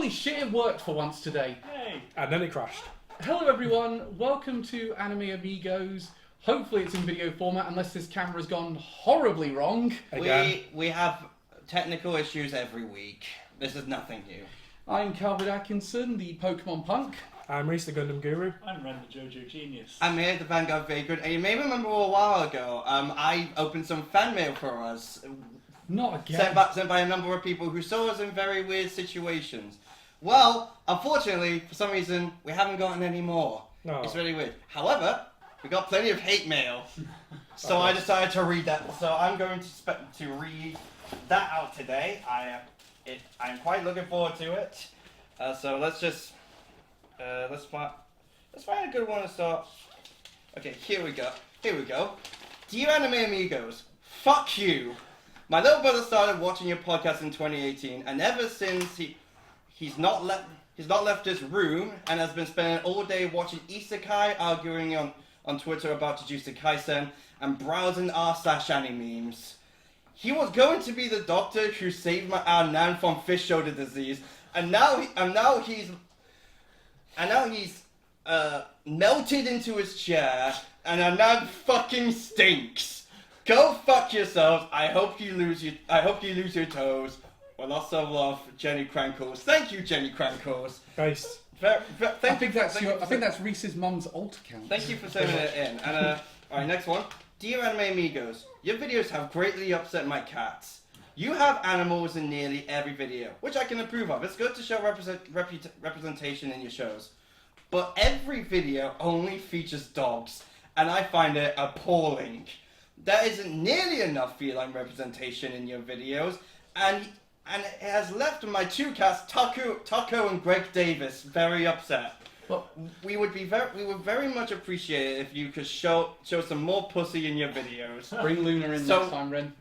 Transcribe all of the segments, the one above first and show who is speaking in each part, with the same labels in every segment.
Speaker 1: Holy shit, it worked for once today.
Speaker 2: Yay!
Speaker 3: And then it crashed.
Speaker 1: Hello everyone, welcome to Anime Amigos. Hopefully it's in video format, unless this camera's gone horribly wrong.
Speaker 3: Again.
Speaker 4: We have technical issues every week. This is nothing new.
Speaker 1: I'm Calvin Atkinson, the Pokemon punk.
Speaker 3: I'm Reese the Gundam Guru.
Speaker 2: I'm Ren the JoJo Genius.
Speaker 4: I'm here, the Vanguard Vagrant, and you may remember a while ago, I opened some fan mail for us.
Speaker 1: Not again.
Speaker 4: Sent by a number of people who saw us in very weird situations. Well, unfortunately, for some reason, we haven't gotten any more.
Speaker 3: No.
Speaker 4: It's really weird. However, we got plenty of hate mail. So I decided to read that. So I'm going to read that out today. I'm quite looking forward to it. So let's find a good one to start. Okay, here we go. Dear Anime Amigos, fuck you. My little brother started watching your podcast in 2018, and ever since he's not left his room and has been spending all day watching isekai, arguing on Twitter about Jujutsu Kaisen, and browsing r/anime memes. He was going to be the doctor who saved our nan from fish shoulder disease, and now he's melted into his chair, and our nan fucking stinks. Go fuck yourselves. I hope you lose your toes. With lots of love, Jenny Crankles. Thank you, Jenny Crankles.
Speaker 3: Based.
Speaker 1: I think that's Reese's mum's alt account.
Speaker 4: Thank you for sending it in. And alright, next one. Dear Anime Amigos, your videos have greatly upset my cats. You have animals in nearly every video, which I can approve of. It's good to show representation in your shows. But every video only features dogs, and I find it appalling. There isn't nearly enough feline representation in your videos, and it has left my two cats, Taco and Greg Davis, very upset.
Speaker 1: Well,
Speaker 4: we would very much appreciate it if you could show some more pussy in your videos.
Speaker 1: Bring Luna in next time, Ren.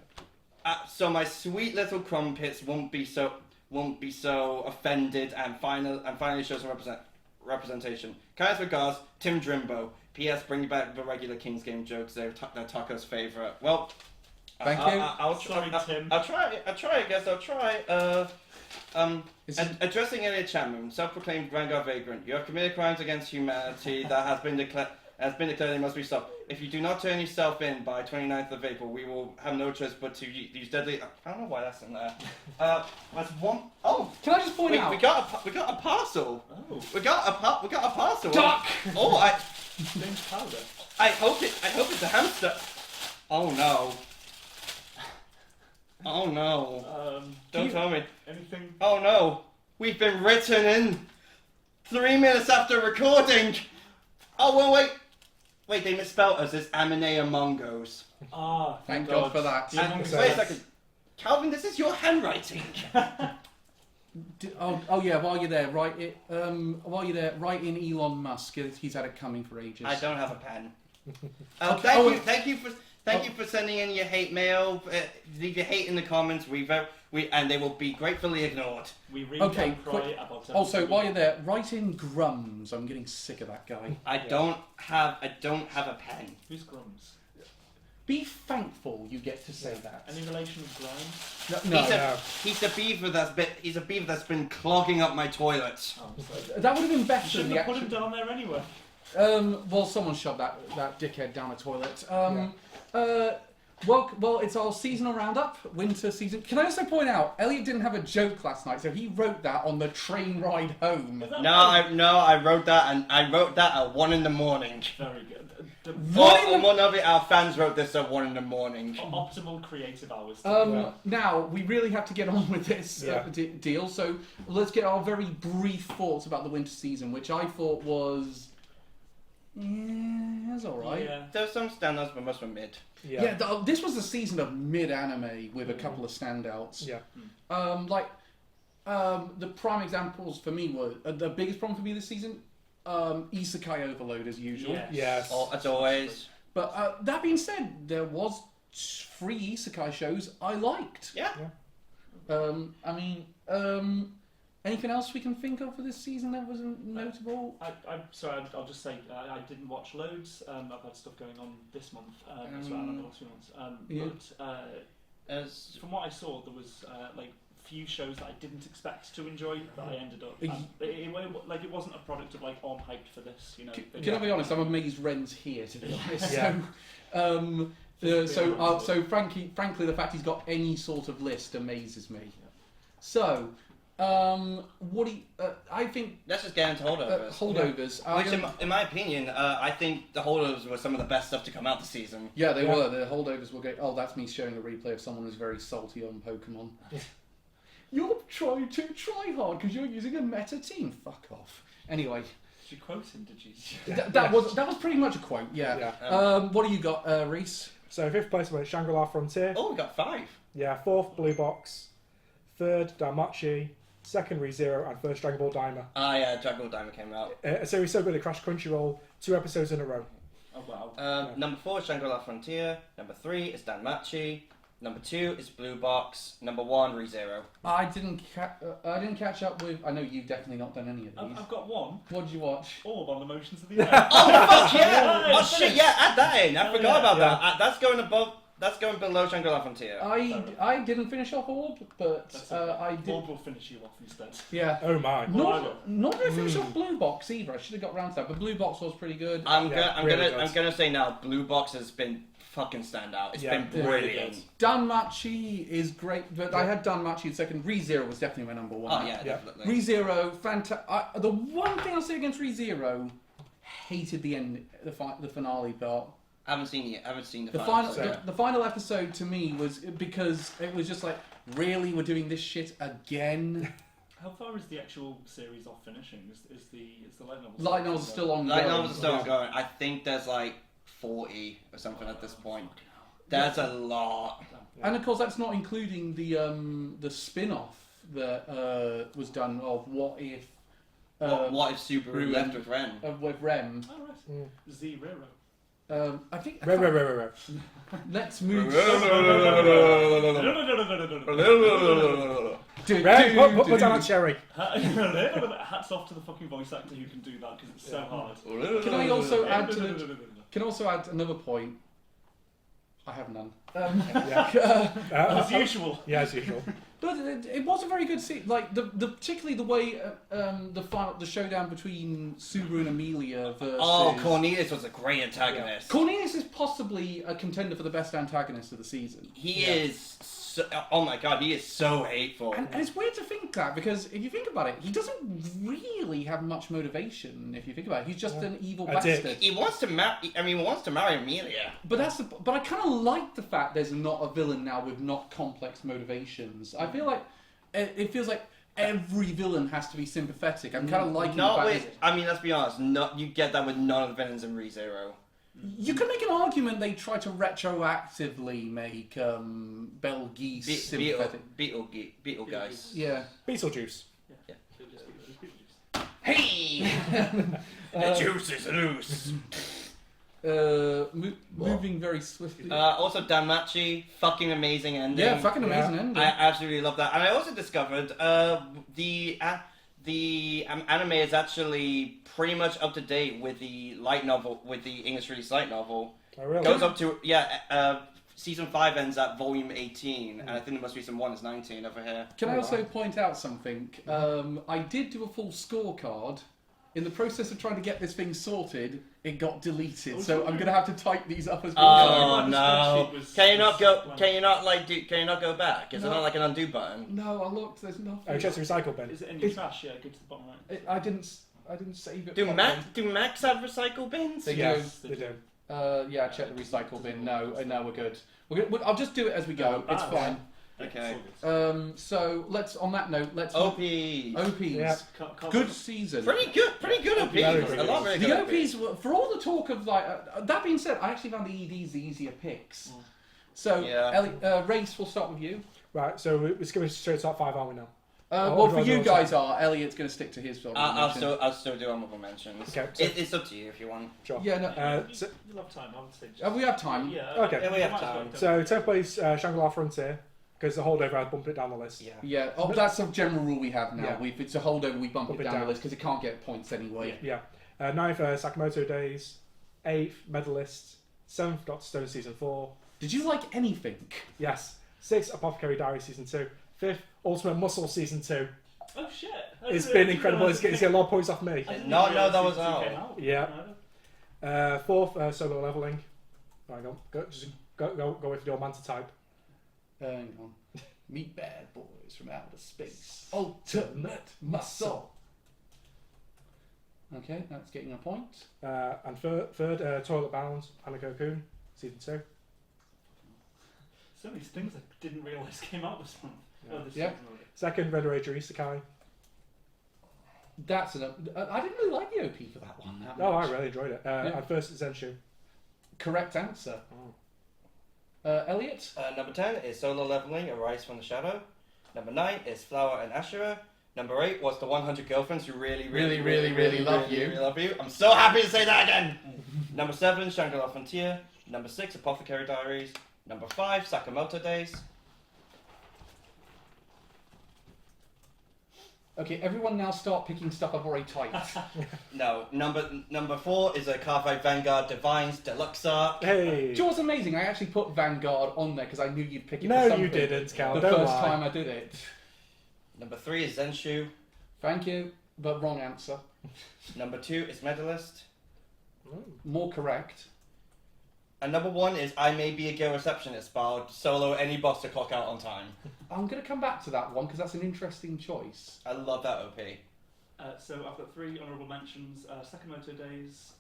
Speaker 4: So my sweet little crumpets won't be so offended and finally show some representation. Kind regards, Tim Drimbo. P.S. Bring back the regular King's Game jokes. They're Taco's favorite. Well,
Speaker 1: thank you.
Speaker 4: I'll try. I'll try. I guess I'll try. Addressing Elliot Chapman, self-proclaimed Vanguard Vagrant. You have committed crimes against humanity that has been declared they must be stopped. If you do not turn yourself in by 29th of April, we will have no choice but to use deadly. I don't know why that's in there. That's one. Oh,
Speaker 1: can I just point out?
Speaker 4: We got a parcel.
Speaker 2: Oh.
Speaker 4: We got a parcel.
Speaker 1: Duck.
Speaker 4: Oh,
Speaker 2: James Powder.
Speaker 4: I hope it's a hamster. Oh no. Oh no. Don't tell me.
Speaker 2: Anything?
Speaker 4: Oh no. We've been written in 3 minutes after recording. Oh well, wait. They misspelled us. It's Amine Amongos.
Speaker 2: Ah,
Speaker 1: thank God for that.
Speaker 4: Wait a second, Calvin. This is your handwriting.
Speaker 1: Oh yeah. While you're there, write in Elon Musk. He's had it coming for ages.
Speaker 4: I don't have a pen. Thank you for sending in your hate mail. Leave your hate in the comments. And they will be gratefully ignored.
Speaker 2: We read and cry about
Speaker 1: also, while you're there, write in Grums. I'm getting sick of that guy.
Speaker 4: I don't have a pen.
Speaker 2: Who's Grums?
Speaker 1: Be thankful you get to say that.
Speaker 2: Any relation with Grimes?
Speaker 1: No.
Speaker 4: He's a beaver that's been clogging up my toilet.
Speaker 2: Oh,
Speaker 1: that would have been better.
Speaker 2: You shouldn't have put him down there anyway.
Speaker 1: Well, someone shoved that dickhead down a toilet. Well, it's our seasonal roundup, winter season. Can I also point out, Elliot didn't have a joke last night, so he wrote that on the train ride home.
Speaker 4: I wrote that at 1 in the morning.
Speaker 2: Very good.
Speaker 4: One of our fans wrote this at 1 in the morning.
Speaker 2: Optimal creative hours.
Speaker 1: Now, we really have to get on with this deal, so let's get our very brief thoughts about the winter season, which I thought was... Yeah, that's alright. Yeah.
Speaker 4: There's some standouts, but most were mid.
Speaker 1: Yeah, this was a season of mid-anime with a couple of standouts.
Speaker 3: Yeah.
Speaker 1: The prime examples for me were... the biggest problem for me this season, isekai overload as usual.
Speaker 3: Yes.
Speaker 4: As always.
Speaker 1: But that being said, there was 3 isekai shows I liked.
Speaker 4: Yeah.
Speaker 1: Anything else we can think of for this season that was notable?
Speaker 2: I'll just say I didn't watch loads. I've had stuff going on this month as well, and the last few months. But from what I saw, there was few shows that I didn't expect to enjoy that I ended up. It wasn't a product of like, oh, I'm hyped for this. You know.
Speaker 1: Can I be honest? I'm amazed Ren's here, to be honest.
Speaker 3: Yeah.
Speaker 1: So frankly, the fact he's got any sort of list amazes me. So, what do you, I think
Speaker 4: Let's just get into holdovers.
Speaker 1: holdovers.
Speaker 4: Which, in my opinion, I think the holdovers were some of the best stuff to come out this season.
Speaker 1: Yeah, they were. The holdovers were great. Oh, that's me showing a replay of someone who's very salty on Pokemon. You're trying to try hard because you're using a meta team. Fuck off. Anyway,
Speaker 2: Did you quote him? Did you?
Speaker 1: that was pretty much a quote. Yeah. What do you got, Reese?
Speaker 3: So 5th place went Shangri-La Frontier.
Speaker 4: Oh, we got 5.
Speaker 3: Yeah, 4th Blue Box. 3rd Danmachi. 2nd ReZero, and 1st Dragon Ball Daima.
Speaker 4: Yeah, Dragon Ball Daima came out.
Speaker 3: A series so good it crashed Crunchyroll 2 episodes in a row.
Speaker 2: Oh wow.
Speaker 4: Number 4 is Shangri-La Frontier. Number 3 is Danmachi. Number 2 is Blue Box. Number 1, ReZero.
Speaker 1: I didn't catch up with. I know you've definitely not done any of these.
Speaker 2: I've got one.
Speaker 1: What did you watch?
Speaker 2: All on the motions of the air.
Speaker 4: Oh fuck yeah!
Speaker 2: Yeah,
Speaker 4: Oh shit, yeah, add that in. I forgot about
Speaker 3: Yeah.
Speaker 4: that. That's going above. That's going below Shangri-La Frontier.
Speaker 1: I didn't finish off Orb, but I did.
Speaker 2: Orb will finish you off instead.
Speaker 1: Yeah.
Speaker 3: Oh my.
Speaker 1: Not to finish off Blue Box either. I should have got round to that, but Blue Box was pretty good.
Speaker 4: I'm
Speaker 3: really
Speaker 4: gonna say now, Blue Box has been fucking standout. It's been brilliant.
Speaker 1: Danmachi is great, but I had Danmachi in second. ReZero was definitely my number 1.
Speaker 4: Oh yeah, definitely.
Speaker 1: ReZero, fantastic. The one thing I'll say against ReZero, hated the end, the finale part.
Speaker 4: I haven't seen it. I haven't seen
Speaker 1: The final episode to me was because it was just like, really, we're doing this shit again.
Speaker 2: How far is the actual series off finishing? Is the light novel?
Speaker 1: Light novel's still on.
Speaker 4: Light novels are still going. I think there's like 40 or something at this point. That's a lot.
Speaker 1: And of course, that's not including the spin-off that was done of what if.
Speaker 4: What if Subaru left with Ren?
Speaker 1: With Rem.
Speaker 2: Oh right. Zero.
Speaker 1: I think.
Speaker 3: Re.
Speaker 1: Let's move.
Speaker 3: Put down that cherry.
Speaker 2: Hats off to the fucking voice actor who can do that because it's so hard.
Speaker 1: Can I also add to the? Can also add another point. I have none.
Speaker 2: As usual.
Speaker 3: Yeah, as usual.
Speaker 1: But it was a very good scene. Like the particularly the way the showdown between Subaru and Amelia versus.
Speaker 4: Oh, Cornelius was a great antagonist.
Speaker 1: Cornelius is possibly a contender for the best antagonist of the season.
Speaker 4: He is. Oh my god, he is so hateful.
Speaker 1: And it's weird to think that because if you think about it, he doesn't really have much motivation. If you think about it, he's just an evil bastard.
Speaker 4: He wants to marry. I mean, he wants to marry Amelia.
Speaker 1: But I kind of like the fact there's not a villain now with not complex motivations. I feel like it feels like every villain has to be sympathetic. I'm kind of liking the fact.
Speaker 4: I mean, let's be honest. You get that with none of the villains in ReZero.
Speaker 1: You could make an argument they try to retroactively make Belgeese sympathetic.
Speaker 4: Beetlegeist.
Speaker 1: Yeah.
Speaker 3: Beetlejuice.
Speaker 4: Yeah. Hey! The juice is loose.
Speaker 1: Moving very swiftly.
Speaker 4: Also, Danmachi, fucking amazing ending.
Speaker 1: Yeah, fucking amazing ending.
Speaker 4: I absolutely love that. And I also discovered the anime is actually pretty much up to date with the light novel, with the English release light novel.
Speaker 3: Oh, really?
Speaker 4: Goes up to season 5 ends at volume 18, and I think the most recent one is 19 over here.
Speaker 1: Can I also point out something? I did do a full scorecard. In the process of trying to get this thing sorted, it got deleted. So I'm going to have to type these up as well.
Speaker 4: Oh no! Can you not go back? Is it not like an undo button?
Speaker 1: No, I looked. There's nothing.
Speaker 3: Oh, check the recycle bin.
Speaker 2: Is it in your trash? Yeah, go to the bottom right.
Speaker 1: I didn't save it.
Speaker 4: Do Macs have recycle bins?
Speaker 1: They do. Yeah, check the recycle bin. No, we're good. I'll just do it as we go. It's fine.
Speaker 4: Okay.
Speaker 1: So let's. On that note, let's.
Speaker 4: OPs.
Speaker 1: Yeah. Good season.
Speaker 4: Pretty good OPs. A lot really good.
Speaker 1: The OPs, for all the talk of like. That being said, I actually found the EDs the easier picks. So, Race, we'll start with you.
Speaker 3: Right. So we're skipping straight to top 5, aren't we now?
Speaker 1: Well, for you guys Elliot's going to stick to his film.
Speaker 4: I'll still do honorable mentions.
Speaker 3: Okay.
Speaker 4: It's up to you if you want.
Speaker 3: Sure.
Speaker 1: Yeah. No.
Speaker 2: You'll have time. I would say.
Speaker 1: Have we have time?
Speaker 2: Yeah.
Speaker 3: Okay.
Speaker 4: Yeah, we have time.
Speaker 3: So 10th place, Shangri-La Frontier, because the holdover I bumped it down the list.
Speaker 1: Yeah. Oh, that's a general rule we have now.
Speaker 3: Yeah.
Speaker 1: If it's a holdover, we bump it down the list because it can't get points anyway.
Speaker 3: Yeah. 9th, Sakamoto Days. 8th, Medalist. 7th, Dr. Stone Season 4.
Speaker 1: Did you like anything?
Speaker 3: Yes. 6th, Apothecary Diary Season 2. 5th, Ultimate Muscle Season 2.
Speaker 2: Oh shit!
Speaker 3: It's been incredible. It's getting a lot of points off me.
Speaker 2: I didn't
Speaker 4: No,
Speaker 2: realise
Speaker 4: that was
Speaker 2: season two
Speaker 4: out.
Speaker 2: came out.
Speaker 3: Yeah. 4th, Solo Leveling. Hang on. Go with your Manta type.
Speaker 1: Hang on. Meet bad boys from outer space. Ultimate muscle. Okay, that's getting a point.
Speaker 3: And third, Toilet Bound, Hana Cocoon, Season 2.
Speaker 2: So many things I didn't realise came out this month.
Speaker 3: Yeah.
Speaker 2: Oh, this
Speaker 1: Yeah.
Speaker 2: season already.
Speaker 3: Second, Red Ranger Isekai.
Speaker 1: That's I didn't really like the OP for that one. That
Speaker 3: Oh, I
Speaker 1: much.
Speaker 3: really enjoyed it.
Speaker 1: Yeah.
Speaker 3: And first, Zenshu.
Speaker 1: Correct answer. Elliot?
Speaker 4: Number 10 is Solo Leveling, Arise from the Shadow. Number 9 is Flower and Ashura. Number 8 was the 100 Girlfriends Who Really
Speaker 1: love you.
Speaker 4: Really love you. I'm so happy to say that again! Number 7, Shangri-La Frontier. Number 6, Apothecary Diaries. Number 5, Sakamoto Days.
Speaker 1: Okay, everyone now start picking stuff I've already typed.
Speaker 4: No, number 4 is a Carvite Vanguard Divines Deluxe Arc.
Speaker 3: Hey!
Speaker 1: Do you know what's amazing? I actually put Vanguard on there because I knew you'd pick it for
Speaker 3: No,
Speaker 1: something.
Speaker 3: you didn't, Cal.
Speaker 1: The
Speaker 3: Don't
Speaker 1: first
Speaker 3: lie.
Speaker 1: time I did it.
Speaker 4: Number 3 is Zenshu.
Speaker 1: Thank you, but wrong answer.
Speaker 4: Number 2 is Medalist.
Speaker 1: More correct.
Speaker 4: And number 1 is I May Be a Gay Receptionist, but I'll solo any boss to clock out on time.
Speaker 1: I'm going to come back to that one because that's an interesting choice.
Speaker 4: I love that OP.
Speaker 2: So I've got 3 honourable mentions. Sakamoto Days.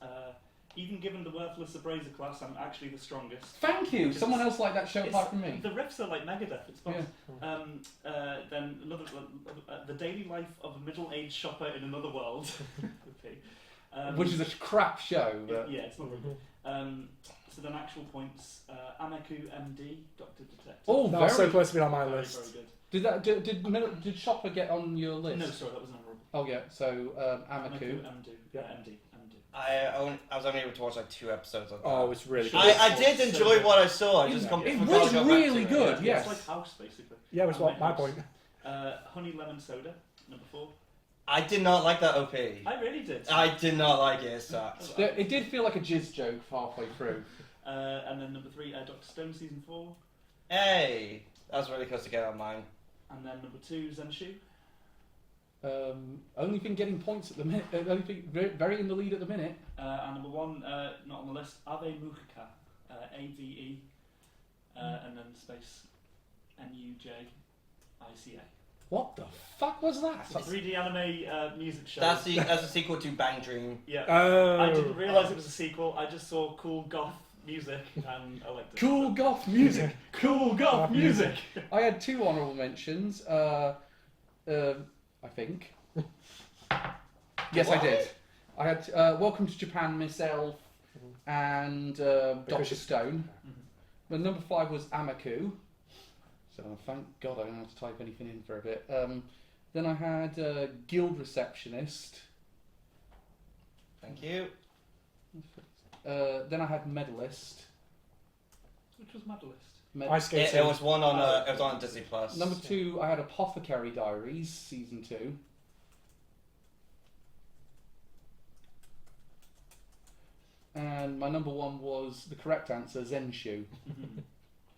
Speaker 2: Even given the worthless Abraser class, I'm actually the strongest.
Speaker 1: Thank you. Someone else liked that show apart from me.
Speaker 2: The riffs are like Megadeth. It's fun.
Speaker 1: Yeah.
Speaker 2: Then another, the daily life of a middle-aged shopper in another world. Okay.
Speaker 1: Which is a crap show. But...
Speaker 2: Yeah, it's not very good. So then actual points. Ameku MD, Doctor Detective.
Speaker 1: Oh,
Speaker 3: That
Speaker 1: very,
Speaker 3: was so close to being on my
Speaker 2: very,
Speaker 3: list.
Speaker 2: very good.
Speaker 1: Did Shopper get on your list?
Speaker 2: No, sorry, that was an honourable.
Speaker 1: Oh yeah. So Amaku.
Speaker 2: MD.
Speaker 3: Yeah.
Speaker 2: MD.
Speaker 4: I was only able to watch like 2 episodes of that.
Speaker 3: Oh, it's really good.
Speaker 4: I did enjoy what I saw. I just
Speaker 1: It
Speaker 4: forgot
Speaker 1: was
Speaker 4: to go back
Speaker 1: really
Speaker 4: to it.
Speaker 1: good.
Speaker 2: Yeah,
Speaker 1: Yes.
Speaker 2: it's like House, basically.
Speaker 3: Yeah, was what my
Speaker 2: House.
Speaker 3: point.
Speaker 2: Honey Lemon Soda, number 4.
Speaker 4: I did not like that OP.
Speaker 2: I really did.
Speaker 4: I did not like it. It sucked.
Speaker 1: It did feel like a jizz joke halfway through.
Speaker 2: And then number 3, Doctor Stone Season 4.
Speaker 4: Hey, that was really close to get on mine.
Speaker 2: And then number 2, Zenshu.
Speaker 1: Only thing getting points at the minute. Only thing very in the lead at the minute.
Speaker 2: And number 1, not on the list, Ave Mukika. AVE. And then space NUJICA.
Speaker 1: What the fuck was that?
Speaker 2: It's a 3D anime music show.
Speaker 4: That's a sequel to Bang Dream.
Speaker 2: Yeah.
Speaker 3: Oh.
Speaker 2: I didn't realise it was a sequel. I just saw cool goth music and I liked it.
Speaker 1: Cool goth music. Cool goth
Speaker 3: Goth
Speaker 1: music. I had 2 honourable mentions. I think. Yes, I did. I had Welcome to Japan, Miss Elf, and Dr. Stone. But number 5 was Amaku. So thank God I don't have to type anything in for a bit. Then I had Guild Receptionist.
Speaker 4: Thank you.
Speaker 1: Then I had Medalist.
Speaker 2: Which was Medalist?
Speaker 3: Ice Skate
Speaker 4: It was one on it was on Disney Plus.
Speaker 1: Number 2, I had Apothecary Diaries, Season 2. And my number 1 was the correct answer, Zenshu.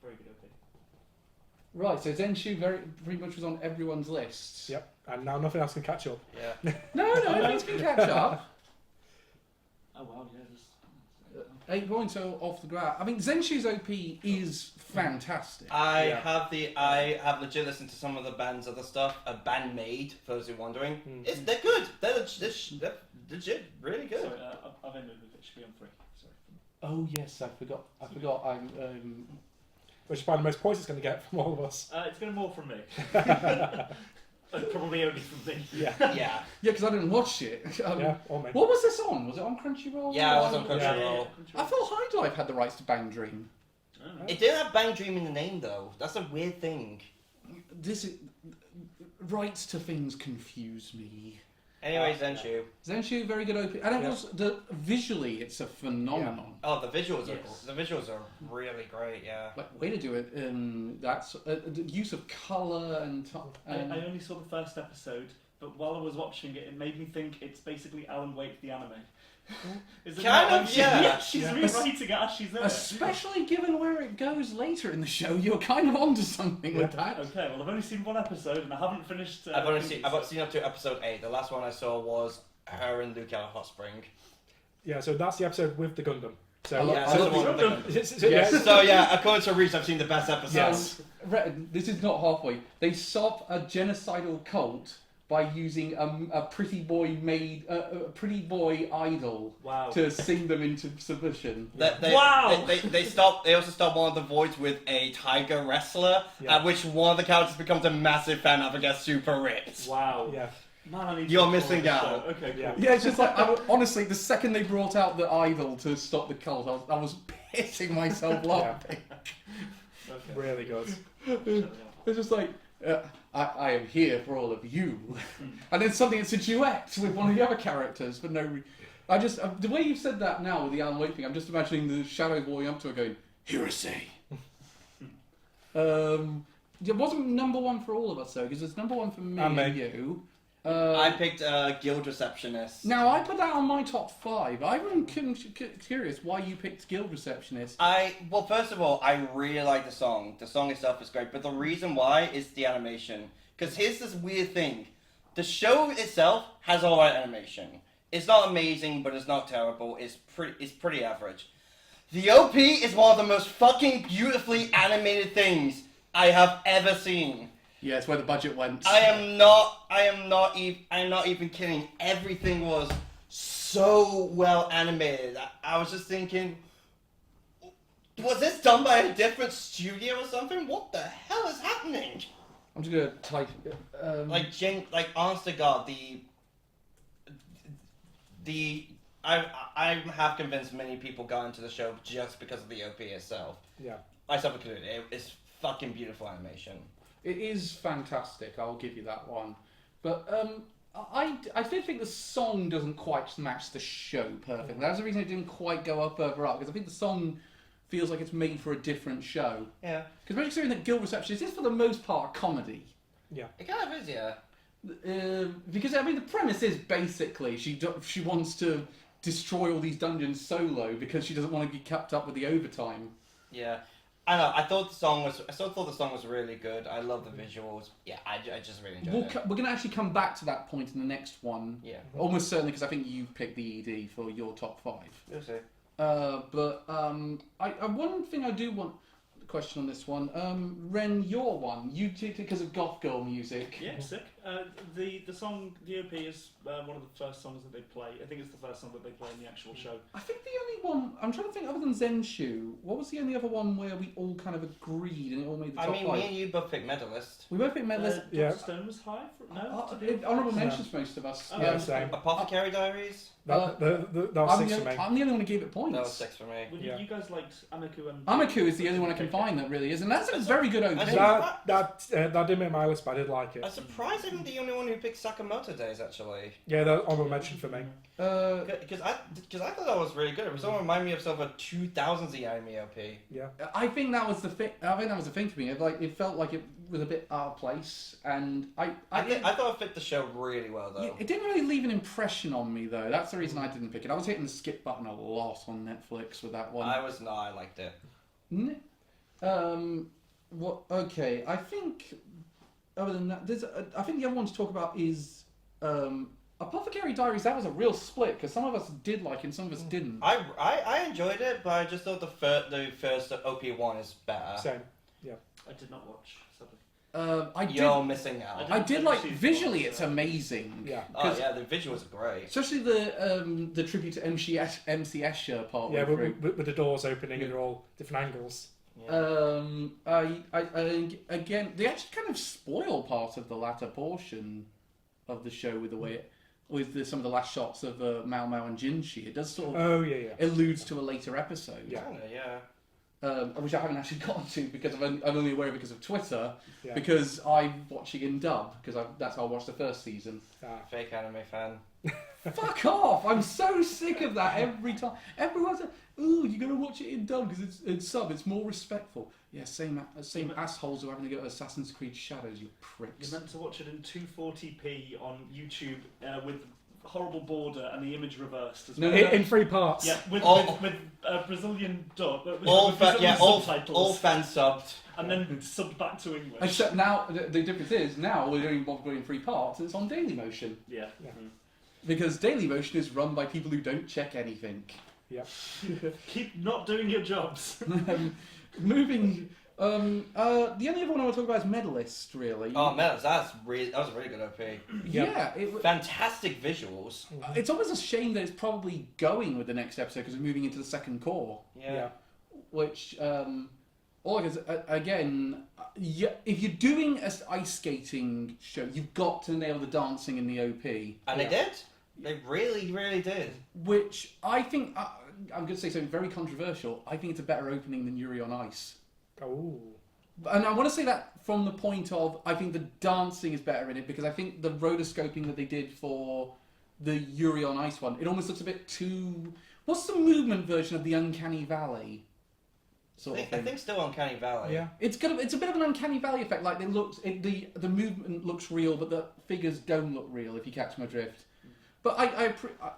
Speaker 2: Very good, okay.
Speaker 1: Right, so Zenshu pretty much was on everyone's lists.
Speaker 3: Yep. And now nothing else can catch up.
Speaker 4: Yeah.
Speaker 1: No, everything's been catch up.
Speaker 2: Oh wow, yeah.
Speaker 1: 8 points off the graph. I mean, Zenshu's OP is fantastic.
Speaker 4: I have legit listened to some of the band's other stuff. A band made, for those who are wondering. They're good. They're legit really good.
Speaker 2: Sorry, I've ended with it. Should be on 3. Sorry.
Speaker 1: Oh yes, I forgot.
Speaker 3: Which is probably the most points it's going to get from all of us.
Speaker 2: It's going to more from me. Probably only from me.
Speaker 3: Yeah.
Speaker 4: Yeah.
Speaker 1: Yeah, because I didn't watch it.
Speaker 3: Yeah, or me.
Speaker 1: What was this on? Was it on Crunchyroll?
Speaker 4: Yeah, it was on
Speaker 3: Yeah.
Speaker 4: Crunchyroll.
Speaker 1: I thought High Life had the rights to Bang Dream.
Speaker 4: It didn't have Bang Dream in the name though. That's a weird thing.
Speaker 1: This is, rights to things confuse me.
Speaker 4: Anyways, Zenshu.
Speaker 1: Zenshu, very good OP, and it
Speaker 3: Yeah.
Speaker 1: was visually, it's a phenomenon.
Speaker 4: Oh, the visuals
Speaker 2: Yes.
Speaker 4: the visuals are really great. Yeah.
Speaker 1: Like way to do it. That's the use of color and.
Speaker 2: I only saw the first episode but while I was watching it, it made me think it's basically Alan Wake the anime. Is it
Speaker 4: Kind
Speaker 2: not?
Speaker 4: of, yeah.
Speaker 2: She's
Speaker 3: Yeah.
Speaker 2: rewriting it as she's in it.
Speaker 1: Especially given where it goes later in the show, you're kind of onto something with that.
Speaker 2: Okay, well I've only seen one episode and I haven't finished.
Speaker 4: I've only
Speaker 2: reading,
Speaker 4: seen up to episode 8. The last one I saw was her and Luke at a hot spring.
Speaker 3: Yeah, so that's the episode with the Gundam. So,
Speaker 1: I
Speaker 4: Yeah,
Speaker 1: love
Speaker 4: so the
Speaker 1: the
Speaker 4: one with the
Speaker 2: Gundam.
Speaker 4: Gundam.
Speaker 3: so, yeah,
Speaker 4: So yeah, according to Reese, I've seen the best episode.
Speaker 3: Yes.
Speaker 1: This is not halfway. They stop a genocidal cult by using a pretty boy idol
Speaker 2: Wow.
Speaker 1: to sing them into submission.
Speaker 2: Wow!
Speaker 4: They also stop one of the voids with a tiger wrestler,
Speaker 3: Yeah.
Speaker 4: at which one of the characters becomes a massive fan of and gets super ripped.
Speaker 2: Wow.
Speaker 3: yeah.
Speaker 2: Man, I need to
Speaker 4: You're
Speaker 2: follow
Speaker 4: missing
Speaker 2: this
Speaker 4: out.
Speaker 2: show. Okay, cool.
Speaker 3: Yeah.
Speaker 1: Yeah, it's just like, honestly, the second they brought out the idol to stop the cult, I was pissing myself laughing.
Speaker 2: Okay.
Speaker 3: Really good.
Speaker 1: It's just like, I am here for all of you. And then suddenly it's a duet with one of the other characters for no reason. I just, the way you've said that now with the Alan Wake thing, I'm just imagining the shadow boy up to it going, Hirose. It wasn't number one for all of us though, because it's number one for me
Speaker 3: And me.
Speaker 1: and you.
Speaker 4: I picked Guild Receptionist.
Speaker 1: Now, I put that on my top 5. I'm curious why you picked Guild Receptionist.
Speaker 4: Well, first of all, I really like the song. The song itself is great, but the reason why is the animation. Because here's this weird thing: the show itself has alright animation. It's not amazing, but it's not terrible. It's pretty average. The OP is one of the most fucking beautifully animated things I have ever seen.
Speaker 1: Yeah, it's where the budget went.
Speaker 4: I am not even kidding. Everything was so well animated. I was just thinking, was this done by a different studio or something? What the hell is happening?
Speaker 1: I'm just gonna type.
Speaker 4: Like honest to God, I have convinced many people got into the show just because of the OP itself.
Speaker 3: Yeah.
Speaker 4: Myself included. It's fucking beautiful animation.
Speaker 1: It is fantastic. I'll give you that one. But I did think the song doesn't quite match the show perfectly. That's the reason it didn't quite go up because I think the song feels like it's made for a different show.
Speaker 4: Yeah.
Speaker 1: Because considering that Guild Receptionist is for the most part a comedy.
Speaker 4: It kind of is, yeah.
Speaker 1: Because I mean the premise is basically she wants to destroy all these dungeons solo because she doesn't want to be kept up with the overtime.
Speaker 4: Yeah. I know. I thought the song was really good. I love the visuals. Yeah, I just really enjoyed it.
Speaker 1: We're going to actually come back to that point in the next one.
Speaker 4: Yeah.
Speaker 1: Almost certainly because I think you picked the ED for your top 5.
Speaker 4: You'll see.
Speaker 1: One thing I do want a question on this one. Ren, your one. You did it because of goth girl music.
Speaker 2: Yeah, sick. The song, the OP is one of the first songs that they play. I think it's the first song that they play in the actual show.
Speaker 1: I think the only one I'm trying to think other than Zenshu. What was the only other one where we all kind of agreed and it all made the top 5?
Speaker 4: me and you both picked Medalist.
Speaker 1: We both picked Medalist.
Speaker 3: Yeah.
Speaker 2: Dr. Stone was high?
Speaker 1: Honourable mentions for most of us.
Speaker 3: Yeah, same.
Speaker 4: Apothecary Diaries.
Speaker 3: That was 6 for me.
Speaker 1: I'm the only one who gave it points.
Speaker 4: That was 6 for me.
Speaker 2: Well,
Speaker 3: Yeah.
Speaker 2: you guys liked Amiku and...
Speaker 1: Amiku is the only one I can find that really is, and that's a very good OP.
Speaker 3: That didn't make my list, but I did like it.
Speaker 4: I'm surprised I'm the only one who picked Sakamoto Days actually.
Speaker 3: Yeah, that honorable mention for me.
Speaker 4: Because I thought that was really good. It was all remind me of sort of a 2000s anime OP.
Speaker 3: Yeah.
Speaker 1: I think that was the thing. I think that was the thing for me. It felt like it was a bit out of place, and I
Speaker 4: thought it fit the show really well though.
Speaker 1: Yeah, it didn't really leave an impression on me though. That's the reason I didn't pick it. I was hitting the skip button a lot on Netflix with that one.
Speaker 4: I liked it.
Speaker 1: What? Okay, I think. Other than that, I think the other one to talk about is Apothecary Diaries. That was a real split because some of us did like it and some of us didn't.
Speaker 4: I enjoyed it, but I just thought the first OP1 is better.
Speaker 3: Same.
Speaker 2: I did not watch, sadly.
Speaker 4: You're missing out.
Speaker 1: I did like visually. It's amazing.
Speaker 3: Yeah.
Speaker 4: Oh yeah, the visuals are great.
Speaker 1: Especially the tribute to MC Escher part.
Speaker 3: Yeah, with the doors opening and they're all different angles.
Speaker 4: Yeah.
Speaker 1: Again, they actually kind of spoil part of the latter portion of the show with the way some of the last shots of Mao Mao and Jinshi. It does sort of
Speaker 3: Oh yeah.
Speaker 1: alludes to a later episode.
Speaker 3: Yeah.
Speaker 4: Kinda, yeah.
Speaker 1: which I haven't actually gotten to because I'm only aware because of Twitter,
Speaker 3: Yeah.
Speaker 1: because I'm watching in dub, because that's how I watched the first season.
Speaker 4: Fake anime fan.
Speaker 1: Fuck off! I'm so sick of that every time. Everyone's like, ooh, you gotta watch it in dub because it's sub, it's more respectful. Yeah, same assholes who are having to go to Assassin's Creed Shadows, you pricks.
Speaker 2: You're meant to watch it in 240p on YouTube with horrible border and the image reversed as well.
Speaker 3: In 3 parts.
Speaker 2: Yeah, with
Speaker 4: All-
Speaker 2: Brazilian dub, with
Speaker 4: All
Speaker 2: Brazilian subtitles,
Speaker 4: all fan subbed.
Speaker 2: and then subbed back to English.
Speaker 1: Except now, the difference is, now we're doing what we're doing in 3 parts, and it's on Dailymotion.
Speaker 2: Yeah.
Speaker 3: Yeah.
Speaker 1: Because Dailymotion is run by people who don't check anything.
Speaker 2: Keep not doing your jobs.
Speaker 1: Moving, the only other one I want to talk about is Medalist, really.
Speaker 4: Oh man, that was a really good OP.
Speaker 1: Yeah,
Speaker 4: Fantastic visuals.
Speaker 1: it's almost a shame that it's probably going with the next episode because we're moving into the second core.
Speaker 4: Yeah.
Speaker 1: Which, all I can say, again, if you're doing an ice skating show, you've got to nail the dancing in the OP.
Speaker 4: And they did. They really, really did.
Speaker 1: Which I think, I'm going to say something very controversial, I think it's a better opening than Yuri on Ice.
Speaker 3: Oh.
Speaker 1: And I want to say that from the point of, I think the dancing is better in it, because I think the rotoscoping that they did for the Yuri on Ice one, it almost looks a bit too... What's the movement version of the Uncanny Valley?
Speaker 4: I think still Uncanny Valley.
Speaker 3: Yeah.
Speaker 1: It's a bit of an Uncanny Valley effect, like the movement looks real, but the figures don't look real, if you catch my drift. But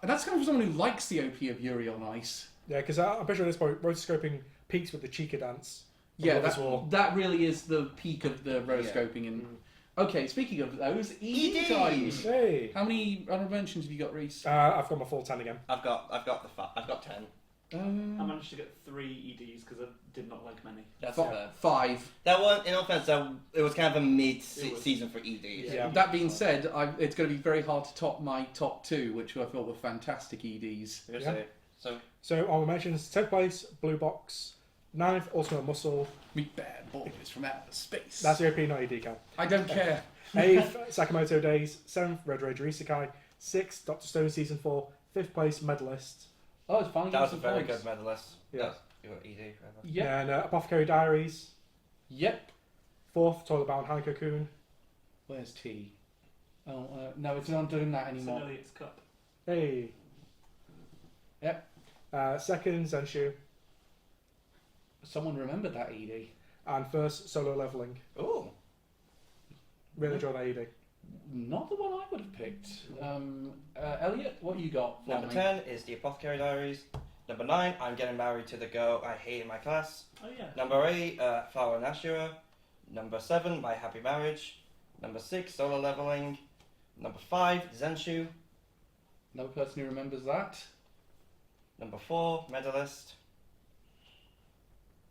Speaker 1: that's kind of for someone who likes the OP of Yuri on Ice.
Speaker 3: Yeah, because I'm pretty sure at this point, rotoscoping peaks with the Chica dance.
Speaker 1: Yeah,
Speaker 3: As well.
Speaker 1: that really is the peak of the rotoscoping. And okay, speaking of those, ED times.
Speaker 3: Hey.
Speaker 1: How many honorable mentions have you got, Reese?
Speaker 3: I've got my full 10 again.
Speaker 4: I've got 10.
Speaker 2: I managed to get 3 EDs because I did not like many.
Speaker 4: That's
Speaker 1: Fi-
Speaker 4: fair.
Speaker 1: 5.
Speaker 4: That one, in all fairness, it was kind of a mid-season for EDs.
Speaker 3: Yeah.
Speaker 1: That being said, it's going to be very hard to top my top 2, which I thought were fantastic EDs.
Speaker 3: Yeah.
Speaker 4: So
Speaker 3: So honorable mentions: 10th place, Blue Box. 9th, Ultimate Muscle.
Speaker 1: We bad boys from outer space.
Speaker 3: That's the OP, not ED count.
Speaker 1: I don't care.
Speaker 3: 8th, Sakamoto Days. 7th, Red Ranger Isekai. 6th, Dr. Stone Season 4. 5th place, Medalist.
Speaker 1: Oh, it's finally
Speaker 4: that was a
Speaker 1: some
Speaker 4: very
Speaker 1: points.
Speaker 4: good medalist.
Speaker 3: Yeah.
Speaker 4: You got ED, rather.
Speaker 1: Yep.
Speaker 3: And Apothecary Diaries.
Speaker 1: Yep.
Speaker 3: 4th, Toilet Bound Hanako Kun.
Speaker 1: Where's T? Oh, no, it's not doing that
Speaker 2: It's
Speaker 1: anymore.
Speaker 2: an Elliot's Cup.
Speaker 3: Hey.
Speaker 1: Yep.
Speaker 3: 2nd, Zenshu.
Speaker 1: Someone remembered that ED.
Speaker 3: And 1st, Solo Leveling.
Speaker 4: Ooh.
Speaker 3: Really enjoyed that ED.
Speaker 1: Not the one I would have picked. Elliot, what you got for
Speaker 4: Number
Speaker 1: me?
Speaker 4: 10 is The Apothecary Diaries. Number 9, I'm Getting Married to the Girl I Hate in My Class.
Speaker 2: Oh yeah.
Speaker 4: Number 8, Flower and Ashura. Number 7, My Happy Marriage. Number 6, Solo Leveling. Number 5, Zenshu.
Speaker 1: No person who remembers that.
Speaker 4: Number 4, Medalist.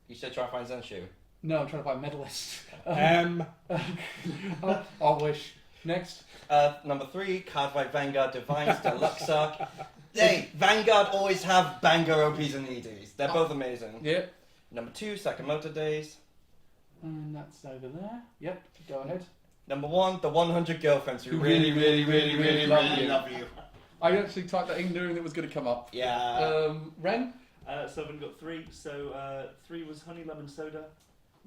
Speaker 4: You should try to find Zenshu.
Speaker 1: No, I'm trying to find medalist. I wish. Next.
Speaker 4: Number 3, Cards by Vanguard Divines Deluxa. Hey, Vanguard always have banger OPs and EDs. They're both amazing.
Speaker 1: Yep.
Speaker 4: Number 2, Sakamoto Days.
Speaker 1: And that's over there. Yep. Go ahead.
Speaker 4: Number 1, The 100 Girlfriends Who
Speaker 1: Who
Speaker 4: Really,
Speaker 1: really,
Speaker 4: Really, Really,
Speaker 1: really,
Speaker 4: Really,
Speaker 1: love
Speaker 4: Really
Speaker 1: you.
Speaker 4: Love You.
Speaker 1: I actually typed that in knowing that was going to come up.
Speaker 4: Yeah.
Speaker 1: Ren,
Speaker 2: So I've only got 3. So 3 was Honey Lemon Soda.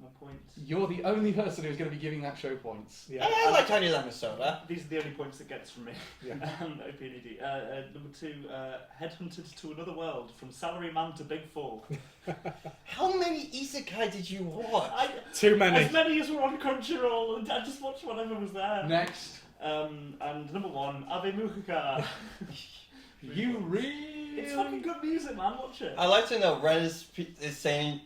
Speaker 2: My points.
Speaker 1: you're the only person who's going to be giving that show points.
Speaker 3: Yeah.
Speaker 4: I like Tiny Lemon Soda.
Speaker 2: These are the only points it gets from me.
Speaker 3: Yeah.
Speaker 2: OP and ED. Number 2, Headhunted to Another World, from Salaryman to Big Fall.
Speaker 4: How many isekai did you watch?
Speaker 3: Too many.
Speaker 2: As many as were on Crunchyroll, and I just watched whatever was there.
Speaker 1: Next.
Speaker 2: And number 1, Ave Muhika.
Speaker 1: You really...
Speaker 2: It's fucking good music, man. Watch it.
Speaker 4: I like to know Ren is saying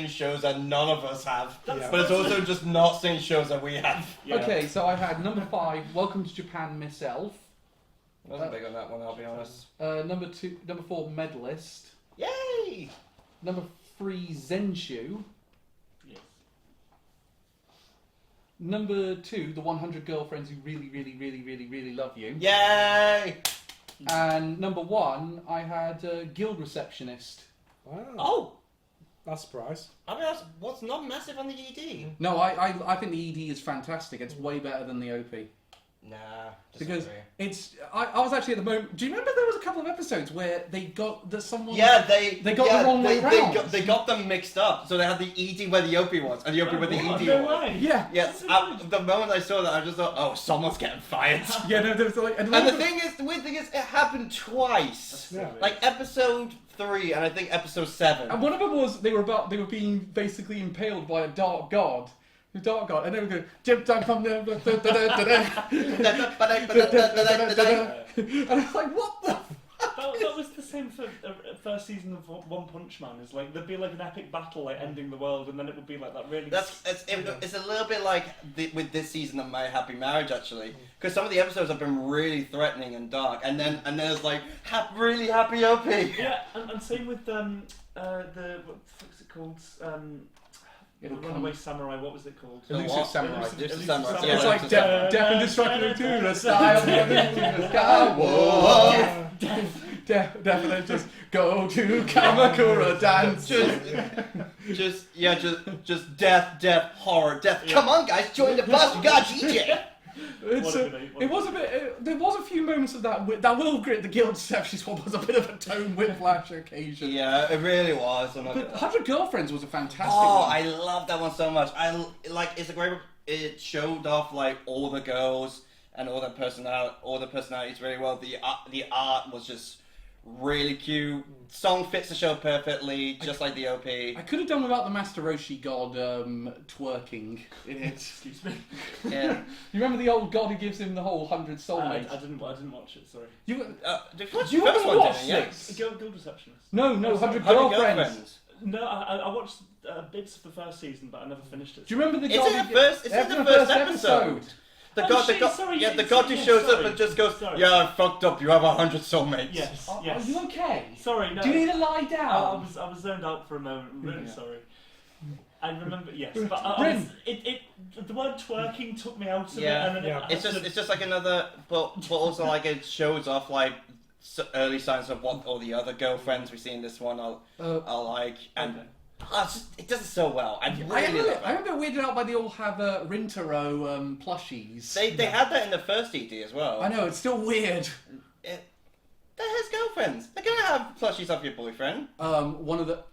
Speaker 4: shows that none of us have,
Speaker 2: That's-
Speaker 4: but it's also just not saying shows that we have.
Speaker 2: Yeah.
Speaker 1: Okay, so I had number 5, Welcome to Japan, Miss Elf.
Speaker 4: I wasn't big on that one, I'll be honest.
Speaker 1: Number 4, Medalist.
Speaker 4: Yay!
Speaker 1: Number 3, Zenshu.
Speaker 2: Yes.
Speaker 1: Number 2, The 100 Girlfriends Who Really, Really, Really, Really, Really Love You.
Speaker 4: Yay!
Speaker 1: And number 1, I had Guild Receptionist.
Speaker 3: Wow.
Speaker 4: Oh!
Speaker 3: That's a surprise.
Speaker 4: I mean, what's not massive on the ED?
Speaker 1: No, I think the ED is fantastic. It's way better than the OP.
Speaker 4: Nah.
Speaker 1: Because
Speaker 4: disagree.
Speaker 1: it's. I was actually at the moment. Do you remember there was a couple of episodes where they got that someone?
Speaker 4: Yeah,
Speaker 1: they got the wrong way round.
Speaker 4: They got them mixed up. So they had the ED where the OP was, and the OP where the ED
Speaker 2: No
Speaker 4: was.
Speaker 2: way.
Speaker 1: Yeah.
Speaker 4: Yes, the moment I saw that, I just thought, oh, someone's getting fired.
Speaker 1: Yeah, no, there was like,
Speaker 4: And the weird thing is, it happened twice.
Speaker 3: Yeah.
Speaker 4: Like episode 3 and I think episode 7.
Speaker 1: and one of them was they were being basically impaled by a dark god. The dark god, and they were going, Jim down from there, and I was like, what the?
Speaker 2: That was the same for first season of One Punch Man. It's like there'd be like an epic battle like ending the world, and then it would be like that really.
Speaker 4: It's a little bit like with this season of My Happy Marriage actually, because some of the episodes have been really threatening and dark, and then it's like really happy OP.
Speaker 2: Yeah, and same with the what the fuck's it called? The Runaway Samurai. What was it called?
Speaker 1: Elusive Samurai.
Speaker 4: Elusive
Speaker 2: Samurai.
Speaker 4: Samurai.
Speaker 1: It's
Speaker 4: Yeah,
Speaker 1: like
Speaker 4: Elusive
Speaker 1: death and destruction to the sky, to the sky. Whoa. Death and just go to Kamakura dance.
Speaker 4: Just death, horror, death.
Speaker 2: Yeah.
Speaker 4: Come on, guys, join the bus. We got GJ.
Speaker 1: It was a bit. There was a few moments of that. That will grit the guild deceptions one was a bit of a tone whiplash occasion.
Speaker 4: Yeah, it really was.
Speaker 1: But 100 Girlfriends was a fantastic
Speaker 4: Oh,
Speaker 1: one.
Speaker 4: I love that one so much. It's a great. It showed off like all the girls and all the personalities really well. The art was just really cute. Song fits the show perfectly, just like the OP.
Speaker 1: I could have done without the Master Roshi god twerking in it.
Speaker 2: Excuse me.
Speaker 4: Yeah.
Speaker 1: You remember the old god who gives him the whole 100 soulmates?
Speaker 2: I didn't watch it. Sorry.
Speaker 1: You
Speaker 4: The
Speaker 1: you
Speaker 4: first
Speaker 1: haven't
Speaker 4: one
Speaker 1: watched
Speaker 4: didn't, yeah?
Speaker 1: this?
Speaker 2: Guild Receptionist.
Speaker 1: No, 100
Speaker 4: 100
Speaker 1: Girlfriends.
Speaker 2: No, I watched bits of the first season, but I never finished it.
Speaker 1: Do you remember the
Speaker 4: It's
Speaker 1: god?
Speaker 4: in the first. It's in the first episode. The
Speaker 2: Oh,
Speaker 4: god,
Speaker 2: shit, sorry,
Speaker 4: yeah, the
Speaker 2: yes,
Speaker 4: god who
Speaker 2: yes,
Speaker 4: shows up
Speaker 2: sorry.
Speaker 4: and just goes,
Speaker 2: Sorry.
Speaker 4: "Yeah, I fucked up. You have 100 soulmates."
Speaker 2: Yes,
Speaker 1: Are
Speaker 2: yes.
Speaker 1: you okay?
Speaker 2: Sorry, no.
Speaker 1: Do you need to lie
Speaker 2: I
Speaker 1: down?
Speaker 2: was zoned out for a moment. I'm really
Speaker 1: Yeah.
Speaker 2: sorry. I remember, yes, but
Speaker 1: Bryn.
Speaker 2: the word twerking took me out of
Speaker 4: Yeah,
Speaker 2: it, and then
Speaker 3: yeah.
Speaker 4: It's just like another, but also like it shows off like early signs of what all the other girlfriends we see in this one are like, and it does it so well. I really love it.
Speaker 1: I'm a bit weirded out by they all have Rintaro plushies.
Speaker 4: They had that in the first ED as well.
Speaker 1: I know, it's still weird.
Speaker 4: They're his girlfriends. They're gonna have plushies of your boyfriend.
Speaker 1: One of the...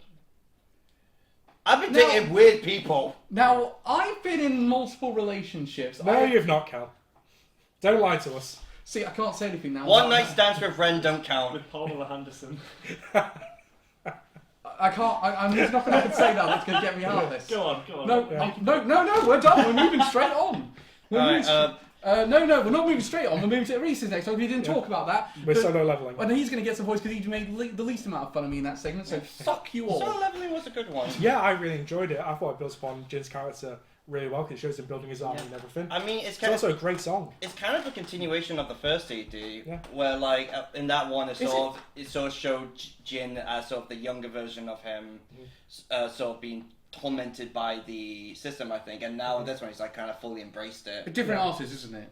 Speaker 4: I've been
Speaker 1: No.
Speaker 4: dating weird people.
Speaker 1: Now, I've been in multiple relationships.
Speaker 3: No, you've not, Cal. Don't lie to us.
Speaker 1: See, I can't say anything now.
Speaker 4: One night stands with Ren don't count.
Speaker 2: with Pamela Henderson.
Speaker 1: I can't. There's nothing I can say now that's going to get me out of this.
Speaker 2: Go on.
Speaker 1: No,
Speaker 3: Yeah.
Speaker 1: no, we're done. We're moving straight on.
Speaker 4: Alright,
Speaker 1: No, we're not moving straight on. We're moving to Reese's next time. We didn't talk about that.
Speaker 3: We're
Speaker 1: But-
Speaker 3: solo leveling.
Speaker 1: And he's going to get some voice because he made the least amount of fun of me in that segment. So fuck you all.
Speaker 4: Solo leveling was a good one.
Speaker 3: Yeah, I really enjoyed it. I thought it built upon Jin's character really well because it shows him building his army and everything.
Speaker 4: I mean,
Speaker 3: It's also a great song.
Speaker 4: It's kind of a continuation of the first ED,
Speaker 3: Yeah.
Speaker 4: where like in that one it
Speaker 1: Is
Speaker 4: sort of showed Jin as sort of the younger version of him, sort of being tormented by the system, I think, and now in this one he's like kind of fully embraced
Speaker 1: A
Speaker 4: it.
Speaker 1: different
Speaker 3: Yeah.
Speaker 1: artist, isn't it?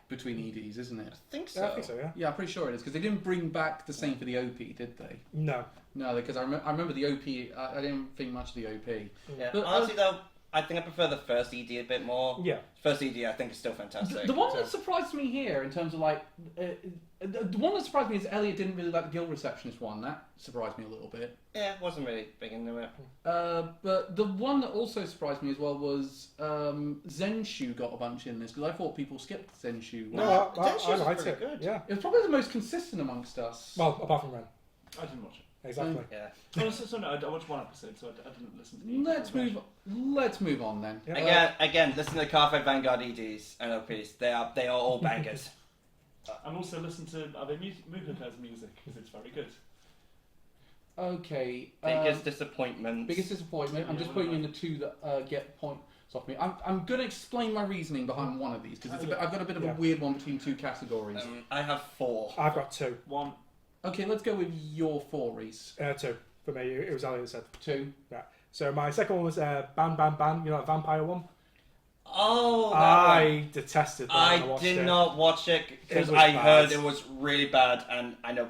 Speaker 1: Between EDs, isn't it?
Speaker 4: I think so.
Speaker 3: Yeah, I think so, yeah.
Speaker 1: Yeah, I'm pretty sure it is because they didn't bring back the same for the OP, did they?
Speaker 3: No.
Speaker 1: No, because I remember the OP. I didn't think much of the OP.
Speaker 4: Yeah.
Speaker 1: But,
Speaker 4: Honestly, though, I think I prefer the first ED a bit more.
Speaker 3: Yeah.
Speaker 4: First ED, I think, is still fantastic.
Speaker 1: The one that surprised me here, in terms of like, the one that surprised me is Elliot didn't really like the guild receptionist one. That surprised me a little bit.
Speaker 4: Yeah, wasn't really big into it.
Speaker 1: But the one that also surprised me as well was Zenshu got a bunch in this because I thought people skipped Zenshu.
Speaker 3: No,
Speaker 4: No,
Speaker 3: I
Speaker 4: Denshu's
Speaker 3: liked
Speaker 4: pretty
Speaker 3: it.
Speaker 4: good.
Speaker 3: Yeah.
Speaker 1: It was probably the most consistent amongst us.
Speaker 3: Well, apart from Ren.
Speaker 2: I didn't watch it.
Speaker 3: Exactly.
Speaker 4: Yeah.
Speaker 2: Oh, so no, I watched one episode, so I didn't listen to the
Speaker 1: Let's move on then.
Speaker 3: Yeah.
Speaker 4: Again, listen to the Carve Vanguard EDs and OPs. They are all bangers.
Speaker 2: And also listen to Muha's music, because it's very good.
Speaker 1: Okay.
Speaker 4: Biggest disappointment.
Speaker 1: Biggest disappointment. I'm
Speaker 2: Yeah,
Speaker 1: just
Speaker 2: what
Speaker 1: putting in
Speaker 2: about-
Speaker 1: the two that get points off me. I'm going to explain my reasoning behind one of these because I've got a bit of a
Speaker 3: Yeah.
Speaker 1: weird one between two categories.
Speaker 4: I have 4.
Speaker 3: I've got 2.
Speaker 2: One.
Speaker 1: Okay, let's go with your 4, Reese.
Speaker 3: 2. For me, it was Elliot that said.
Speaker 1: 2.
Speaker 3: Yeah. So my second one was Ban Ban Ban, you know, that vampire one.
Speaker 4: Oh, that one.
Speaker 3: I detested that when I
Speaker 4: I
Speaker 3: watched
Speaker 4: did
Speaker 3: it.
Speaker 4: not watch it because
Speaker 3: It was
Speaker 4: I
Speaker 3: bad.
Speaker 4: heard it was really bad, and I know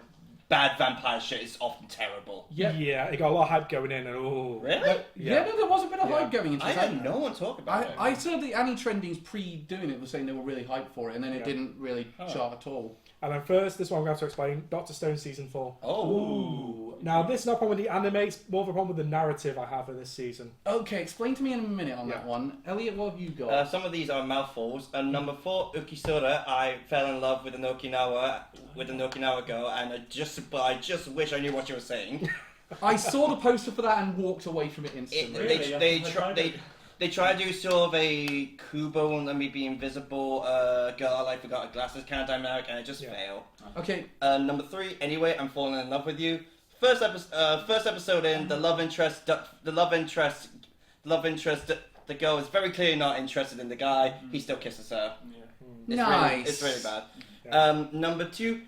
Speaker 4: bad vampire shit is often terrible.
Speaker 1: Yeah.
Speaker 3: Yeah, it got a lot of hype going in, and
Speaker 4: Really?
Speaker 1: Yeah, no, there was a bit of
Speaker 3: Yeah.
Speaker 1: hype going into
Speaker 4: I
Speaker 1: it.
Speaker 4: had no one talk about it.
Speaker 1: I saw the Annie Trendings pre-doing it was saying they were really hyped for it, and then it
Speaker 3: Yeah.
Speaker 1: didn't really chart at all.
Speaker 3: And then first, this one I'm going to have to explain, Doctor Stone Season 4.
Speaker 4: Oh.
Speaker 3: Now, this is not a problem with the anime, it's more of a problem with the narrative I have for this season.
Speaker 1: Okay, explain to me in a minute on that
Speaker 3: Yeah.
Speaker 1: one. Elliot, what have you got?
Speaker 4: Some of these are mouthfuls. Number 4, Ukisura. I fell in love with an Okinawa girl, and I just wish I knew what you were saying.
Speaker 1: I saw the poster for that and walked away from it instantly.
Speaker 2: Really?
Speaker 4: They try to do sort of a Kubo and let me be invisible girl. I forgot her glasses kind of dynamic, and it just failed.
Speaker 1: Okay,
Speaker 4: Number 3. Anyway, I'm falling in love with you. First episode in, the love interest, the girl is very clearly not interested in the guy. He still kisses her.
Speaker 2: Yeah.
Speaker 1: nice.
Speaker 4: It's really bad.
Speaker 3: Yeah.
Speaker 4: Number 2,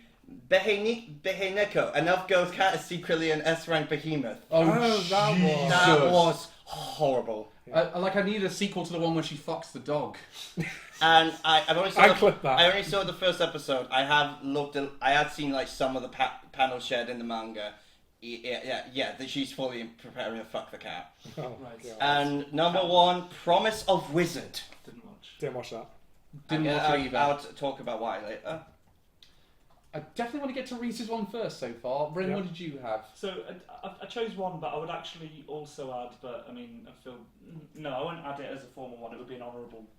Speaker 4: Beheneko. An elf girl's cat is secretly an S-rank behemoth.
Speaker 1: Oh,
Speaker 3: that was-
Speaker 4: That was horrible.
Speaker 1: I needed a sequel to the one where she fucks the dog.
Speaker 4: And I've only saw
Speaker 3: I clipped that.
Speaker 4: I only saw the first episode. I had seen like some of the panels shared in the manga. Yeah. That she's fully preparing to fuck the cat.
Speaker 3: Oh,
Speaker 2: Right.
Speaker 3: God.
Speaker 4: And number 1, Promise of Wizard.
Speaker 2: Didn't watch.
Speaker 3: Didn't watch that.
Speaker 1: Didn't watch it either.
Speaker 4: I'll talk about why later.
Speaker 1: I definitely want to get to Reese's one first so far. Bryn,
Speaker 3: Yeah.
Speaker 1: what did you have?
Speaker 2: So I chose one, but I would actually also add. But I mean, I feel no, I won't add it as a formal one. It would be an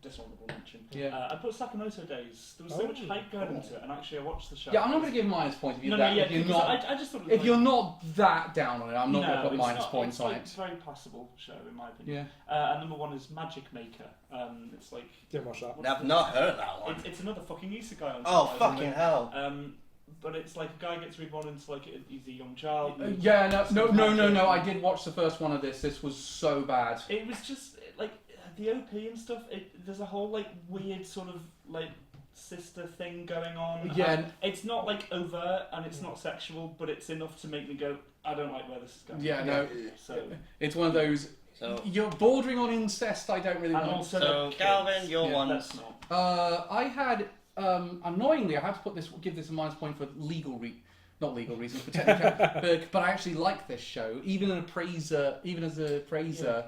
Speaker 2: dishonourable mention.
Speaker 1: Yeah.
Speaker 2: I put Sakamoto Days. There was so much hype going into it, and actually I watched the show.
Speaker 1: Yeah, I'm not going to give minus points if you're that.
Speaker 2: Yeah,
Speaker 1: if you're
Speaker 2: because
Speaker 1: not,
Speaker 2: I just thought it was
Speaker 1: if
Speaker 2: like,
Speaker 1: you're not that down on it, I'm not going to put
Speaker 2: it's
Speaker 1: minus
Speaker 2: not-
Speaker 1: points
Speaker 2: it's
Speaker 1: on
Speaker 2: like,
Speaker 1: it.
Speaker 2: It's a very passable show, in my opinion.
Speaker 1: Yeah.
Speaker 2: And number 1 is Magic Maker. It's like
Speaker 3: Didn't watch that.
Speaker 4: I've not heard that one.
Speaker 2: it's another fucking isekai.
Speaker 4: Oh,
Speaker 2: unsurprisingly.
Speaker 4: fucking hell.
Speaker 2: But it's like a guy gets reborn into like he's a young child. and
Speaker 1: Yeah, no.
Speaker 2: magic.
Speaker 1: I did watch the first one of this. This was so bad.
Speaker 2: It was just like the OP and stuff. There's a whole like weird sort of like sister thing going on.
Speaker 1: Yeah.
Speaker 2: And it's not like overt and it's not sexual, but it's enough to make me go, I don't like where this is going.
Speaker 1: Yeah, no.
Speaker 2: So
Speaker 1: It's one of those.
Speaker 4: So,
Speaker 1: You're bordering on incest. I don't really
Speaker 2: and
Speaker 1: want.
Speaker 2: also
Speaker 4: so
Speaker 2: the
Speaker 4: Calvin,
Speaker 2: kids.
Speaker 4: your
Speaker 1: Yeah,
Speaker 4: one.
Speaker 2: That's not.
Speaker 1: I had annoyingly, I had to give this a minus point for not legal reasons, for technical. But I actually like this show, even as a praiser.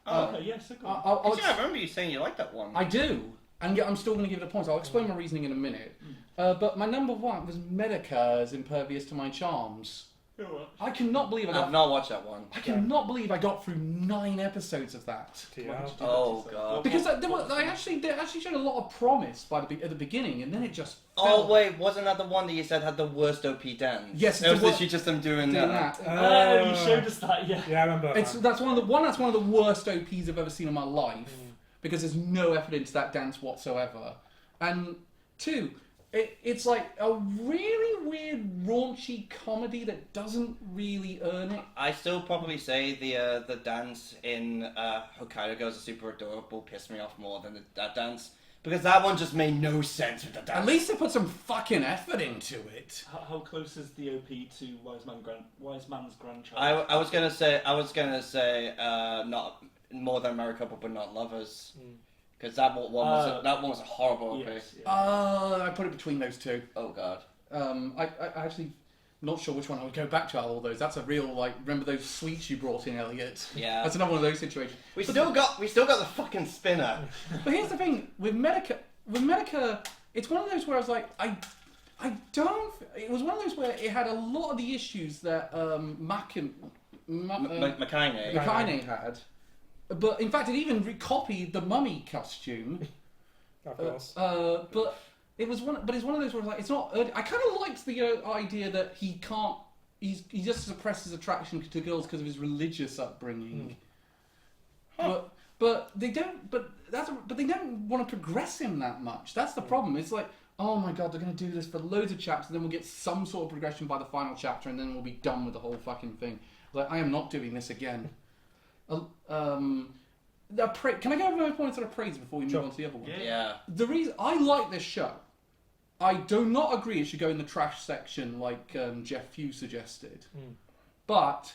Speaker 4: Oh,
Speaker 2: Okay, yeah, so cool.
Speaker 1: I'll
Speaker 4: yeah, I remember you saying you liked that one.
Speaker 1: I do, and yet I'm still going to give it a point. I'll explain my reasoning in a minute. But my number 1 was Medica's Impervious to My Charms. I cannot believe I
Speaker 4: I've
Speaker 1: got.
Speaker 4: not watched that one.
Speaker 1: I cannot believe I got through 9 episodes of that.
Speaker 3: Yeah.
Speaker 4: Oh, God.
Speaker 1: Because they actually showed a lot of promise at the beginning, and then it just.
Speaker 4: Oh,
Speaker 1: fell.
Speaker 4: wait, wasn't that the one that you said had the worst OP dance?
Speaker 1: Yes,
Speaker 4: it was
Speaker 1: the
Speaker 4: literally just them doing
Speaker 1: Doing
Speaker 4: that.
Speaker 1: that.
Speaker 2: Oh, you showed us that, yeah.
Speaker 3: Yeah, I remember that.
Speaker 1: That's one of the worst OPs I've ever seen in my life because there's no effort into that dance whatsoever. And 2, it's like a really weird raunchy comedy that doesn't really earn it.
Speaker 4: I still probably say the dance in Hokkaido Girls are super adorable pissed me off more than that dance. Because that one just made no sense with the dance.
Speaker 1: At least they put some fucking effort into it.
Speaker 2: How close is the OP to Wise Man's Grandchild?
Speaker 4: I was gonna say not more than married couple but not lovers. Because that one was a horrible OP.
Speaker 2: Yes, yeah.
Speaker 1: I put it between those 2.
Speaker 4: Oh, God.
Speaker 1: I actually not sure which one I would go back to out of all those. That's a real remember those sweets you brought in, Elliot?
Speaker 4: Yeah.
Speaker 1: That's another one of those situations.
Speaker 4: We still got the fucking spinner.
Speaker 1: But here's the thing with Medica, it's one of those where I was like, I don't. It was one of those where it had a lot of the issues that Makaine had, but in fact it even recopied the mummy costume.
Speaker 3: Of course.
Speaker 1: But it's one of those where I was like, it's not. I kind of liked the idea that he can't. He just suppresses attraction to girls because of his religious upbringing. But they don't. But they don't want to progress him that much. That's the problem. It's like, oh my god, they're going to do this for loads of chapters, and then we'll get some sort of progression by the final chapter, and then we'll be done with the whole fucking thing. Like, I am not doing this again. Can I go over my points of praise before we move on to the other one?
Speaker 4: Yeah.
Speaker 1: The reason I like this show, I do not agree it should go in the trash section like Jeff Few suggested. But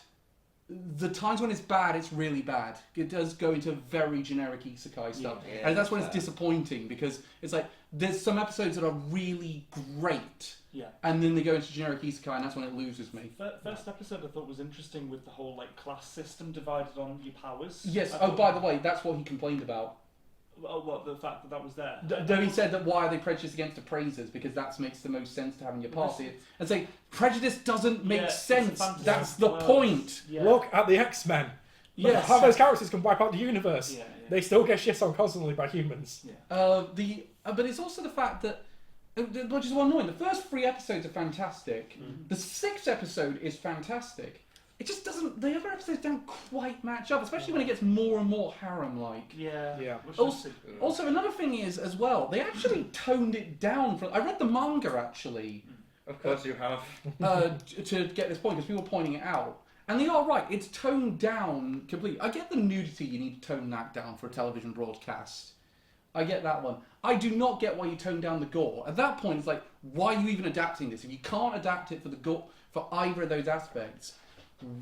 Speaker 1: the times when it's bad, it's really bad. It does go into very generic isekai stuff.
Speaker 4: Yeah,
Speaker 1: And that's when it's
Speaker 4: fair.
Speaker 1: disappointing because it's like, there's some episodes that are really great.
Speaker 2: Yeah.
Speaker 1: And then they go into generic isekai, and that's when it loses me.
Speaker 2: First episode I thought was interesting with the whole like class system divided on your powers.
Speaker 1: Yes.
Speaker 2: I
Speaker 1: Oh,
Speaker 2: thought-
Speaker 1: by the way, that's what he complained about.
Speaker 2: Oh, what, the fact that that was there?
Speaker 1: Though he said that why are they prejudiced against appraisers? Because that makes the most sense to have in your party. And say prejudice doesn't make
Speaker 2: Yeah, it's a
Speaker 1: sense.
Speaker 2: fantasy
Speaker 1: That's the
Speaker 2: world.
Speaker 1: point.
Speaker 2: Yeah.
Speaker 3: Look at the X-Men. Look at
Speaker 1: Yes.
Speaker 3: how those characters can wipe out the universe.
Speaker 2: Yeah,
Speaker 3: They still get shit on constantly by humans.
Speaker 1: But it's also the fact that, which is well annoying. The first 3 episodes are fantastic.
Speaker 2: Mhm.
Speaker 1: The 6th episode is fantastic. It just doesn't. The other episodes don't quite match up, especially when it gets more and more harem-like.
Speaker 2: Yeah.
Speaker 3: Yeah.
Speaker 2: Which
Speaker 1: Also,
Speaker 2: is-
Speaker 1: also, another thing is as well. They actually toned it down. I read the manga actually
Speaker 4: Of course you have.
Speaker 1: to get this point because people were pointing it out. And they are right, it's toned down completely. I get the nudity, you need to tone that down for a television broadcast. I get that one. I do not get why you tone down the gore. At that point, it's like, why are you even adapting this? If you can't adapt it for the gore, for either of those aspects,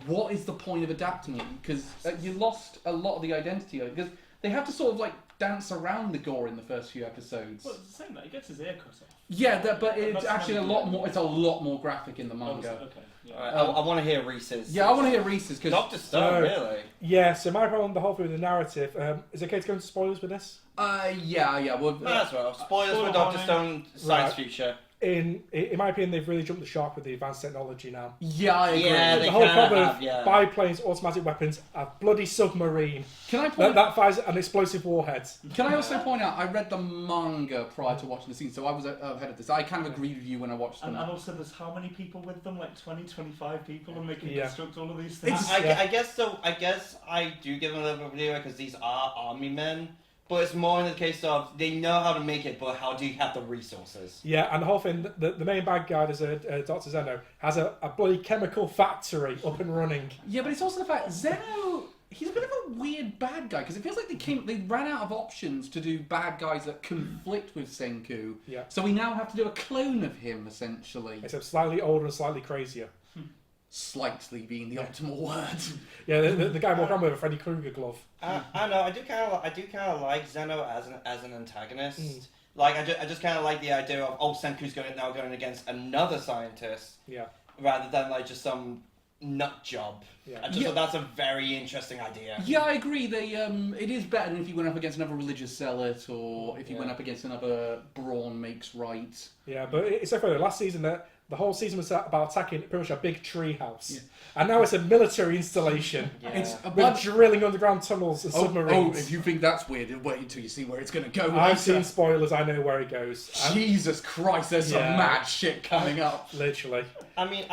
Speaker 1: what is the point of adapting it? Because you lost a lot of the identity of it. Because they have to sort of like dance around the gore in the first few episodes.
Speaker 2: Well, it's the same that he gets his ear cut off.
Speaker 1: Yeah, but it's
Speaker 2: That's
Speaker 1: actually a
Speaker 2: not-
Speaker 1: lot more. It's a lot more graphic in the
Speaker 2: Oh,
Speaker 1: manga.
Speaker 2: okay. Yeah.
Speaker 4: Alright, I want to hear Reese's.
Speaker 1: Yeah, I want to hear Reese's because
Speaker 4: Dr. Stone,
Speaker 3: So-
Speaker 4: really?
Speaker 3: Yeah, so my problem the whole through the narrative, is it okay to go into spoilers with this?
Speaker 1: yeah. Well,
Speaker 4: Might as well. Spoilers
Speaker 2: Spoiler
Speaker 4: for Dr.
Speaker 2: warning.
Speaker 4: Stone science
Speaker 3: Right.
Speaker 4: future.
Speaker 3: In my opinion, they've really jumped the shark with the advanced technology now.
Speaker 1: yeah, I agree.
Speaker 4: Yeah,
Speaker 3: The
Speaker 4: they
Speaker 3: whole
Speaker 4: kinda
Speaker 3: problem
Speaker 4: have,
Speaker 3: of
Speaker 4: yeah.
Speaker 3: biplanes, automatic weapons, a bloody submarine
Speaker 1: Can I point?
Speaker 3: that fires an explosive warhead.
Speaker 1: Can I also point out? I read the manga prior to watching the scene, so I was ahead of this. I kind of agreed with you when I watched them.
Speaker 2: And also, there's how many people with them? Like 20, 25 people, and they can
Speaker 3: Yeah.
Speaker 2: construct all of these things.
Speaker 4: I guess so. I guess I do give them a little bit of leeway because these are army men, but it's more in the case of they know how to make it, but how do you have the resources?
Speaker 3: Yeah, and the whole thing, the main bad guy, there's Dr. Zeno, has a bloody chemical factory up and running.
Speaker 1: Yeah, but it's also the fact Zeno. He's a bit of a weird bad guy because it feels like they ran out of options to do bad guys that conflict with Senku.
Speaker 3: Yeah.
Speaker 1: So we now have to do a clone of him essentially.
Speaker 3: Except slightly older and slightly crazier.
Speaker 1: Slightly being the optimal word.
Speaker 3: Yeah, the guy walking around with a Freddy Krueger glove.
Speaker 4: I know. I do kind of like Zeno as an antagonist.
Speaker 3: Mm.
Speaker 4: Like I just kind of like the idea of Senku's now going against another scientist
Speaker 3: Yeah.
Speaker 4: rather than like just some nut job.
Speaker 3: Yeah.
Speaker 4: I just
Speaker 1: Yeah.
Speaker 4: thought that's a very interesting idea.
Speaker 1: Yeah, I agree. It is better than if you went up against another religious zealot or if you went up against another brawn makes right.
Speaker 3: Yeah, but it's so funny. Last season, the whole season was about attacking pretty much a big tree house.
Speaker 1: Yeah.
Speaker 3: And now it's a military installation.
Speaker 4: Yeah.
Speaker 1: It's a
Speaker 3: With
Speaker 1: bunch.
Speaker 3: drilling underground tunnels and submarines.
Speaker 1: if you think that's weird, wait until you see where it's going to go.
Speaker 3: I've
Speaker 1: later.
Speaker 3: seen spoilers, I know where it goes.
Speaker 1: Jesus Christ, there's some
Speaker 3: Yeah.
Speaker 1: mad shit coming up.
Speaker 3: Literally.
Speaker 4: I mean,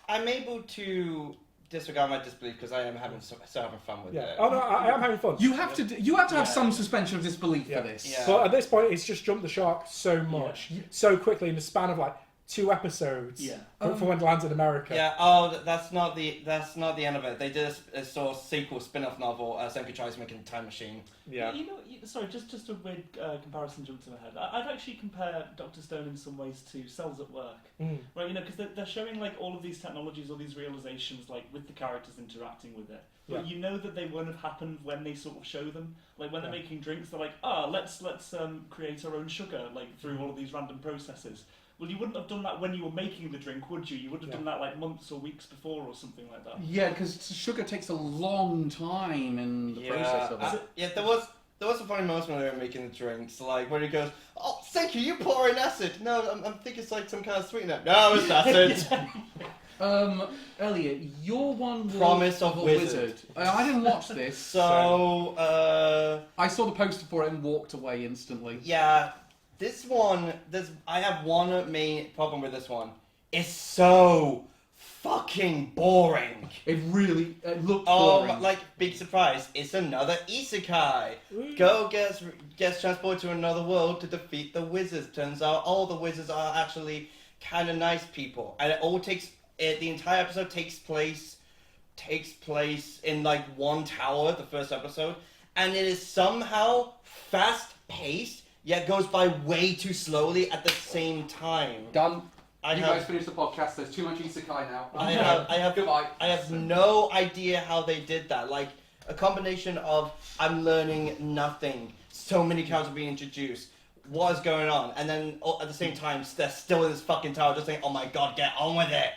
Speaker 4: I'm able to disregard my disbelief because I am still having fun with
Speaker 3: Yeah.
Speaker 4: it.
Speaker 3: Oh no, I am having fun.
Speaker 1: You have to have
Speaker 2: Yeah.
Speaker 1: some suspension of disbelief
Speaker 3: Yeah.
Speaker 1: for this.
Speaker 4: Yeah.
Speaker 3: But at this point, it's just jumped the shark so much, so quickly in the span of like 2 episodes.
Speaker 2: Yeah.
Speaker 3: From when it lands in America.
Speaker 4: Yeah. Oh, that's not the end of it. They did a sort of sequel spin-off novel. Senku tries to make a time machine.
Speaker 3: Yeah.
Speaker 2: You know, sorry, just a weird comparison jumped to my head. I'd actually compare Dr. Stone in some ways to Cells at Work.
Speaker 3: Mm.
Speaker 2: Right, you know, because they're showing like all of these technologies, all these realizations, like with the characters interacting with it. But
Speaker 3: Yeah.
Speaker 2: you know that they wouldn't have happened when they sort of show them. Like when they're
Speaker 3: Yeah.
Speaker 2: making drinks, they're like, let's create our own sugar, like through all of these random processes. Well, you wouldn't have done that when you were making the drink, would you? You would have
Speaker 3: Yeah.
Speaker 2: done that like months or weeks before or something like that.
Speaker 1: Yeah, because sugar takes a long time in the process of it.
Speaker 4: Yeah, there was some funny moments when they were making the drinks, like when he goes, "Oh, Senku, you pour in acid." No, I'm thinking it's like some kind of sweetener. No, it's acid.
Speaker 1: Elliot, your one was
Speaker 4: Promise of
Speaker 1: a
Speaker 4: Wizard.
Speaker 1: I didn't watch this.
Speaker 4: So,
Speaker 1: I saw the poster for it and walked away instantly.
Speaker 4: yeah, I have one main problem with this one. It's so fucking boring.
Speaker 1: It really looked
Speaker 4: Oh,
Speaker 1: boring.
Speaker 4: like, big surprise, it's another isekai.
Speaker 3: Ooh.
Speaker 4: Go gets transported to another world to defeat the wizards. Turns out all the wizards are actually kind of nice people. And the entire episode takes place in like one tower, the first episode. And it is somehow fast-paced, yet goes by way too slowly at the same time.
Speaker 1: Done.
Speaker 4: I
Speaker 1: You
Speaker 4: have-
Speaker 1: guys finished the podcast. There's too much isekai now.
Speaker 4: I have
Speaker 1: Goodbye.
Speaker 4: I have no idea how they did that. Like a combination of I'm learning nothing, so many characters being introduced. what is going on, and then at the same time they're still in this fucking tower, just saying, "Oh my god, get on with it."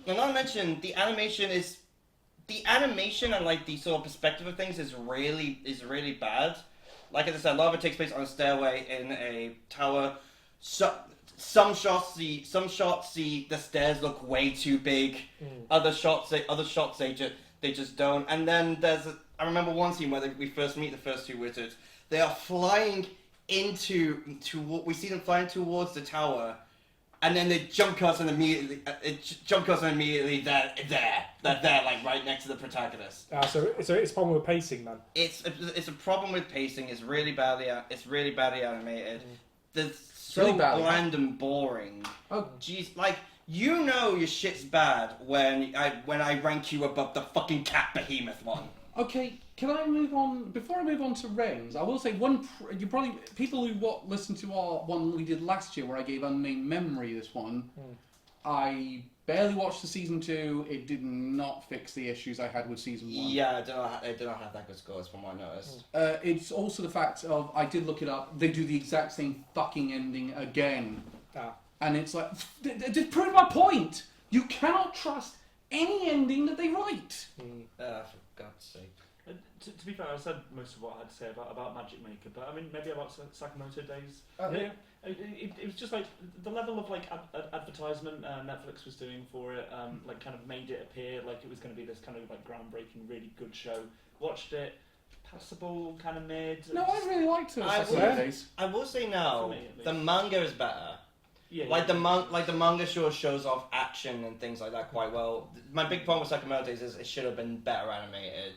Speaker 4: And not to mention the animation and like the sort of perspective of things is really bad. Like I said, a lot of it takes place on a stairway in a tower. So, some shots the stairs look way too big. Other shots they just don't. And then I remember one scene where we first meet the first two wizards. They are flying we see them flying towards the tower, and then they jump cuts and immediately they're there like right next to the protagonist.
Speaker 3: So it's a problem with pacing then.
Speaker 4: It's a problem with pacing. It's really badly animated. There's so
Speaker 1: Really badly.
Speaker 4: bland and boring.
Speaker 1: Oh,
Speaker 4: Jeez, like your shit's bad when I rank you above the fucking cat behemoth one.
Speaker 1: okay. Can I move on? Before I move on to Reigns, I will say people who listened to our one we did last year, where I gave Unnamed Memory this one. I barely watched the season 2. It did not fix the issues I had with season 1.
Speaker 4: Yeah, I do not have that good scores from what I noticed.
Speaker 1: It's also the fact of I did look it up. They do the exact same fucking ending again, and it's like they proved my point. You cannot trust any ending that they write.
Speaker 4: For God's sake.
Speaker 2: To be fair, I said most of what I had to say about Magic Maker, but I mean maybe about Sakamoto Days. It was just like the level of like advertisement Netflix was doing for it, like kind of made it appear like it was going to be this kind of like groundbreaking, really good show. Watched it, passable, kind of mid.
Speaker 1: No, I really liked it.
Speaker 4: I will say now,
Speaker 2: For me, at least.
Speaker 4: the manga is better.
Speaker 2: Yeah,
Speaker 4: Like the manga sure shows off action and things like that quite well. My big problem with Sakamoto Days is it should have been better animated.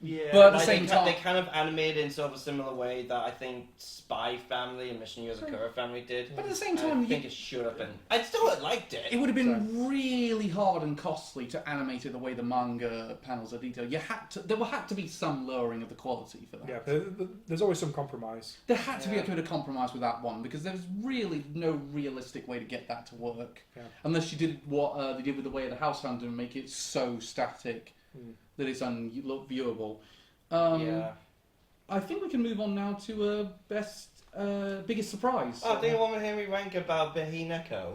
Speaker 2: Yeah,
Speaker 1: But at the
Speaker 4: Like,
Speaker 1: same time,
Speaker 4: they kind of animated in sort of a similar way that I think Spy Family and Mission Yozakura Family did.
Speaker 1: but at the same
Speaker 4: I
Speaker 1: time,
Speaker 4: think it should have been. I still liked it.
Speaker 1: it would have been really hard and costly to animate it the way the manga panels are detailed. There had to be some lowering of the quality for that.
Speaker 3: Yeah, there's always some compromise.
Speaker 1: There had to be a bit of compromise with that one because there was really no realistic way to get that to work, unless you did what they did with the way of the House Hunter and make it so static that it's unviewable. I think we can move on now to biggest surprise.
Speaker 4: Oh, do you want to hear me rank about Behineko?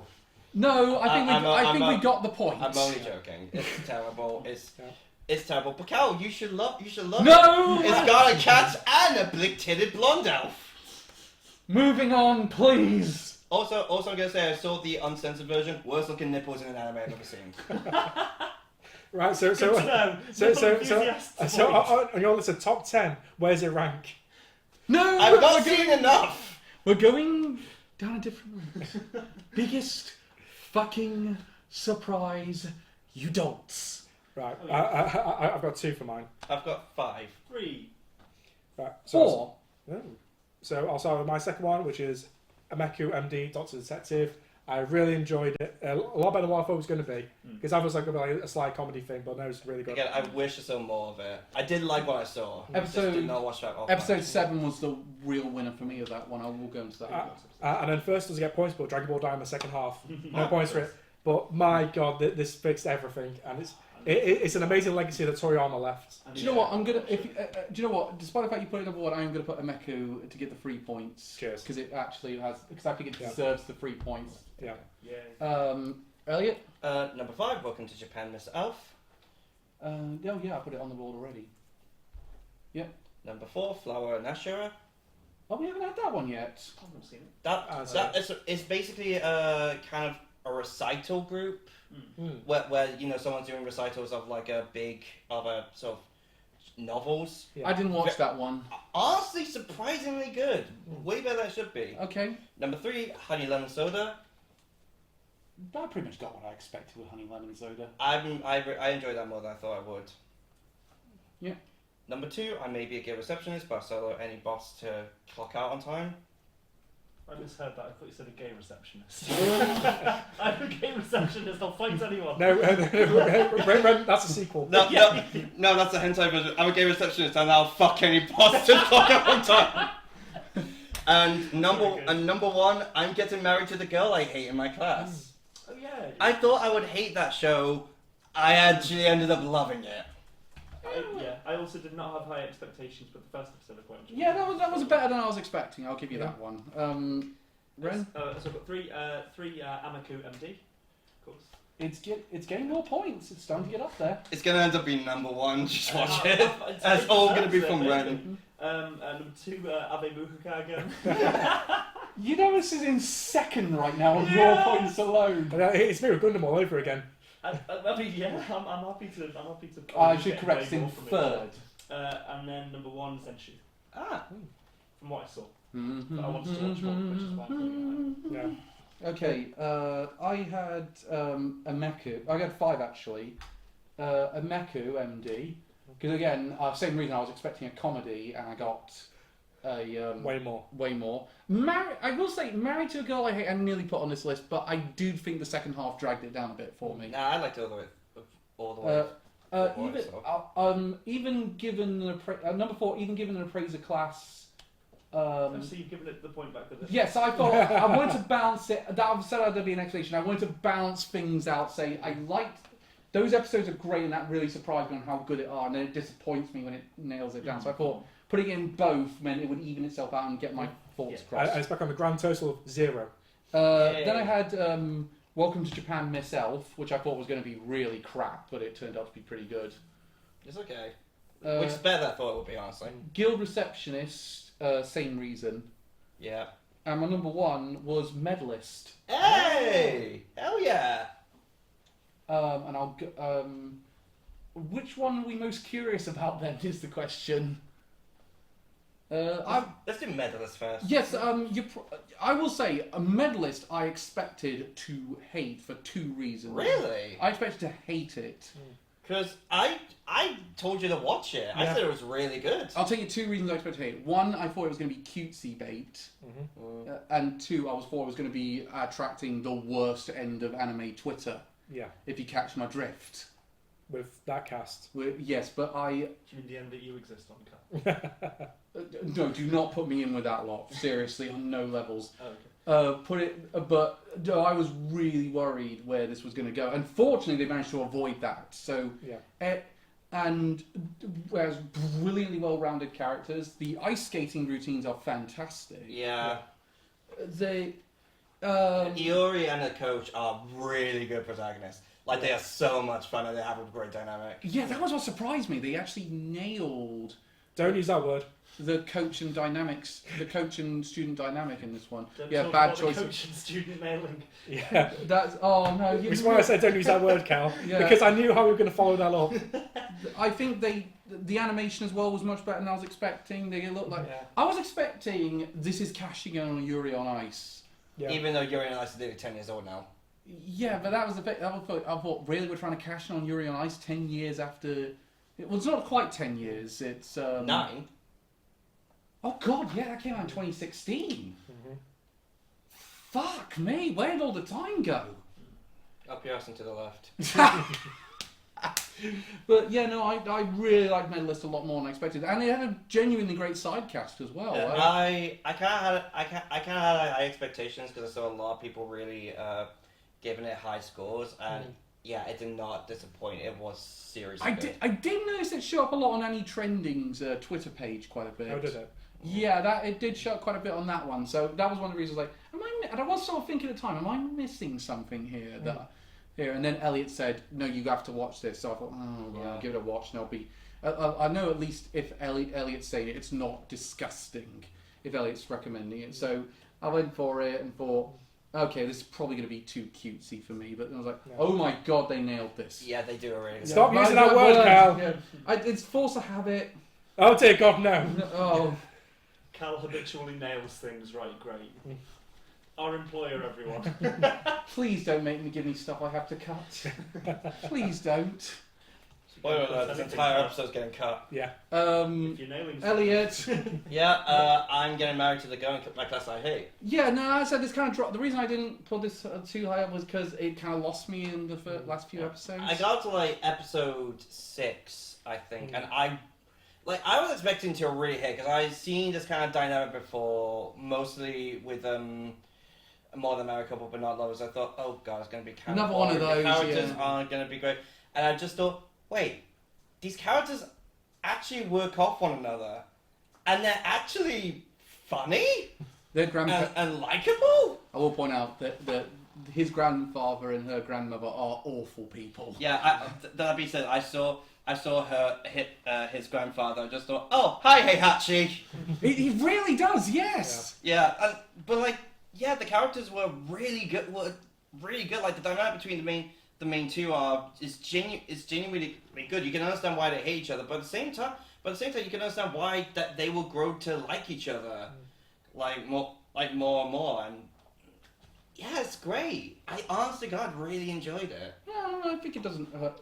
Speaker 1: No, I think we got the point.
Speaker 4: I'm only joking. It's terrible. It's terrible. But Cal, you should love
Speaker 1: No!
Speaker 4: it. It's got a cat and a blick-titted blonde elf.
Speaker 1: Moving on, please.
Speaker 4: Also, I'm gonna say I saw the uncensored version. Worst looking nipples in an anime I've ever seen.
Speaker 3: Right, so on your list of top 10, where's it rank?
Speaker 1: No,
Speaker 4: I've not seen enough.
Speaker 1: We're going down a different route. Biggest fucking surprise, you don'ts.
Speaker 3: Right, I've got 2 for mine.
Speaker 4: I've got 5.
Speaker 2: 3.
Speaker 3: Right,
Speaker 1: 4.
Speaker 3: So I'll start with my second one, which is Ameku MD, Doctor Detective. I really enjoyed it. A lot better than what I thought it was going to be. Because I was like a slight comedy thing, but no, it's really good.
Speaker 4: Again, I wish I saw more of it. I did like what I saw.
Speaker 1: Episode-
Speaker 4: Just did not watch that.
Speaker 1: Episode 7 was the real winner for me of that one. I will go into that.
Speaker 3: And then first doesn't get points, but Dragon Ball Daima second half. No points for it. But my god, this fixed everything. And it's an amazing legacy that Toriyama left.
Speaker 1: Do you know what? I'm gonna. Do you know what? Despite the fact you put it number 1, I'm gonna put Ameku to get the 3 points.
Speaker 3: Cheers.
Speaker 1: Because it actually has. Because I think it deserves the 3 points.
Speaker 3: Yeah.
Speaker 1: Elliot.
Speaker 4: Number 5. Welcome to Japan, Mr. Elf.
Speaker 1: I put it on the board already. Yep.
Speaker 4: Number 4. Flower and Ashura.
Speaker 1: Oh, we haven't had that one yet.
Speaker 2: I've not seen it.
Speaker 4: It's basically a kind of a recital group where someone's doing recitals of like a sort of novels.
Speaker 3: Yeah.
Speaker 1: I didn't watch that one.
Speaker 4: Honestly, surprisingly good. Way better than it should be.
Speaker 1: Okay.
Speaker 4: Number 3, Honey Lemon Soda.
Speaker 1: I pretty much got what I expected with Honey Lemon Soda.
Speaker 4: I enjoyed that more than I thought I would.
Speaker 1: Yeah.
Speaker 4: Number 2, I may be a gay receptionist, but I solo any boss to clock out on time.
Speaker 2: I misheard that. I thought you said a gay receptionist. I'm a gay receptionist. I'll fight anyone.
Speaker 3: No, that's a sequel.
Speaker 4: No, that's a hentai version. I'm a gay receptionist and I'll fuck any boss to clock out on time. And number 1, I'm getting married to the girl I hate in my class.
Speaker 2: Oh yeah.
Speaker 4: I thought I would hate that show. I actually ended up loving it.
Speaker 2: I also did not have high expectations, but the first episode I quite enjoyed.
Speaker 1: Yeah, that was better than I was expecting. I'll give you that one. Ren?
Speaker 2: So I've got three Amico MD, of course.
Speaker 1: It's getting more points. It's starting to get up there.
Speaker 4: It's gonna end up being number one. Just watch it. That's all gonna be from Ren.
Speaker 2: Number 2, Ave Muhakagan.
Speaker 1: You know this is in second right now on raw points alone.
Speaker 3: It's me with Gundam all over again.
Speaker 2: I mean, yeah, I'm happy to.
Speaker 1: I should correct it's in third.
Speaker 2: And then number 1, Zenshu.
Speaker 4: Ah.
Speaker 2: From what I saw.
Speaker 1: Mm-hmm.
Speaker 2: But I wanted to watch more, which is why I'm doing it.
Speaker 3: Yeah.
Speaker 1: Okay, I had a Meku. I had 5 actually. A Meku MD. Because again, same reason I was expecting a comedy, and I got a
Speaker 3: way more.
Speaker 1: I will say, Married to a Girl I Hate, I nearly put on this list, but I do think the second half dragged it down a bit for me.
Speaker 4: Nah, I liked it all the way.
Speaker 1: Even given number 4, even given an appraiser class.
Speaker 2: So you've given it the point back with it.
Speaker 1: Yes, I thought I wanted to balance it. That said, there'd be an explanation. I wanted to balance things out. Say I liked those episodes are great, and that really surprised me on how good it are, and then it disappoints me when it nails it down. So I thought putting it in both meant it would even itself out and get my thoughts crossed.
Speaker 3: I was back on the grand total of 0.
Speaker 1: Then I had Welcome to Japan, Miss Elf, which I thought was going to be really crap, but it turned out to be pretty good.
Speaker 4: It's okay. Which is better than I thought it would be, honestly.
Speaker 1: Guild Receptionist, same reason.
Speaker 4: Yeah.
Speaker 1: And my number 1 was Medalist.
Speaker 4: Hey! Hell yeah!
Speaker 1: And I'll go, which one are we most curious about then is the question.
Speaker 4: Let's do Medalist first.
Speaker 1: Yes, I will say, a Medalist I expected to hate for 2 reasons.
Speaker 4: Really?
Speaker 1: I expected to hate it.
Speaker 4: Because I told you to watch it. I said it was really good.
Speaker 1: I'll tell you 2 reasons I expected to hate it. 1, I thought it was going to be cutesy bait. And 2, I thought it was going to be attracting the worst end of anime Twitter.
Speaker 3: Yeah.
Speaker 1: If you catch my drift.
Speaker 3: With that cast.
Speaker 1: Yes, but I...
Speaker 2: Do you mean the end that you exist on, Cal?
Speaker 1: No, do not put me in with that lot. Seriously, on no levels.
Speaker 2: Oh, okay.
Speaker 1: But no, I was really worried where this was going to go. Unfortunately, they managed to avoid that. So, and whereas brilliantly well-rounded characters, the ice skating routines are fantastic.
Speaker 4: Yeah.
Speaker 1: They,
Speaker 4: Iori and the coach are really good protagonists. Like, they are so much fun and they have a great dynamic.
Speaker 1: Yeah, that was what surprised me. They actually nailed...
Speaker 3: Don't use that word.
Speaker 1: The coach and dynamics, the coach and student dynamic in this one.
Speaker 2: Don't
Speaker 1: yeah,
Speaker 2: talk
Speaker 1: bad
Speaker 2: about
Speaker 1: choice.
Speaker 2: The coach and student nailing.
Speaker 3: Yeah.
Speaker 1: That's no.
Speaker 3: Which is why I said don't use that word, Cal.
Speaker 1: Yeah.
Speaker 3: Because I knew how we were going to follow that up.
Speaker 1: I think the animation as well was much better than I was expecting. They look like I was expecting this is cashing in on Yuri on Ice.
Speaker 3: Yeah.
Speaker 4: Even though Yuri on Ice is nearly 10 years old now.
Speaker 1: Yeah, but that was the bit. I thought really we're trying to cash in on Yuri on Ice 10 years after. Well, it's not quite 10 years. It's
Speaker 4: 9.
Speaker 1: Oh God, yeah, that came out in 2016. Fuck me, where did all the time go?
Speaker 4: Up your ass and to the left.
Speaker 1: But yeah, no, I really liked Medalist a lot more than I expected, and it had a genuinely great side cast as well.
Speaker 4: Yeah, I kind of had high expectations because I saw a lot of people really giving it high scores, and yeah, it did not disappoint. It was seriously good.
Speaker 1: I did notice it show up a lot on Annie Trending's Twitter page quite a bit.
Speaker 3: Oh, did it?
Speaker 1: Yeah, it did show up quite a bit on that one. So that was one of the reasons. And I was sort of thinking at the time, am I missing something here? And then Elliot said, no, you have to watch this. So I thought, I'll give it a watch, and I'll be. I know at least if Elliot's saying it, it's not disgusting. If Elliot's recommending it, so I went for it and thought, okay, this is probably going to be too cutesy for me. But then I was like, oh my God, they nailed this.
Speaker 4: Yeah, they do a really good
Speaker 3: Stop
Speaker 4: job.
Speaker 3: using that word, Cal.
Speaker 1: Yeah. It's force of habit.
Speaker 3: Oh dear God, no.
Speaker 1: Oh.
Speaker 2: Cal habitually nails things right, great. Our employer, everyone.
Speaker 1: Please don't make me give me stuff I have to cut. Please don't.
Speaker 4: Spoiler alert, this entire episode's getting cut.
Speaker 3: Yeah.
Speaker 2: If you're nailing
Speaker 1: Elliot.
Speaker 4: Yeah, I'm getting married to the girl in my class I hate.
Speaker 1: Yeah, no, I said this kind of dropped. The reason I didn't put this too high up was because it kind of lost me in the last few episodes.
Speaker 4: I got to like episode 6, I think, and I was expecting to really hit because I'd seen this kind of dynamic before, mostly with more than married couple but not lovers. I thought, oh God, it's going to be kind
Speaker 1: Another
Speaker 4: of
Speaker 1: one of
Speaker 4: boring.
Speaker 1: those.
Speaker 4: The characters aren't going to be great, and I just thought, wait, these characters actually work off one another, and they're actually funny
Speaker 1: Their grandpa.
Speaker 4: and likable.
Speaker 1: I will point out that his grandfather and her grandmother are awful people.
Speaker 4: Yeah, that being said, I saw her hit his grandfather. I just thought, oh, hi, Heihachi.
Speaker 1: He really does, yes.
Speaker 4: Yeah, but like, yeah, the characters were really good. Like the dynamic between the main two is genuinely good. You can understand why they hate each other, but at the same time, you can understand why that they will grow to like each other, more and more. And yeah, it's great. I honestly, God, really enjoyed it.
Speaker 1: Yeah, I think it doesn't hurt.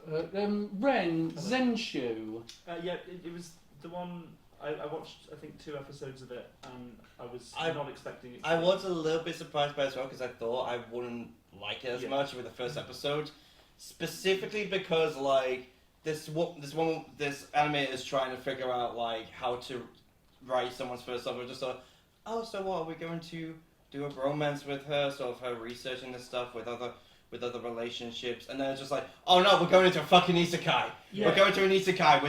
Speaker 1: Ren, Zenshu.
Speaker 2: Yeah, it was the one. I watched, I think, 2 episodes of it, and I was not expecting it.
Speaker 4: I was a little bit surprised by it as well because I thought I wouldn't like it as much with the first episode, specifically because like this anime is trying to figure out like how to write someone's first novel. Just thought, oh, so what are we going to do a romance with her? Sort of her researching this stuff with other relationships, and then it's just like, oh no, we're going into a fucking isekai. Yeah. We're going to an isekai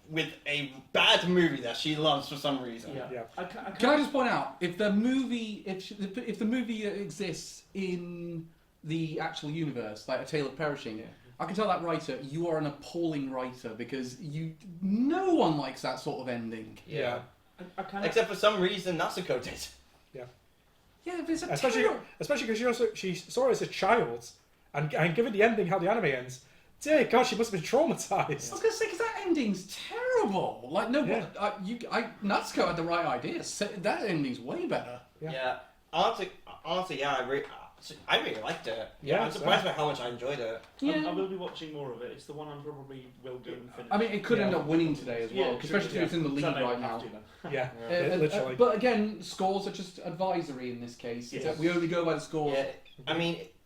Speaker 4: with a bad movie that she loves for some reason.
Speaker 3: Yeah.
Speaker 1: Can I just point out, if the movie exists in the actual universe, like A Tale of Perishing, I can tell that writer, you are an appalling writer because no one likes that sort of ending.
Speaker 4: Yeah. Except for some reason, Natsuko did.
Speaker 1: Yeah, but it's
Speaker 3: especially because she saw it as a child, and given the ending, how the anime ends, dear God, she must have been traumatized.
Speaker 1: I was going to say, because that ending's terrible. Like, no, Natsuko had the right idea. That ending's way better.
Speaker 4: Yeah. Honestly, yeah, I really liked it.
Speaker 3: Yeah,
Speaker 4: I'm surprised by how much I enjoyed it.
Speaker 2: I will be watching more of it. It's the one I probably will do and finish.
Speaker 1: I mean, it could end up winning today as well, especially because it's in the lead right now.
Speaker 3: Literally.
Speaker 1: But again, scores are just advisory in this case.
Speaker 2: Yes.
Speaker 1: We only go by the scores.
Speaker 4: Yeah,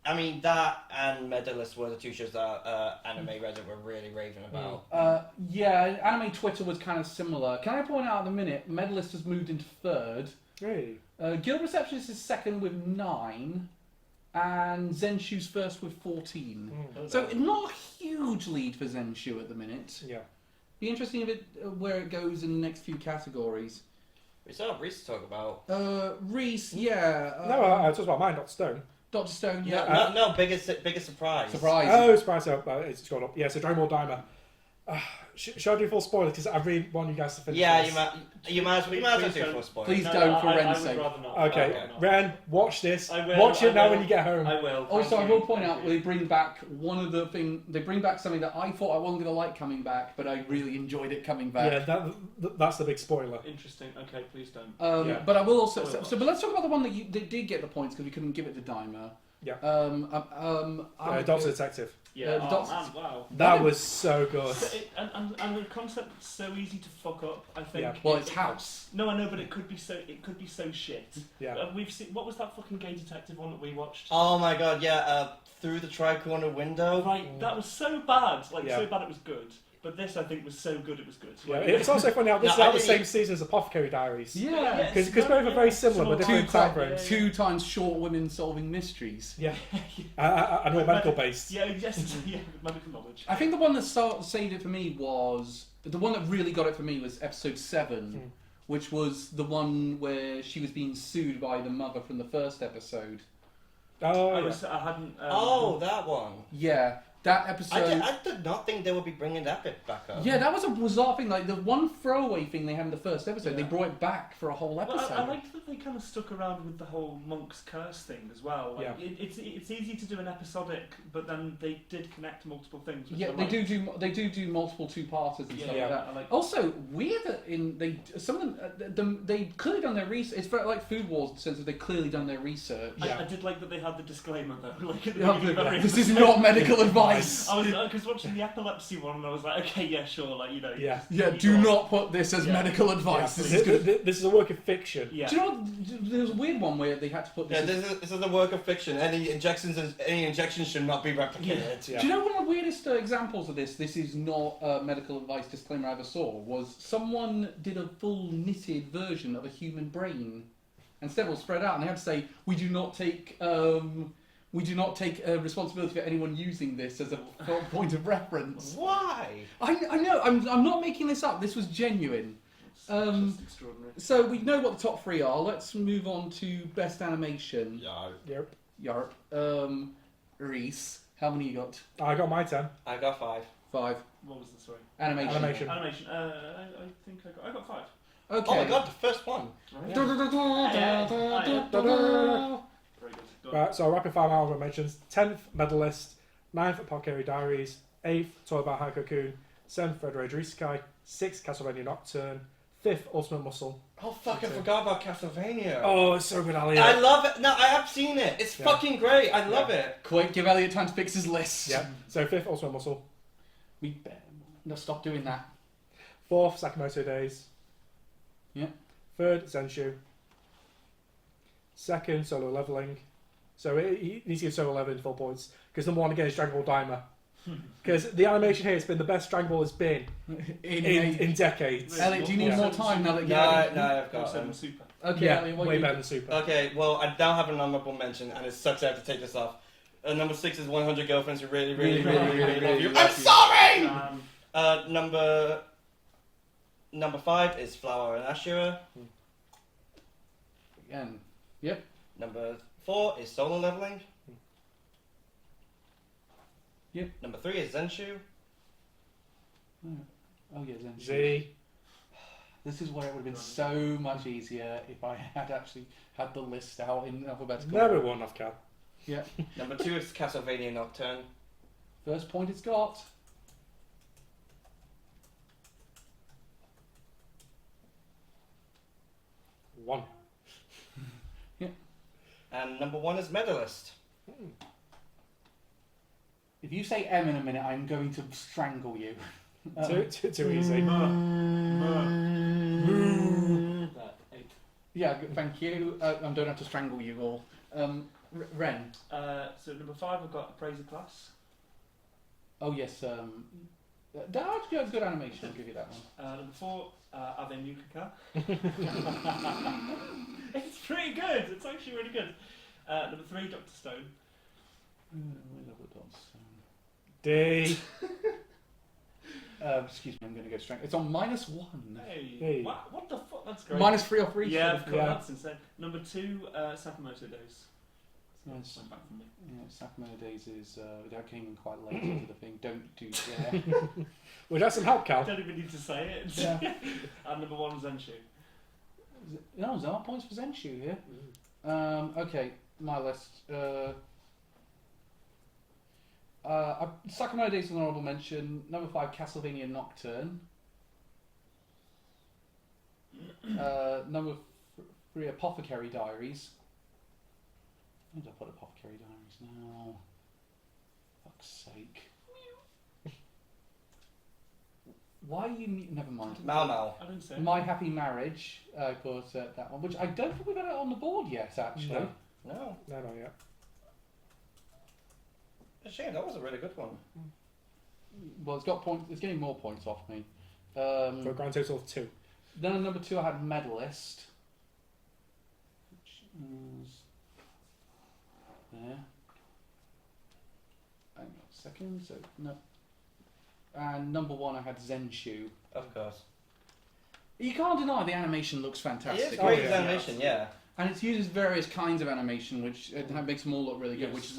Speaker 4: I mean that and Medalist were the 2 shows that Anime Reddit were really raving about.
Speaker 1: Anime Twitter was kind of similar. Can I point out at the minute, Medalist has moved into 3rd.
Speaker 3: Really?
Speaker 1: Guild Receptionist is 2nd with 9. And Zenshu's 1st with 14. So not a huge lead for Zenshu at the minute.
Speaker 3: Yeah.
Speaker 1: Be interesting where it goes in the next few categories.
Speaker 4: We still have Reese to talk about.
Speaker 1: Reese, yeah.
Speaker 3: No, I talked about mine, Dr. Stone.
Speaker 1: Dr. Stone, yeah.
Speaker 4: No, biggest surprise.
Speaker 1: Surprise.
Speaker 3: Oh, surprise! It's gone up. Yeah, so Dragon Ball Daima. Should I do full spoiler? Because I really want you guys to finish.
Speaker 4: Yeah,
Speaker 3: this.
Speaker 4: you might as well do full spoiler.
Speaker 1: Please don't, for Ren's sake.
Speaker 2: I would rather not.
Speaker 3: Okay, Ren, watch this.
Speaker 2: I will,
Speaker 3: Watch it now
Speaker 2: will.
Speaker 3: when you get home.
Speaker 2: I will.
Speaker 1: Also, I will point out they bring back they bring back something that I thought I wasn't going to like coming back, but I really enjoyed it coming back.
Speaker 3: Yeah, that's the big spoiler.
Speaker 2: Interesting. Okay, please don't.
Speaker 1: But I will also. But let's talk about the one that did get the points because we couldn't give it to Daima.
Speaker 3: Yeah.
Speaker 1: Doctor
Speaker 3: Detective.
Speaker 2: Yeah.
Speaker 1: Man,
Speaker 2: wow.
Speaker 3: That was so good.
Speaker 2: And the concept's so easy to fuck up. I think.
Speaker 3: Yeah.
Speaker 1: Well, it's House.
Speaker 2: No, I know, but it could be so shit.
Speaker 3: Yeah.
Speaker 2: We've seen. What was that fucking gay detective one that we watched?
Speaker 4: Oh my god, yeah. Through the tri-corner window.
Speaker 2: Right, that was so bad. So bad it was good. But this, I think, was so good it was good.
Speaker 3: Yeah, it's also funny how this is out the same season as Apothecary Diaries.
Speaker 1: Yeah.
Speaker 3: Because both are very similar, but different time frames.
Speaker 1: 2 times short women solving mysteries.
Speaker 3: Yeah. And all medical based.
Speaker 2: Yeah, yes, medical knowledge.
Speaker 1: I think the one that saved it for me was the one that really got it for me was episode 7, which was the one where she was being sued by the mother from the first episode.
Speaker 3: Oh,
Speaker 2: I hadn't.
Speaker 4: That one.
Speaker 1: Yeah. That episode.
Speaker 4: I did not think they would be bringing that bit back up.
Speaker 1: Yeah, that was a bizarre thing. Like the one throwaway thing they had in the first episode, they brought it back for a whole episode.
Speaker 2: Well, I liked that they kind of stuck around with the whole monk's curse thing as well. Like, it's easy to do an episodic, but then they did connect multiple things.
Speaker 1: Yeah, they do multiple 2-parters and stuff like that. Also, weird that some of them they clearly done their research. It's very like Food Wars in the sense that they clearly done their research.
Speaker 2: I did like that they had the disclaimer though. Like,
Speaker 1: this is not medical advice.
Speaker 2: I was watching the epilepsy one and I was like, okay, yeah, sure, like, you know.
Speaker 1: Do not put this as medical advice.
Speaker 3: Yeah. This is a work of fiction.
Speaker 1: Yeah. Do you know what, there was a weird one where they had to put this.
Speaker 4: Yeah, this is a work of fiction. Any injections should not be replicated.
Speaker 1: Yeah. Do you know one of the weirdest examples of this? This is not a medical advice disclaimer I ever saw. Was someone did a full knitted version of a human brain, and instead it was spread out, and they had to say we do not take We do not take responsibility for anyone using this as a point of reference.
Speaker 4: Why?
Speaker 1: I know. I'm not making this up. This was genuine.
Speaker 2: It's just extraordinary.
Speaker 1: So we know what the top 3 are. Let's move on to best animation.
Speaker 3: Yep.
Speaker 1: Yarp. Reese, how many you got?
Speaker 3: I got my 10.
Speaker 4: I got 5.
Speaker 1: 5.
Speaker 2: What was the story?
Speaker 1: Animation.
Speaker 3: Animation.
Speaker 2: Animation. I think I got 5.
Speaker 1: Okay.
Speaker 4: Oh my god, the first one.
Speaker 2: Right. Very good. Go on.
Speaker 3: Right, so rapid fire honorable mentions. 10th Medalist, 9th Apothecary Diaries, 8th Toy by Haikokun, 7th Red Rage Isekai, 6th Castlevania Nocturne, 5th Ultimate Muscle.
Speaker 4: Oh fuck, I forgot about Castlevania.
Speaker 3: Oh, it's so good, Elliot.
Speaker 4: I love it. No, I have seen it. It's
Speaker 3: Yeah.
Speaker 4: fucking great. I love it.
Speaker 1: Quick, give Elliot time to fix his list.
Speaker 3: Yeah. So 5th Ultimate Muscle,
Speaker 1: No, stop doing that.
Speaker 3: 4th Sakamoto Days.
Speaker 1: Yeah.
Speaker 3: 3rd Zenshu. 2nd Solo Leveling. So he needs to give Solo Leveling full points because number 1 again is Dragon Ball Daima. Because the animation here has been the best Dragon Ball has been in decades.
Speaker 1: Elliot, do you need
Speaker 3: Yeah.
Speaker 1: more time now that
Speaker 4: No,
Speaker 1: you're...
Speaker 4: no, I've
Speaker 2: Go
Speaker 4: got
Speaker 2: 7
Speaker 4: them.
Speaker 2: Super.
Speaker 1: Okay,
Speaker 3: Yeah,
Speaker 1: Elliot, what
Speaker 3: way
Speaker 1: you...
Speaker 3: better than Super.
Speaker 4: Okay, well, I don't have an honorable mention, and it sucks I have to take this off. Number 6 is 100 Girlfriends Who Really, really, really, really, really love you.
Speaker 1: love
Speaker 4: I'm
Speaker 1: you.
Speaker 4: sorry!
Speaker 2: Um,
Speaker 4: Number 5 is Flower and Ashura.
Speaker 1: Again.
Speaker 4: Number 4 is Solo Leveling.
Speaker 1: Yep.
Speaker 4: Number 3 is Zenshu.
Speaker 1: Oh yeah, Zen.
Speaker 3: Z.
Speaker 1: This is where it would have been so much easier if I had actually had the list out in alphabetical
Speaker 3: Never
Speaker 1: order.
Speaker 3: won enough, Cal.
Speaker 1: Yeah.
Speaker 4: Number 2 is Castlevania Nocturne.
Speaker 1: First point it's got.
Speaker 3: One.
Speaker 4: And number 1 is Medalist.
Speaker 1: If you say M in a minute, I'm going to strangle you.
Speaker 3: Too easy.
Speaker 2: that 8.
Speaker 1: Yeah, thank you. I don't have to strangle you all. Ren.
Speaker 2: So number 5, I've got Appraiser Class.
Speaker 1: Oh yes. That's good animation. I'll give you that one.
Speaker 2: Number 4, Ave Nukaka. It's pretty good. It's actually really good. Number 3, Dr. Stone.
Speaker 3: D.
Speaker 1: Excuse me, I'm going to go straight. It's on -1.
Speaker 2: Hey,
Speaker 3: Hey.
Speaker 2: what the fuck? That's great.
Speaker 1: -3 off Reach.
Speaker 2: Yeah, of course,
Speaker 3: Yeah.
Speaker 2: that's insane. Number 2, Sakamoto Days.
Speaker 1: Yes.
Speaker 2: Went back from me.
Speaker 1: Yeah, Sakamoto Days is that came in quite late into the thing. Don't do yeah.
Speaker 3: Would that some help,
Speaker 2: I
Speaker 3: Cal?
Speaker 2: don't even need to say it.
Speaker 1: Yeah.
Speaker 2: And number 1, Zenshu.
Speaker 1: No, there are points for Zenshu here. Okay, my list. Sakamoto Days is an honorable mention. Number 5, Castlevania Nocturne. Number 3, Apothecary Diaries. Where did I put Apothecary Diaries now? Fuck's sake. Why are you... Never mind.
Speaker 4: Mau Mau.
Speaker 2: I didn't say it.
Speaker 1: My Happy Marriage, I put that one, which I don't think we've got it on the board yet, actually.
Speaker 3: No.
Speaker 4: No.
Speaker 3: No, not yet.
Speaker 4: A shame, that was a really good one.
Speaker 1: Well, it's got points. It's getting more points off me.
Speaker 3: For a grand total of 2.
Speaker 1: Then at number 2, I had Medalist, which is there. Hang on a second. So no. And number 1, I had Zenshu.
Speaker 4: Of course.
Speaker 1: You can't deny the animation looks fantastic.
Speaker 4: It is
Speaker 3: Oh,
Speaker 4: great
Speaker 3: yeah.
Speaker 4: animation, yeah.
Speaker 1: And it uses various kinds of animation, which makes them all look really good,
Speaker 2: Yes.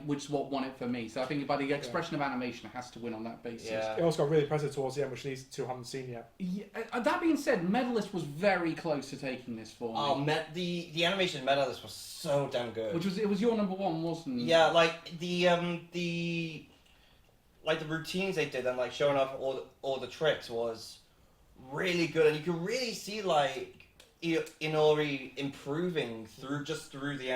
Speaker 1: which is what won it for me. So I think by the expression of animation, it has to win on that basis.
Speaker 4: Yeah.
Speaker 3: It also got really impressive towards the end, which these two haven't seen yet.
Speaker 1: Yeah, that being said, Medalist was very close to taking this for me.
Speaker 4: Oh, the animation Medalist was so damn good.
Speaker 1: It was your number 1, wasn't it?
Speaker 4: Yeah, like the routines they did and like showing off all the tricks was really good, and you could really see like Inori improving through the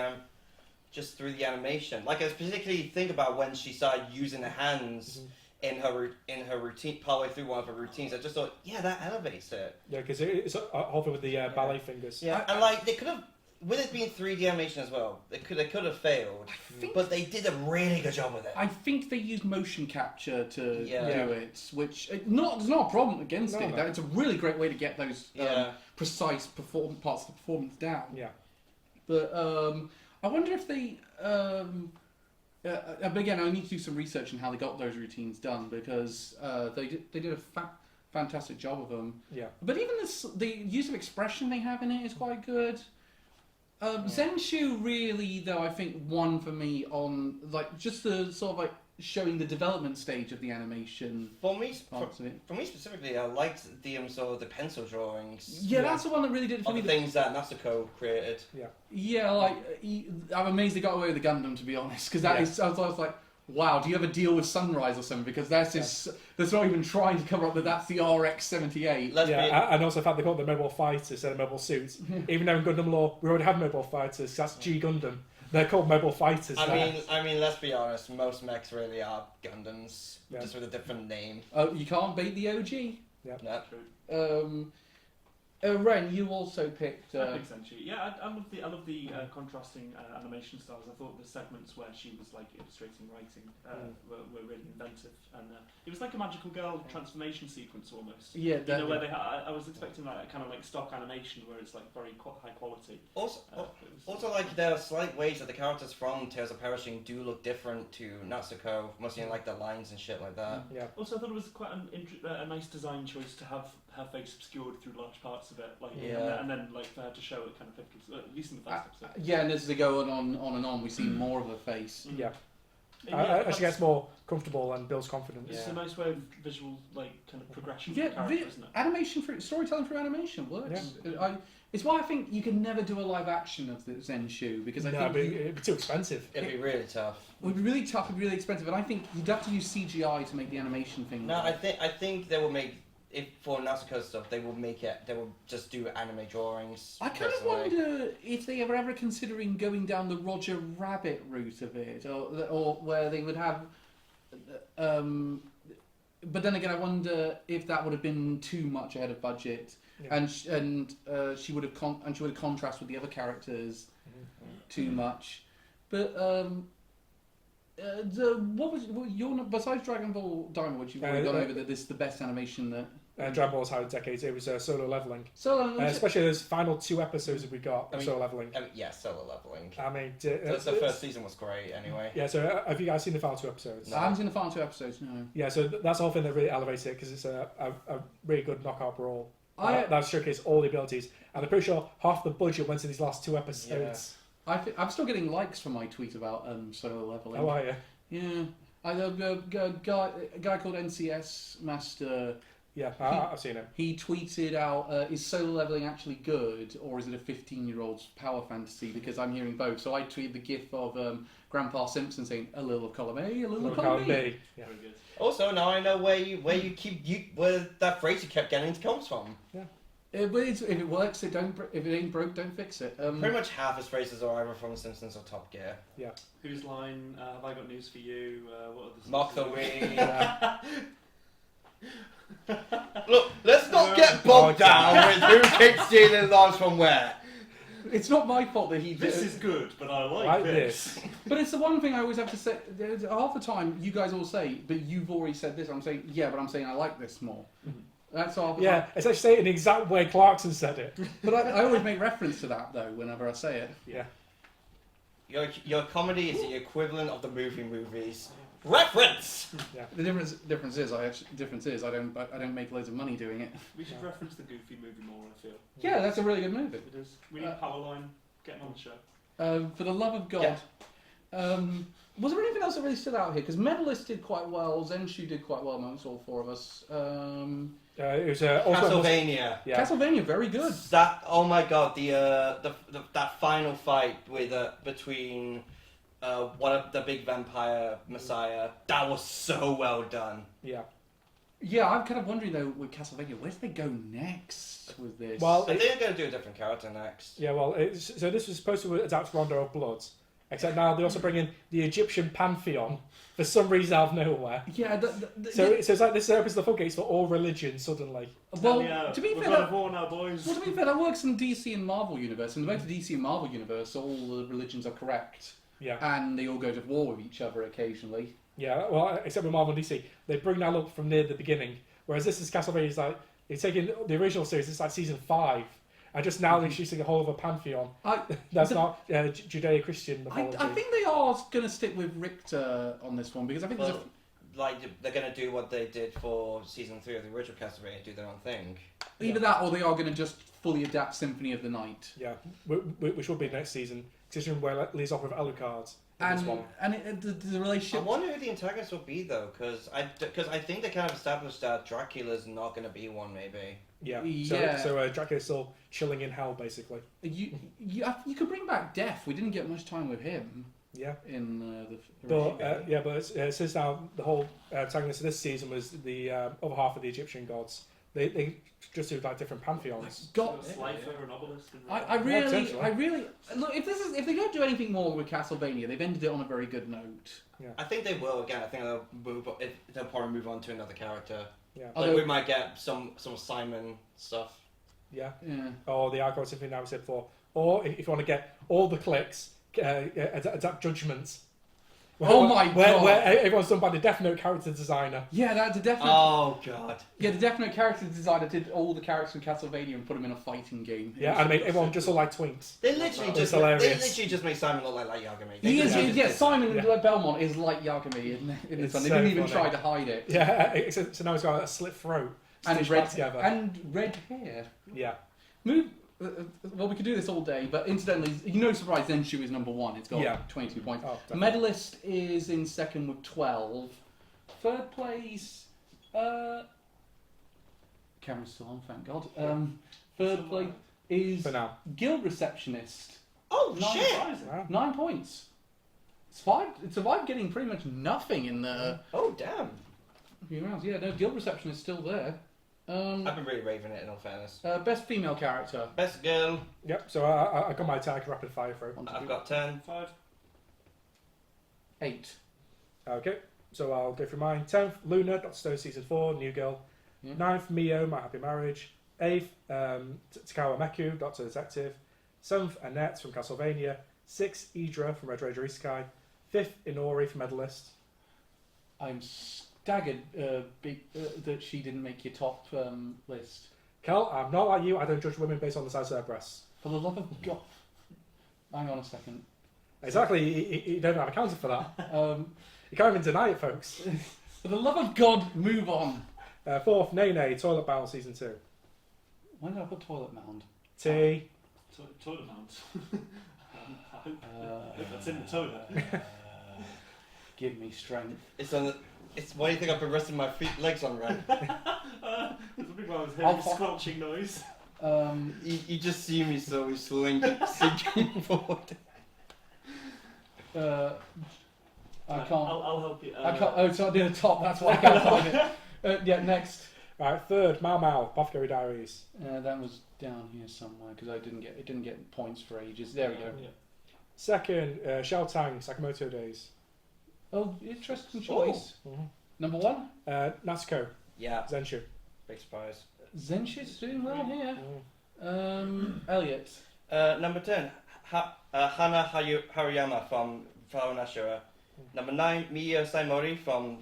Speaker 4: animation. Like I particularly think about when she started using the hands in her routine, partway through one of her routines. I just thought, yeah, that elevates it.
Speaker 3: Yeah, because it's all with the ballet fingers.
Speaker 4: Yeah, and like they could have, with it being 3D animation as well, they could have failed, but they did a really good job with it.
Speaker 1: I think they used motion capture to
Speaker 4: Yeah.
Speaker 1: do it, which there's not a problem against it.
Speaker 3: No.
Speaker 1: It's a really great way to get those
Speaker 4: Yeah.
Speaker 1: precise parts of the performance down.
Speaker 3: Yeah.
Speaker 1: But I wonder if they But again, I need to do some research on how they got those routines done because they did a fantastic job of them.
Speaker 3: Yeah.
Speaker 1: But even the use of expression they have in it is quite good. Zenshu really, though, I think won for me on like just the sort of like showing the development stage of the animation.
Speaker 4: For me,
Speaker 1: parts of it.
Speaker 4: for me specifically, I liked the sort of the pencil drawings.
Speaker 1: Yeah, that's the one that really did it for
Speaker 4: Of
Speaker 1: me.
Speaker 4: the things that Natsuko created.
Speaker 1: Yeah, like I'm amazed they got away with the Gundam, to be honest, because I was like, wow, do you ever deal with Sunrise or something? Because that's not even trying to cover up that that's the RX-78.
Speaker 3: And also the fact they call them mobile fighters instead of mobile suits. Even though in Gundam lore we already have mobile fighters, that's G Gundam. They're called mobile fighters.
Speaker 4: I mean, let's be honest. Most mechs really are Gundams, just with a different name.
Speaker 1: You can't beat the OG.
Speaker 3: Yeah.
Speaker 4: No.
Speaker 2: True.
Speaker 1: Ren, you also picked.
Speaker 2: I think Senshi. Yeah, I love the contrasting animation styles. I thought the segments where she was like illustrating, writing were really inventive, and it was like a magical girl transformation sequence almost.
Speaker 1: Yeah,
Speaker 2: you know where they I was expecting like a kind of like stock animation where it's like very high quality.
Speaker 4: Also, like there are slight ways that the characters from Tales of Perishing do look different to Natsuko, mostly in like the lines and shit like that.
Speaker 3: Yeah.
Speaker 2: Also, I thought it was quite a nice design choice to have her face obscured through large parts of it, like and then like for her to show it kind of at least in the first episode.
Speaker 1: Yeah, and as they go on and on, we see more of her face.
Speaker 3: Yeah. As she gets more comfortable and builds confidence.
Speaker 2: It's a nice way of visual, like, kind of progression for the character, isn't it?
Speaker 1: Animation storytelling through animation works.
Speaker 3: Yeah.
Speaker 1: It's why I think you can never do a live action of the Zenshu because I think
Speaker 3: it'd be too expensive.
Speaker 4: It'd be really tough.
Speaker 1: It would be really tough and really expensive, and I think you'd have to use CGI to make the animation thing.
Speaker 4: No, I think they will make if for Natsuko stuff they will make it. They will just do anime drawings.
Speaker 1: I kind of wonder if they were ever considering going down the Roger Rabbit route of it, or where they would have. But then again, I wonder if that would have been too much ahead of budget, and she would have contrast with the other characters too much. But what was your besides Dragon Ball Diamond, which you've already gone over that this is the best animation that.
Speaker 3: Dragon Ball's had decades. It was solo leveling.
Speaker 1: Especially
Speaker 3: those final 2 episodes that we got. Solo leveling.
Speaker 4: Solo leveling.
Speaker 3: I mean,
Speaker 4: the first season was great. Anyway.
Speaker 3: Yeah. So have you guys seen the final 2 episodes?
Speaker 1: No. I haven't seen the final 2 episodes. No.
Speaker 3: Yeah. So that's the whole thing that really elevates it because it's a really good knockout brawl. That showcased all the abilities, and I'm pretty sure half the budget went to these last 2 episodes.
Speaker 1: Yeah. I'm still getting likes for my tweet about solo leveling.
Speaker 3: How are you?
Speaker 1: Yeah. I know a guy called NCS Master.
Speaker 3: Yeah, I've seen him.
Speaker 1: He tweeted out, is solo leveling actually good, or is it a 15-year-old's power fantasy? Because I'm hearing both. So I tweeted the gif of Grandpa Simpson saying, a little of column A, a little of column B.
Speaker 3: Yeah.
Speaker 2: Very good.
Speaker 4: Also, now I know where that phrase you kept getting comes from.
Speaker 3: Yeah.
Speaker 1: If it works, if it ain't broke, don't fix it.
Speaker 4: Pretty much half his phrases are either from Simpsons or Top Gear.
Speaker 3: Yeah.
Speaker 2: Whose line? Have I got news for you? What are the
Speaker 4: Mock the Ring. Look, let's not get bogged down with who keeps stealing lines from where.
Speaker 1: It's not my fault that he.
Speaker 2: This is good, but I like this.
Speaker 1: But it's the one thing I always have to say. Half the time, you guys all say, "But you've already said this." I'm saying, "Yeah, but I'm saying I like this more."
Speaker 3: Mm-hmm.
Speaker 1: That's all.
Speaker 3: Yeah, it's actually say it in the exact way Clarkson said it.
Speaker 1: But I always make reference to that though whenever I say it.
Speaker 3: Yeah.
Speaker 4: Your comedy is the equivalent of the movies. Reference.
Speaker 1: Yeah. The difference is I don't make loads of money doing it.
Speaker 2: We should reference the Goofy movie more. I feel.
Speaker 1: Yeah, that's a really good movie.
Speaker 2: It is. We need Powerline getting on the show.
Speaker 1: For the love of God.
Speaker 4: Yeah.
Speaker 1: Was there anything else that really stood out here? Because Medalist did quite well, Zenshu did quite well amongst all 4 of us.
Speaker 3: It was
Speaker 4: Castlevania.
Speaker 3: Yeah.
Speaker 1: Castlevania, very good.
Speaker 4: That my god, that final fight with between one of the big vampire messiah, that was so well done.
Speaker 3: Yeah.
Speaker 1: Yeah, I'm kind of wondering though with Castlevania, where do they go next with this?
Speaker 3: Well,
Speaker 4: I think they're going to do a different character next.
Speaker 3: Yeah, well, so this was supposed to adapt Rondo of Blood, except now they also bring in the Egyptian pantheon for some reason out of nowhere.
Speaker 1: Yeah,
Speaker 3: so it's like this opens the floodgates for all religions suddenly.
Speaker 1: Well,
Speaker 2: yeah,
Speaker 1: to be
Speaker 2: we've
Speaker 1: fair,
Speaker 2: got a war now, boys.
Speaker 1: Well, to be fair, that works in DC and Marvel universe. In both the DC and Marvel universe, all the religions are correct.
Speaker 3: Yeah.
Speaker 1: And they all go to war with each other occasionally.
Speaker 3: Yeah, well, except with Marvel and DC, they bring that up from near the beginning. Whereas this is Castlevania, it's like they're taking the original series. It's like season 5, I just now introducing a whole other pantheon.
Speaker 1: I,
Speaker 3: That's
Speaker 1: the-
Speaker 3: not Judeo-Christian mythology.
Speaker 1: I think they are going to stick with Richter on this one because I think there's
Speaker 4: Well, like they're gonna do what they did for season 3 of the original Castlevania, do their own thing.
Speaker 1: either that or they are going to just fully adapt Symphony of the Night.
Speaker 3: Yeah, which will be next season. Considering where it leads off with Alucard. in this one.
Speaker 1: And the
Speaker 4: I
Speaker 1: relationship.
Speaker 4: wonder who the antagonist will be though, because I think they kind of established that Dracula's not gonna be one, maybe.
Speaker 3: Yeah.
Speaker 1: Yeah.
Speaker 3: So Dracula's still chilling in hell, basically.
Speaker 1: You could bring back Death. We didn't get much time with him
Speaker 3: Yeah.
Speaker 1: in the.
Speaker 3: But it says now the whole antagonist of this season was the other half of the Egyptian gods. They just do like different pantheons.
Speaker 2: Slifer and Obelisk.
Speaker 1: I really look if they don't do anything more with Castlevania, they've ended it on a very good note.
Speaker 3: Yeah.
Speaker 4: I think they will again. I think they'll move. They'll probably move on to another character.
Speaker 3: Yeah.
Speaker 4: Like
Speaker 1: Although-
Speaker 4: we might get some Simon stuff.
Speaker 3: Yeah.
Speaker 1: Yeah.
Speaker 3: Or the Argos Symphony that we said before. Or if you want to get all the clicks, adapt Judgments.
Speaker 1: Oh my God.
Speaker 3: Where everyone's done by the Death Note character designer.
Speaker 1: Yeah, that's a definite.
Speaker 4: Oh god.
Speaker 1: Yeah, the definite character designer did all the characters from Castlevania and put them in a fighting game.
Speaker 3: Yeah, and I mean everyone just all like twinks.
Speaker 4: They literally
Speaker 3: It's
Speaker 4: just
Speaker 3: hilarious.
Speaker 4: made Simon look like Yagami.
Speaker 1: He is,
Speaker 4: Yeah.
Speaker 1: Simon
Speaker 3: Yeah.
Speaker 1: Belmont is like Yagami in this
Speaker 3: It's
Speaker 1: one. They
Speaker 3: so
Speaker 1: didn't even
Speaker 3: funny.
Speaker 1: try to hide it.
Speaker 3: Yeah, so now he's got a slit throat.
Speaker 1: And
Speaker 3: stitched
Speaker 1: red
Speaker 3: back together.
Speaker 1: and red hair.
Speaker 3: Yeah.
Speaker 1: Well, we could do this all day, but incidentally, no surprise, Zenshu is number 1. It's got 22 points.
Speaker 3: Oh, definitely.
Speaker 1: Medalist is in second with 12. Third place, camera's still on, thank God. Third place is
Speaker 3: For now.
Speaker 1: Guild Receptionist.
Speaker 4: Oh
Speaker 1: Nine
Speaker 4: shit!
Speaker 1: prizes.
Speaker 3: Wow.
Speaker 1: 9 points. It survived getting pretty much nothing in the
Speaker 4: Oh damn!
Speaker 1: few rounds. Yeah, no, Guild Receptionist is still there.
Speaker 4: I've been really raving it in all fairness.
Speaker 1: Best female character.
Speaker 4: Best girl.
Speaker 3: Yep, so I got my tag rapid fire through.
Speaker 4: I've got 10.
Speaker 2: 5.
Speaker 1: 8.
Speaker 3: Okay, so I'll go through mine. 10th, Luna, Dr. Stone Season 4, New Girl.
Speaker 1: Yeah.
Speaker 3: 9th, Mio, My Happy Marriage. 8th, Takawa Meku, Doctor Detective. 7th, Annette from Castlevania. 6th, Idra from Red Ranger Isekai. 5th, Inori from Medalist.
Speaker 1: I'm staggered that she didn't make your top list.
Speaker 3: Kel, I'm not like you, I don't judge women based on the size of their breasts.
Speaker 1: For the love of God. Hang on a second.
Speaker 3: Exactly, you don't have accounted for that. You can't even deny it, folks.
Speaker 1: For the love of God, move on.
Speaker 3: 4th, Nene, Toilet Bound Season 2.
Speaker 1: When did I put toilet mound?
Speaker 3: T.
Speaker 2: Toilet mount. I hope that's in the toilet.
Speaker 1: Give me strength.
Speaker 4: It's why do you think I've been resting my legs on red?
Speaker 2: There's a big one with
Speaker 1: I'll
Speaker 2: heavy
Speaker 1: fo-
Speaker 2: squelching noise.
Speaker 4: You just see me slowly sinking forward.
Speaker 1: I can't.
Speaker 2: I'll help you.
Speaker 1: I can't. Oh, so I did a top. That's why I can't find it. Yeah, next.
Speaker 3: Right, 3rd, Mau Mau, Apothecary Diaries.
Speaker 1: That was down here somewhere because it didn't get points for ages. There we go.
Speaker 2: Yeah.
Speaker 3: 2nd, Xiao Tang, Sakamoto Days.
Speaker 1: Oh, interesting choice. Number 1,
Speaker 3: Natsuko,
Speaker 4: Yeah,
Speaker 3: Zenshu.
Speaker 4: big surprise.
Speaker 1: Zenshi's doing well here. Elliot.
Speaker 4: Number 10, Hana Haruyama from Flower Nashua. Number 9, Miyo Saimori from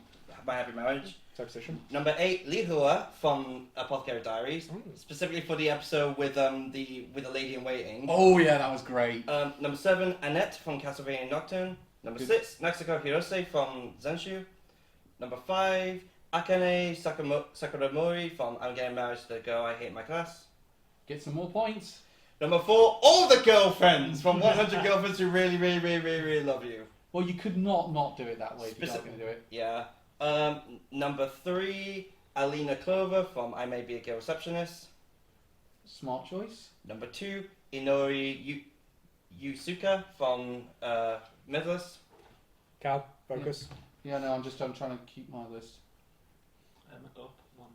Speaker 4: My Happy Marriage.
Speaker 3: Same position.
Speaker 4: Number 8, Lihua from Apothecary Diaries, specifically for the episode with the lady in waiting.
Speaker 1: Oh yeah, that was great.
Speaker 4: Number 7, Annette from Castlevania Nocturne. Number
Speaker 1: Good.
Speaker 4: 6, Natsuko Hirose from Zenshu. Number 5, Akane Sakuramori from I'm Getting Married to the Girl I Hate My Class.
Speaker 1: Get some more points.
Speaker 4: Number 4, all the girlfriends from 100 Girlfriends Who Really, Really, Really, Really, Really Love You.
Speaker 1: Well, you could not do it that way if you're not
Speaker 4: Specific-
Speaker 1: going to do it.
Speaker 4: Yeah. Number 3, Alina Clover from I May Be a Girl Receptionist.
Speaker 1: Smart choice.
Speaker 4: Number 2, Inori Yusuka from Medalist.
Speaker 3: Cal, focus.
Speaker 1: Yeah, no, I'm trying to keep my list.
Speaker 2: Up 1.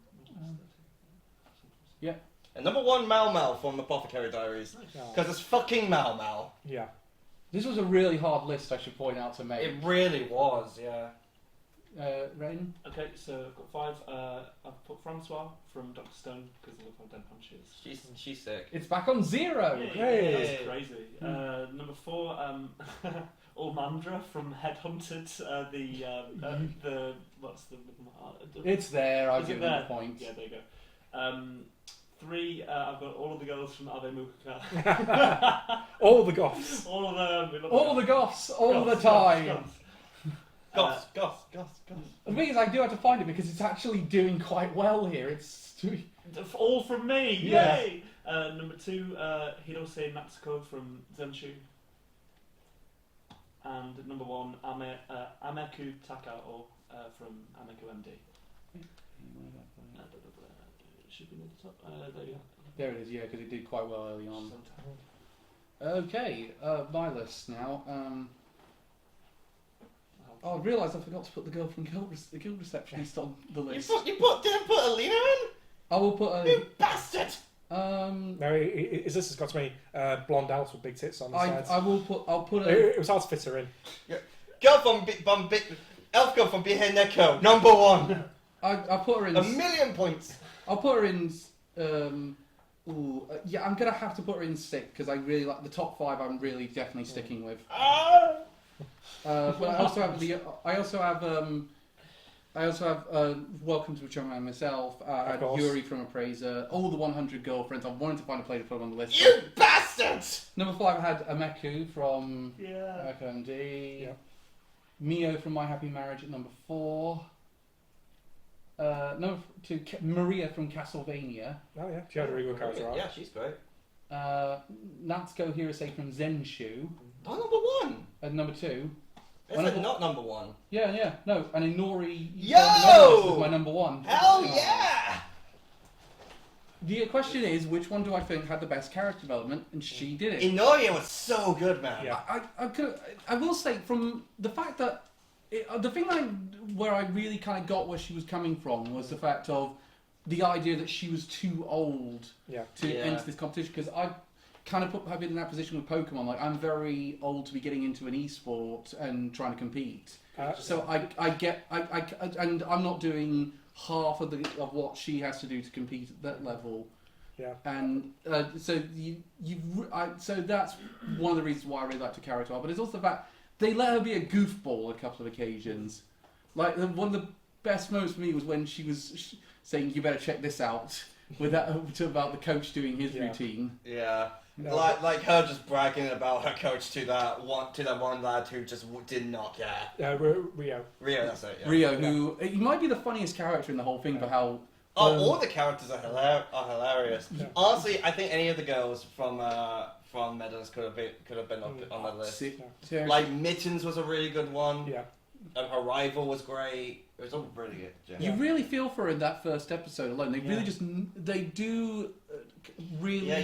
Speaker 4: And number 1, Mal Mal from Apothecary Diaries.
Speaker 3: Oh.
Speaker 4: Because it's fucking Mal Mal.
Speaker 3: Yeah.
Speaker 1: This was a really hard list, I should point out to make.
Speaker 4: It really was, yeah.
Speaker 1: Rain?
Speaker 2: Okay, so I've got 5. I've put Francois from Dr. Stone because I love how deadpan she is.
Speaker 4: She's sick.
Speaker 1: It's back on 0.
Speaker 3: Hey.
Speaker 2: That's crazy. Number 4, Ormandra from Headhunted. The what's the?
Speaker 1: It's there, I'll
Speaker 2: Is
Speaker 1: give
Speaker 2: it
Speaker 1: them
Speaker 2: there?
Speaker 1: the point.
Speaker 2: Yeah, there you go. 3, I've got all of the girls from Ave Muka.
Speaker 3: All the goths.
Speaker 2: All of them. We love
Speaker 1: All the goths, all the time.
Speaker 2: Goths.
Speaker 4: Goss.
Speaker 1: The thing is, I do have to find it because it's actually doing quite well here. It's
Speaker 2: All from me,
Speaker 1: Yeah.
Speaker 2: yay! Number 2, Hirose Natsuko from Zenshu. And number 1, Ameku Takao from Ameku MD. Should be near the top. There you go.
Speaker 1: there it is, yeah, because it did quite well early on.
Speaker 2: So
Speaker 1: Okay, my list now. I realised I forgot to put the girl from the guild receptionist on the list.
Speaker 4: Didn't put Alina in?
Speaker 1: I will put
Speaker 4: You bastard!
Speaker 3: No, this has got to be blonde Alice with big tits on the sides.
Speaker 1: I'll put a.
Speaker 3: It was hard to fit her in.
Speaker 4: Girl from Elf Girl from Behind Neko, number 1.
Speaker 1: I'll put her in.
Speaker 4: 1,000,000 points.
Speaker 1: I'll put her in. Yeah, I'm gonna have to put her in 6 because I really like the top 5. I'm really definitely sticking with. But I also have Welcome to Chumman myself. I had
Speaker 3: course.
Speaker 1: Yuri from Appraiser. All the 100 girlfriends. I wanted to find a play to put on the list.
Speaker 4: You bastards!
Speaker 1: Number 5 I had Ameku from
Speaker 2: yeah.
Speaker 1: FMD.
Speaker 3: Yeah.
Speaker 1: Mio from My Happy Marriage at number 4. Number 2, Maria from Castlevania.
Speaker 3: Oh yeah, she had a really good character arc.
Speaker 4: Yeah, she's great.
Speaker 1: Natsuko Hirose from Zenshu.
Speaker 4: Oh, number 1.
Speaker 1: At number 2.
Speaker 4: Is it not number 1?
Speaker 1: Yeah. No, and Inori
Speaker 4: Yo!
Speaker 1: was my number 1.
Speaker 4: Hell yeah!
Speaker 1: The question is, which one do I think had the best character development? And she did it.
Speaker 4: Inoue was so good, man.
Speaker 3: Yeah.
Speaker 1: I will say, from the fact that the thing where I really kind of got where she was coming from was the fact of the idea that she was too old to enter this competition. Because I kind of have been in that position with Pokemon. Like, I'm very old to be getting into an esport and trying to compete. So and I'm not doing half of what she has to do to compete at that level.
Speaker 3: Yeah.
Speaker 1: And so so that's one of the reasons why I really like the character arc. But it's also the fact they let her be a goofball a couple of occasions. Like, one of the best moments for me was when she was saying, "You better check this out," with that about the coach doing his routine.
Speaker 4: Yeah.
Speaker 3: No.
Speaker 4: Like her just bragging about her coach to that one lad who just did not care.
Speaker 3: Rio.
Speaker 4: Rio, that's it. Yeah.
Speaker 1: Rio, who he might be the funniest character in the whole thing for how.
Speaker 4: All the characters are hilarious.
Speaker 3: Yeah.
Speaker 4: Honestly, I think any of the girls from Meadows could have been on the list.
Speaker 1: Seriously.
Speaker 4: Like Mittens was a really good one.
Speaker 3: Yeah.
Speaker 4: And her rival was great. It was all really good.
Speaker 1: You really feel for her in that first episode alone. They really they do really.
Speaker 4: Yeah,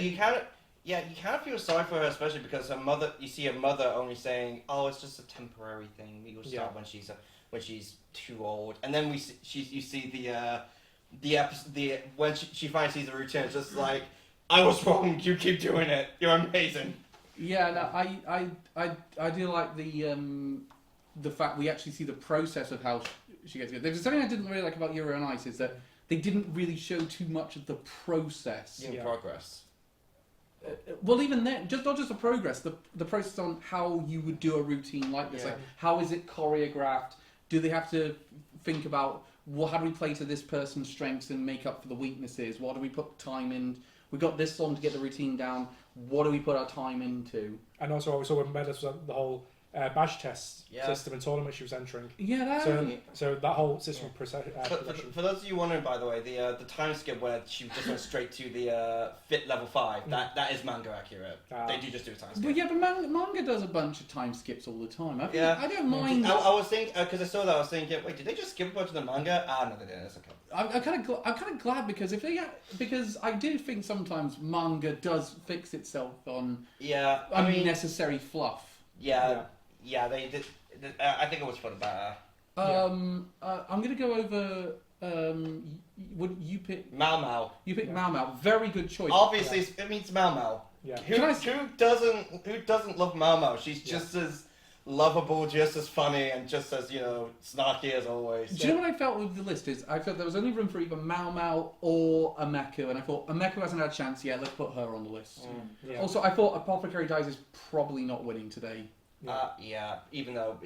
Speaker 4: you kind of feel sorry for her, especially because her mother. You see her mother only saying, "Oh, it's just a temporary thing. We will start when she's too old." And then you see when she finally sees the routine, it's just like, "I was wrong. You keep doing it. You're amazing."
Speaker 1: Yeah, no, I do like the fact we actually see the process of how she gets good. There's something I didn't really like about Euro and Ice is that they didn't really show too much of the process.
Speaker 4: In progress.
Speaker 1: Well, even then, not just the progress, the process on how you would do a routine like this.
Speaker 3: Yeah.
Speaker 1: Like, how is it choreographed? Do they have to think about how do we play to this person's strengths and make up for the weaknesses? What do we put time in? We got this long to get the routine down. What do we put our time into?
Speaker 3: And also, we saw when Meadows was the whole badge test system and tournament she was entering.
Speaker 1: Yeah,
Speaker 3: So that whole system of progression.
Speaker 4: For those of you wondering, by the way, the time skip where she just went straight to the fit level 5, that is manga accurate. They do just do a time skip.
Speaker 1: Well, yeah, but manga does a bunch of time skips all the time. I don't mind.
Speaker 4: I was thinking, because I saw that, I was thinking, wait, did they just skip a bunch of the manga? No, they didn't. It's okay.
Speaker 1: I'm kind of glad because because I do think sometimes manga does fix itself on unnecessary fluff.
Speaker 4: Yeah, they did. I think it was for the better.
Speaker 1: I'm gonna go over. Would you pick
Speaker 4: Mau Mau?
Speaker 1: You pick Mau Mau. Very good choice.
Speaker 4: Obviously, it means Mau Mau.
Speaker 3: Yeah.
Speaker 4: Who doesn't love Mau Mau? She's just as lovable, just as funny, and just as snarky as always.
Speaker 1: Do you know what I felt with the list is? I felt there was only room for either Mau Mau or Ameku, and I thought Ameku hasn't had a chance yet. Let's put her on the list.
Speaker 3: Yeah.
Speaker 1: Also, I thought Apothecary Dies is probably not winning today.
Speaker 4: Even though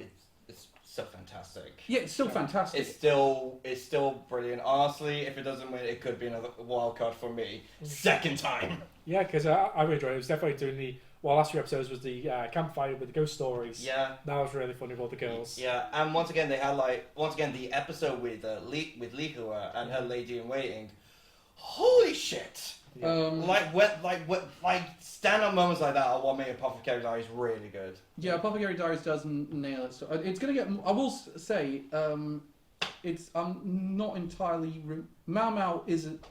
Speaker 4: it's so fantastic.
Speaker 1: Yeah, it's still fantastic.
Speaker 4: It's still brilliant. Honestly, if it doesn't win, it could be another wild card for me. Second time.
Speaker 3: Yeah, because I really enjoyed it. It was definitely doing the. Well, last few episodes was the campfire with the ghost stories.
Speaker 4: Yeah.
Speaker 3: That was really funny with all the girls.
Speaker 4: Yeah, and once again they had the episode with Lihua and her lady in waiting. Holy shit!
Speaker 3: Yeah.
Speaker 4: Like stand-up moments like that are what make Apothecary Diaries really good.
Speaker 1: Yeah, Apothecary Diaries does nail it. So it's gonna get. I will say, it's. I'm not entirely. Mao Mao isn't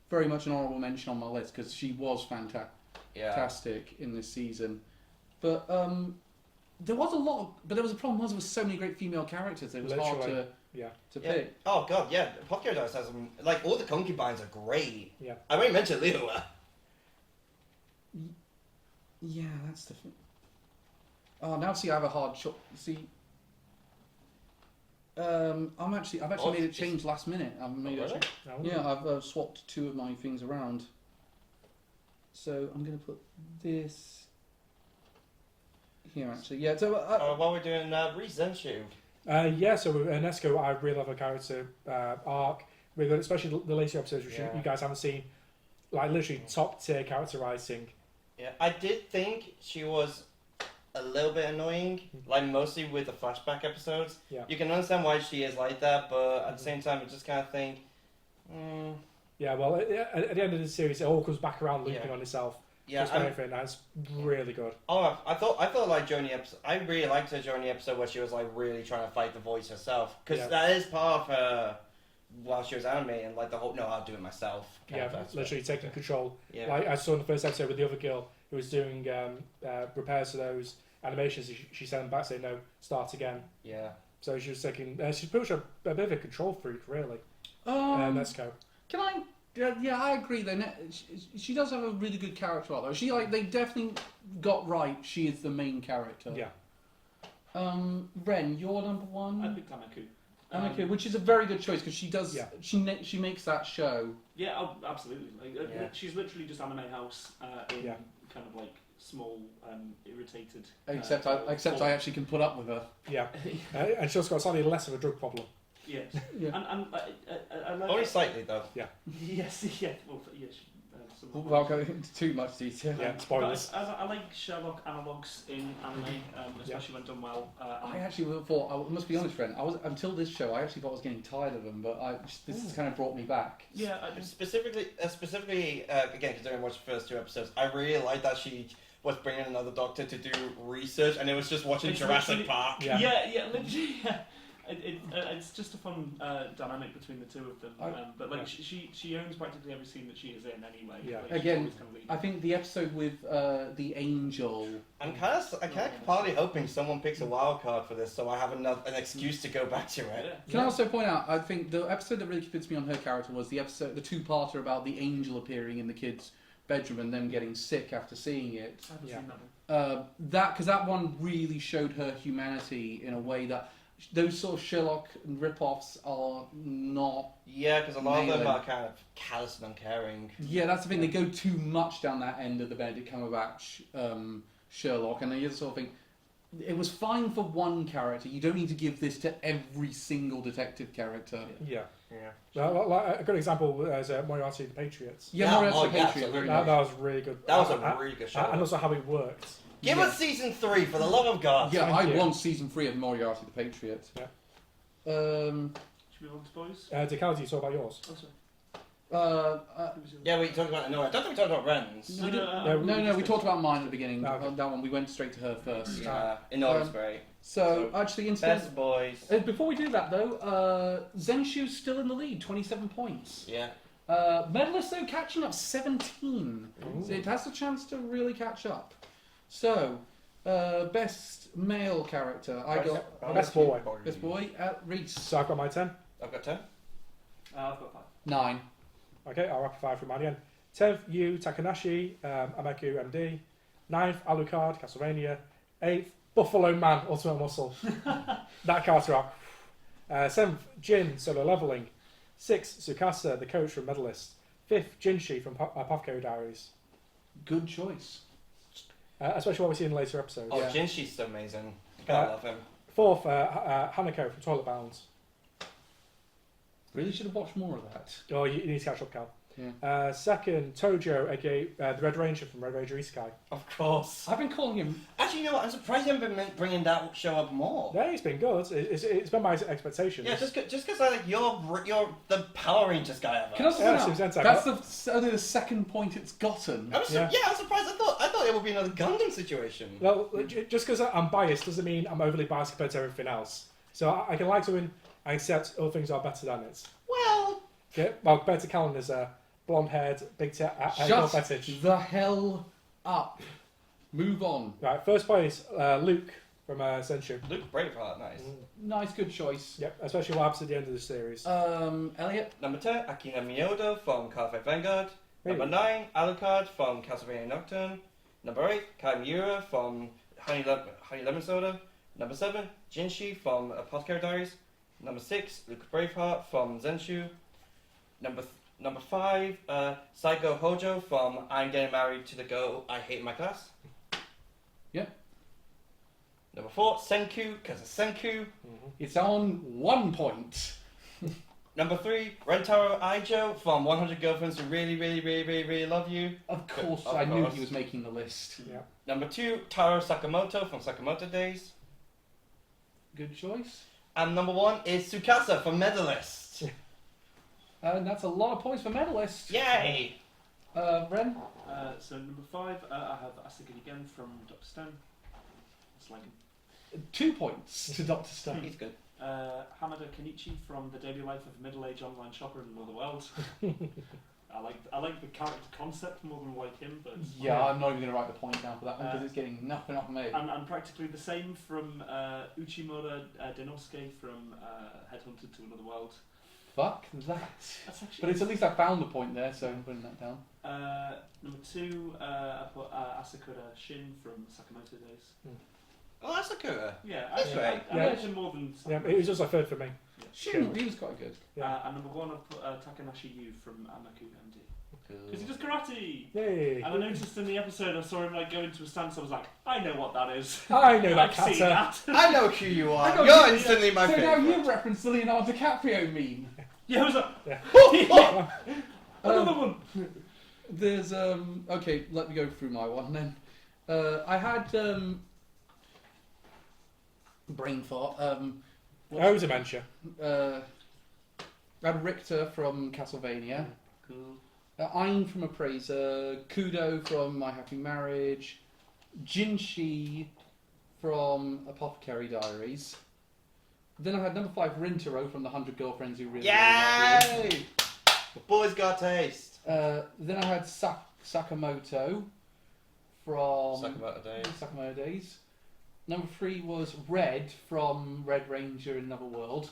Speaker 1: very much an honorable mention on my list because she was fantastic in this season, but there was a lot. But there was a problem. There was so many great female characters. It was hard to pick.
Speaker 4: Oh god, yeah. Apothecary Diaries has some. Like all the concubines are great.
Speaker 3: Yeah.
Speaker 4: I already mentioned Lihua.
Speaker 1: Yeah, that's the thing. Oh, now see, I have a hard shot. See, I've actually made a change last minute. I've made
Speaker 4: really?
Speaker 1: Yeah, I've swapped 2 of my things around. So I'm gonna put this here actually. Yeah. So
Speaker 4: While we're doing Rizenshu.
Speaker 3: Yeah, so with Nesco, I really love her character arc. Really good, especially the later episodes, which you guys haven't seen. Like literally top tier character writing.
Speaker 4: Yeah, I did think she was a little bit annoying, like mostly with the flashback episodes.
Speaker 3: Yeah.
Speaker 4: You can understand why she is like that, but at the same time, you just kind of think,
Speaker 3: Yeah, well, at the end of the series, it all comes back around looping on itself.
Speaker 4: yeah.
Speaker 3: Just everything. That's really good.
Speaker 4: Oh, I thought like Joni episode. I really liked her Joni episode where she was like really trying to fight the voice herself, because that is part of her. While she was animating, like the whole no, I'll do it myself. Kind of aspect.
Speaker 3: Literally taking control.
Speaker 4: Yeah.
Speaker 3: Like I saw in the first episode with the other girl who was doing repairs to those animations. She sent them back saying no, start again.
Speaker 4: Yeah.
Speaker 3: So she was taking. She's pretty much a bit of a control freak, really. Let's go.
Speaker 1: Can I? Yeah, I agree. Then she does have a really good character arc, though. She they definitely got right. She is the main character.
Speaker 3: Yeah.
Speaker 1: Ren, you're number 1.
Speaker 2: I picked Amaku.
Speaker 1: Amaku, which is a very good choice because she does.
Speaker 3: Yeah.
Speaker 1: She makes that show.
Speaker 2: Yeah, absolutely. Like, she's literally just Anime House in kind of like small, irritated.
Speaker 1: Except I actually can put up with her.
Speaker 3: Yeah. And she's also got slightly less of a drug problem.
Speaker 2: Yes.
Speaker 1: Yeah.
Speaker 2: And I like
Speaker 4: Only slightly though.
Speaker 3: Yeah.
Speaker 2: Yes. Yeah. Well, yes.
Speaker 1: Without going into too much detail.
Speaker 3: Yeah. Spoilers.
Speaker 2: I like Sherlock analogues in anime, especially when done well.
Speaker 1: I actually thought, I must be honest, friend. I was until this show. I actually thought I was getting tired of them, but this has kind of brought me back.
Speaker 2: Yeah.
Speaker 4: Specifically, again, considering I watched the first 2 episodes, I really like that she was bringing another doctor to do research, and it was just watching Jurassic Park.
Speaker 2: Yeah, literally. Yeah. It's just a fun dynamic between the 2 of them. But like she owns practically every scene that she is in anyway.
Speaker 3: Yeah.
Speaker 2: Like,
Speaker 1: Again, I think the episode with the angel.
Speaker 4: I'm kind of partly hoping someone picks a wild card for this, so I have an excuse to go back to it.
Speaker 1: Can I also point out? I think the episode that really convinced me on her character was the 2-parter about the angel appearing in the kids' bedroom and them getting sick after seeing it.
Speaker 2: I haven't seen that one.
Speaker 1: Because that one really showed her humanity in a way that those sort of Sherlock rip-offs are not.
Speaker 4: Yeah, because a lot of them are kind of callous and uncaring.
Speaker 1: Yeah, that's the thing. They go too much down that end of the Benedict Cumberbatch Sherlock, and you sort of think it was fine for one character. You don't need to give this to every single detective character.
Speaker 3: Yeah.
Speaker 4: Yeah.
Speaker 3: Well, like, a good example is Moriarty the Patriots.
Speaker 1: Yeah, Moriarty the Patriot. Very
Speaker 3: That
Speaker 1: nice.
Speaker 3: was really good.
Speaker 4: That was a really good show.
Speaker 3: And also how it worked.
Speaker 4: Give us season 3 for the love of God.
Speaker 1: Yeah,
Speaker 3: Thank
Speaker 1: I
Speaker 3: you.
Speaker 1: want season 3 of Moriarty the Patriot.
Speaker 3: Yeah.
Speaker 2: Should we move on to boys?
Speaker 3: Decality, you talk about yours.
Speaker 2: Oh, sorry.
Speaker 4: Yeah, we talked about. No, I don't think we talked about Ren's.
Speaker 1: No, we talked about mine at the beginning.
Speaker 3: Okay.
Speaker 1: That one, we went straight to her first.
Speaker 4: Enormous great.
Speaker 1: So, actually, instead,
Speaker 4: Best boys.
Speaker 1: before we do that though, Zenshu's still in the lead, 27 points.
Speaker 4: Yeah.
Speaker 1: Medalist though catching up 17.
Speaker 3: Ooh.
Speaker 1: So it has a chance to really catch up. So, best male character. I got
Speaker 3: Best boy.
Speaker 1: best boy Reese.
Speaker 3: So I've got my 10.
Speaker 4: I've got 10.
Speaker 2: I've got 5.
Speaker 1: 9.
Speaker 3: Okay, I'll rapid fire from mine again. 10th, Yu Takanashi, Ameku MD. 9th, Alucard, Castlevania. 8th, Buffalo Man, Ultimate Muscle. That character arc. 7th, Jin, Solo Leveling. 6th, Tsukasa, the coach from Medalist. 5th, Jinshi from Apothecary Diaries.
Speaker 1: Good choice.
Speaker 3: Especially what we see in later episodes.
Speaker 4: Oh,
Speaker 1: Yeah.
Speaker 4: Jinshi's so amazing. Gotta love him.
Speaker 3: Fourth, Hanako from Toilet Bound.
Speaker 1: Really should have watched more of that.
Speaker 3: Oh, you need to catch up, Cal.
Speaker 1: Yeah.
Speaker 3: Second, Tojo, aka the Red Ranger from Red Ranger Isekai.
Speaker 4: Of course.
Speaker 1: I've been calling him.
Speaker 4: Actually, you know what? I'm surprised you haven't been bringing that show up more.
Speaker 3: Yeah, it's been good. It's been my expectations.
Speaker 4: Yeah, just because I like you're the Power Rangers guy ever.
Speaker 1: Can I also
Speaker 3: Yeah,
Speaker 1: point
Speaker 3: Sentai,
Speaker 1: out, that's only the second point it's gotten.
Speaker 4: I'm surprised. I thought it would be another Gundam situation.
Speaker 3: Well, just because I'm biased doesn't mean I'm overly biased compared to everything else. So I can like something, I accept other things are better than it.
Speaker 4: Well,
Speaker 3: Yeah, well, compared to Callan is blonde-haired, big
Speaker 1: Shut
Speaker 3: fetish.
Speaker 1: the hell up. Move on.
Speaker 3: Right, first place, Luke from Senshu.
Speaker 4: Luke Braveheart, nice.
Speaker 1: Nice, good choice.
Speaker 3: Yep, especially what happens at the end of the series.
Speaker 1: Elliot.
Speaker 4: Number 10, Akina Miyoda from Cardfight Vanguard.
Speaker 3: Maybe.
Speaker 4: Number 9, Alucard from Castlevania Nocturne. Number 8, Kai Miura from Honey Lemon Soda. Number 7, Jinshi from Apothecary Diaries. Number 6, Luke Braveheart from Zenshu. Number 5, Psycho Hojo from I'm Getting Married to the Girl I Hate in My Class.
Speaker 1: Yeah.
Speaker 4: Number 4, Senku, because it's Senku.
Speaker 1: It's on 1 point.
Speaker 4: Number 3, Rentaro Aijo from 100 Girlfriends Who Really, Really, Really, Really, Really Love You.
Speaker 1: Of course,
Speaker 4: Of
Speaker 1: I knew
Speaker 4: course.
Speaker 1: he was making the list.
Speaker 3: Yeah.
Speaker 4: Number 2, Taro Sakamoto from Sakamoto Days.
Speaker 1: Good choice.
Speaker 4: And number 1 is Tsukasa from Medalist.
Speaker 1: And that's a lot of points for medalist.
Speaker 4: Yay!
Speaker 1: Ren?
Speaker 2: So number 5, I have Asuka again from Dr. Stone. It's like
Speaker 1: 2 points to Dr. Stone.
Speaker 4: He's good.
Speaker 2: Hamada Kenichi from The Daily Life of a Middle-Aged Online Shopper in Another World. I like the character concept more than like him, but
Speaker 1: Yeah, I'm not even going to write the point down for that one because it's getting nothing off me.
Speaker 2: and practically the same from Uchimura Denosuke from Headhunted to Another World.
Speaker 1: Fuck that.
Speaker 2: That's actually.
Speaker 1: But it's at least I found the point there, so I'm putting that down.
Speaker 2: Number 2, I put Asakura Shin from Sakamoto Days.
Speaker 4: Oh, that's a cooler.
Speaker 2: Yeah,
Speaker 4: That's
Speaker 2: actually,
Speaker 4: right.
Speaker 2: I like him more than.
Speaker 3: Yeah, it was just a third for me.
Speaker 1: Shin, he was quite good.
Speaker 3: Yeah.
Speaker 2: And number 1, I put Takanashi Yu from Amaku MD. Because he does karate!
Speaker 3: Yay.
Speaker 2: And I noticed in the episode I saw him like go into a stance, I was like, I know what that is.
Speaker 3: I know that
Speaker 2: I've seen
Speaker 3: kata.
Speaker 2: that.
Speaker 4: I know who you
Speaker 1: I
Speaker 4: are.
Speaker 1: got
Speaker 4: You're
Speaker 1: you.
Speaker 4: instantly my
Speaker 1: So
Speaker 4: favorite.
Speaker 1: now you've referenced the Leonardo DiCaprio meme.
Speaker 2: Yeah, I was like,
Speaker 3: Yeah.
Speaker 2: another one!
Speaker 1: There's okay, let me go through my one then. I had brain fart.
Speaker 3: Oh, dementia.
Speaker 1: I had Richter from Castlevania.
Speaker 2: Cool.
Speaker 1: Ein from Appraiser. Kudo from My Happy Marriage. Jinshi from Apothecary Diaries. Then I had number 5 Rintaro from The 100 Girlfriends Who Really Love You.
Speaker 4: Yay! The boys got taste.
Speaker 1: Then I had Sakamoto from
Speaker 4: Sakamoto Days.
Speaker 1: Sakamoto Days. Number 3 was Red from Red Ranger in Another World.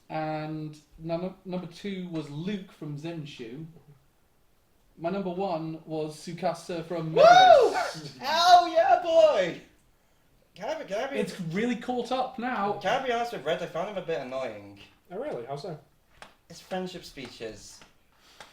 Speaker 1: And number 2 was Luke from Zenshu. My number 1 was Tsukasa from
Speaker 4: Woo!
Speaker 1: Medalist.
Speaker 4: Hell yeah, boy! Can I be
Speaker 1: It's really caught up now.
Speaker 4: Can I be honest with Red? I found him a bit annoying.
Speaker 3: Oh, really? How so?
Speaker 4: His friendship speeches.